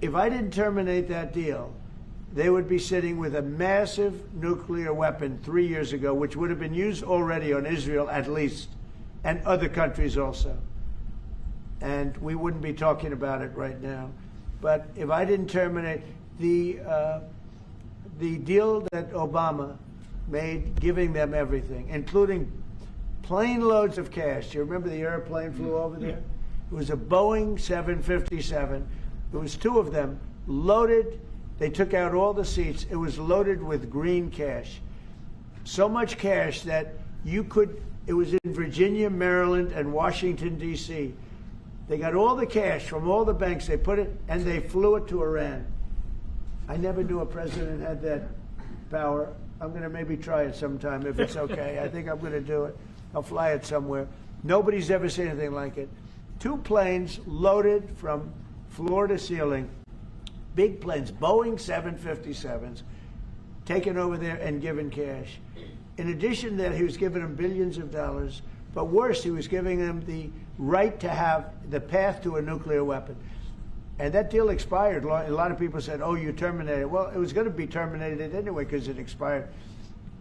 If I didn't terminate that deal, they would be sitting with a massive nuclear weapon 3 years ago, which would have been used already on Israel at least, and other countries also. And we wouldn't be talking about it right now. But if I didn't terminate the deal that Obama made, giving them everything, including plane loads of cash. Do you remember the airplane flew over there? It was a Boeing 757. There was two of them, loaded. They took out all the seats. It was loaded with green cash. So much cash that it was in Virginia, Maryland, and Washington, D.C. They got all the cash from all the banks. They put it, and they flew it to Iran. I never knew a president had that power. I'm going to maybe try it sometime if it's okay. I think I'm going to do it. I'll fly it somewhere. Nobody's ever seen anything like it. 2 planes loaded from floor to ceiling. Big planes, Boeing 757s, taken over there and given cash. In addition to that, he was giving them billions of dollars. But worse, he was giving them the right to have the path to a nuclear weapon. And that deal expired. A lot of people said, oh, you terminated it. Well, it was going to be terminated anyway because it expired.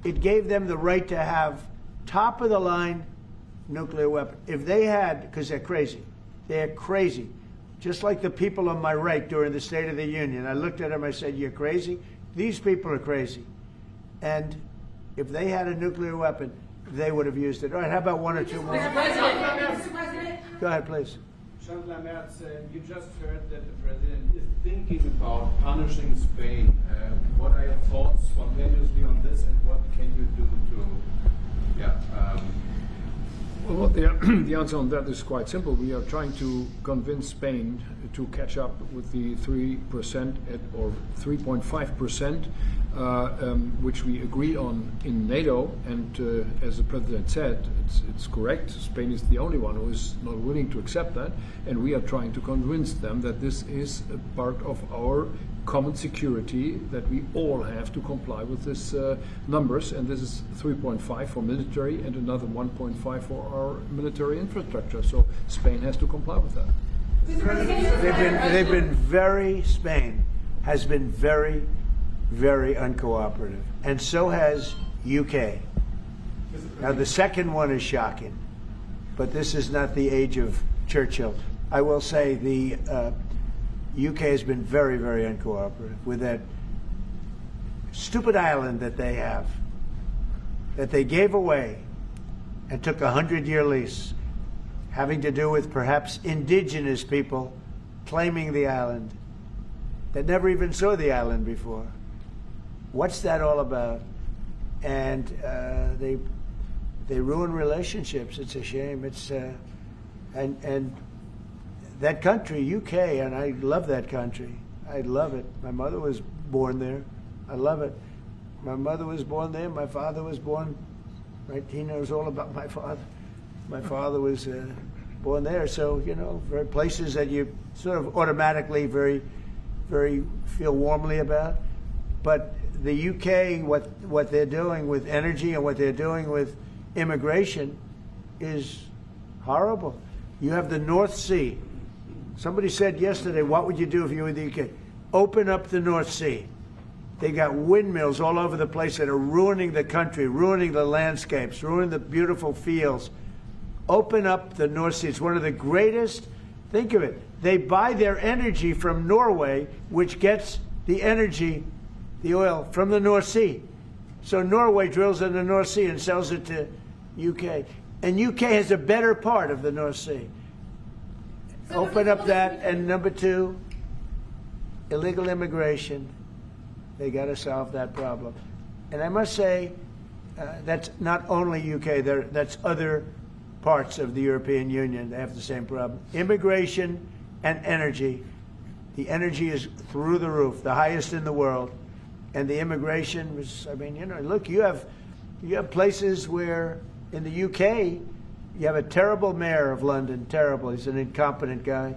It gave them the right to have top-of-the-line nuclear weapon. If they had, because they're crazy. Just like the people on my right during the State of the Union. I looked at them, I said, you're crazy? These people are crazy. And if they had a nuclear weapon, they would have used it. All right, how about 1 or 2 more? Mr. President. Go ahead, please. Chancellor Merz, you just heard that the president is thinking about punishing Spain. What are your thoughts spontaneously on this, and what can you do to, Well, the answer on that is quite simple. We are trying to convince Spain to catch up with the 3% or 3.5%, which we agreed on in NATO. And as the president said, it's correct. Spain is the only one who is not willing to accept that. And we are trying to convince them that this is a part of our common security that we all have to comply with these numbers, and this is 3.5 for military and another 1.5 for our military infrastructure. So Spain has to comply with that. Spain has been very, very uncooperative, and so has UK. Now the second one is shocking, but this is not the age of Churchill. I will say the UK has been very, very uncooperative with that stupid island that they have, that they gave away and took a 100-year lease, having to do with perhaps indigenous people claiming the island that never even saw the island before. What's that all about? And they ruin relationships. It's a shame. It's and that country, UK, and I love that country. I love it. My mother was born there. I love it. My mother was born there. My father was born. Right? He knows all about my father. My father was born there. So very places that you sort of automatically very feel warmly about. But the UK, what they're doing with energy and what they're doing with immigration is horrible. You have the North Sea. Somebody said yesterday, what would you do if you were the UK? Open up the North Sea. They got windmills all over the place that are ruining the country, ruining the landscapes, ruining the beautiful fields. Open up the North Sea. It's one of the greatest. Think of it. They buy their energy from Norway, which gets the energy, the oil, from the North Sea. So Norway drills in the North Sea and sells it to UK. And UK has a better part of the North Sea. Open up that. And number two, illegal immigration. They got to solve that problem. And I must say, that's not only UK. That's other parts of the European Union. They have the same problem. Immigration and energy. The energy is through the roof, the highest in the world. And the immigration was, look, you have places where in the UK, you have a terrible mayor of London, terrible. He's an incompetent guy.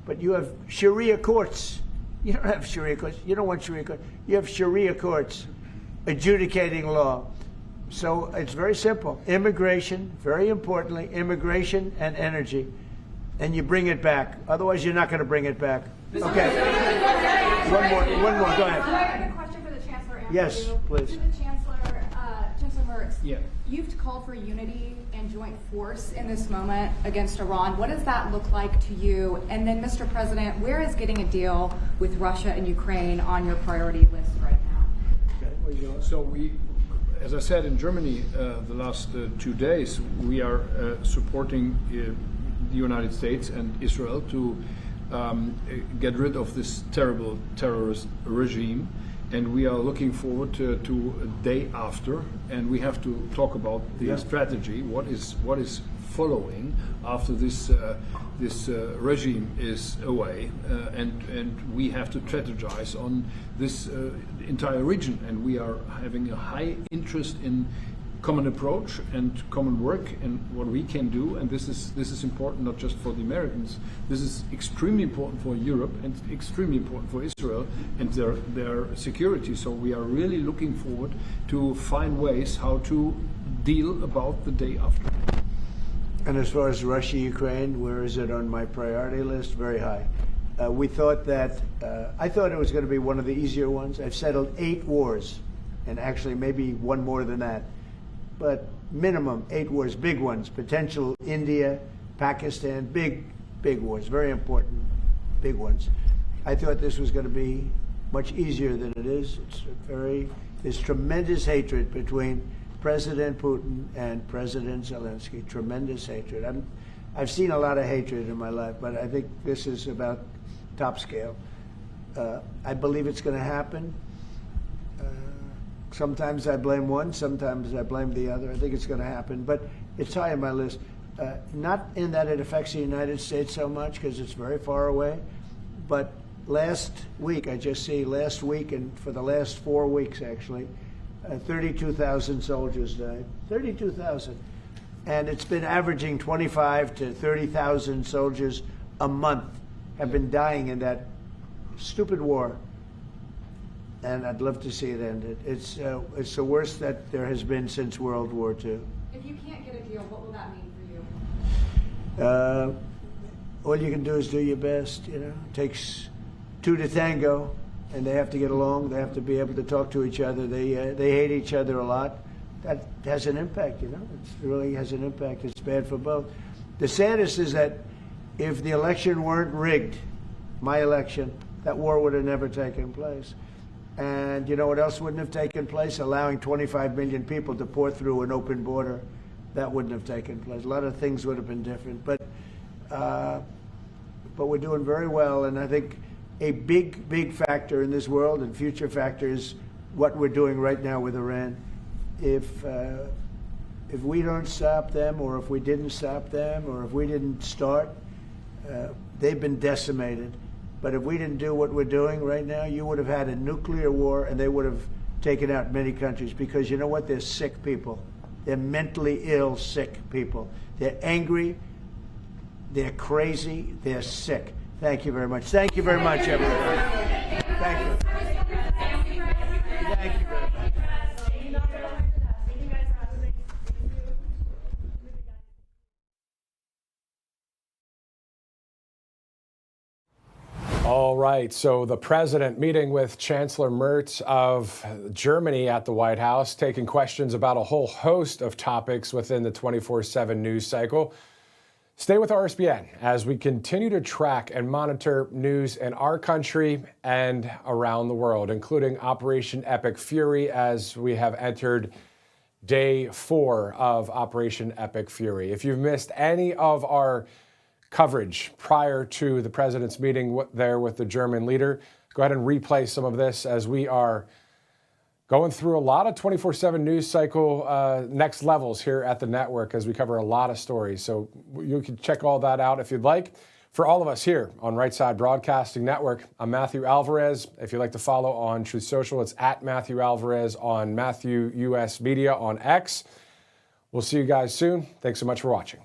But you have Sharia courts. You don't have Sharia courts. You don't want Sharia courts. You have Sharia courts adjudicating law. So it's very simple. Immigration, very importantly, immigration and energy. And you bring it back. Otherwise, you're not going to bring it back. Okay. One more. Go ahead. I have a question for the Chancellor. Yes, please. To the Chancellor, Chancellor Merz. Yeah. You've called for unity and joint force in this moment against Iran. What does that look like to you? And then, Mr. President, where is getting a deal with Russia and Ukraine on your priority list right now? Okay, where you going? So we, as I said, in Germany the last 2 days, we are supporting the United States and Israel to get rid of this terrible terrorist regime. And we are looking forward to a day after, and we have to talk about the strategy. What is following after this regime is away, and we have to strategize on this entire region. And we are having a high interest in common approach and common work and what we can do, and this is important not just for the Americans. This is extremely important for Europe and extremely important for Israel and their security. So we are really looking forward to find ways how to deal about the day after. And as far as Russia, Ukraine, where is it on my priority list? Very high. We thought that I thought it was going to be one of the easier ones. I've settled 8 wars, and actually maybe one more than that. But minimum 8 wars, big ones, potential India, Pakistan, big wars, very important, big ones. I thought this was going to be much easier than it is. There's tremendous hatred between President Putin and President Zelensky, tremendous hatred. I've seen a lot of hatred in my life, but I think this is about top scale. I believe it's going to happen. Sometimes I blame one, sometimes I blame the other. I think it's going to happen, but it's high on my list. Not in that it affects the United States so much, because it's very far away, but last week and for the last 4 weeks actually, 32,000 soldiers died. 32,000. And it's been averaging 25 to 30,000 soldiers a month have been dying in that stupid war. and I'd love to see it ended. It's the worst that there has been since World War II. If you can't get a deal, what will that mean for you? All you can do is do your best. You know, it takes two to tango, and they have to get along. They have to be able to talk to each other. They hate each other a lot. That has an impact. You know, it really has an impact. It's bad for both. The saddest is that if the election weren't rigged, my election, that war would have never taken place. And you know what else wouldn't have taken place? Allowing 25 million people to pour through an open border. That wouldn't have taken place. A lot of things would have been different. But we're doing very well. And I think a big factor in this world and future factor is what we're doing right now with Iran. If we don't stop them, or if we didn't stop them, or if we didn't start, they've been decimated. But if we didn't do what we're doing right now, you would have had a nuclear war, and they would have taken out many countries. Because you know what? They're sick people. They're mentally ill, sick people. They're angry. They're crazy. They're sick. Thank you very much. Thank you very much, everybody. Thank you. Thank you very much. All right, so the president meeting with Chancellor Merz of Germany at the White House, taking questions about a whole host of topics within the 24/7 news cycle. Stay with RSBN as we continue to track and monitor news in our country and around the world, including Operation Epic Fury, as we have entered day 4 of Operation Epic Fury. If you've missed any of our coverage prior to the president's meeting there with the German leader, go ahead and replay some of this as we are going through a lot of 24/7 news cycle next levels here at the network as we cover a lot of stories. So you can check all that out if you'd like. For all of us here on Right Side Broadcasting Network, I'm Matthew Alvarez. If you'd like to follow on Truth Social, it's at Matthew Alvarez on Matthew US Media on X. We'll see you guys soon. Thanks so much for watching.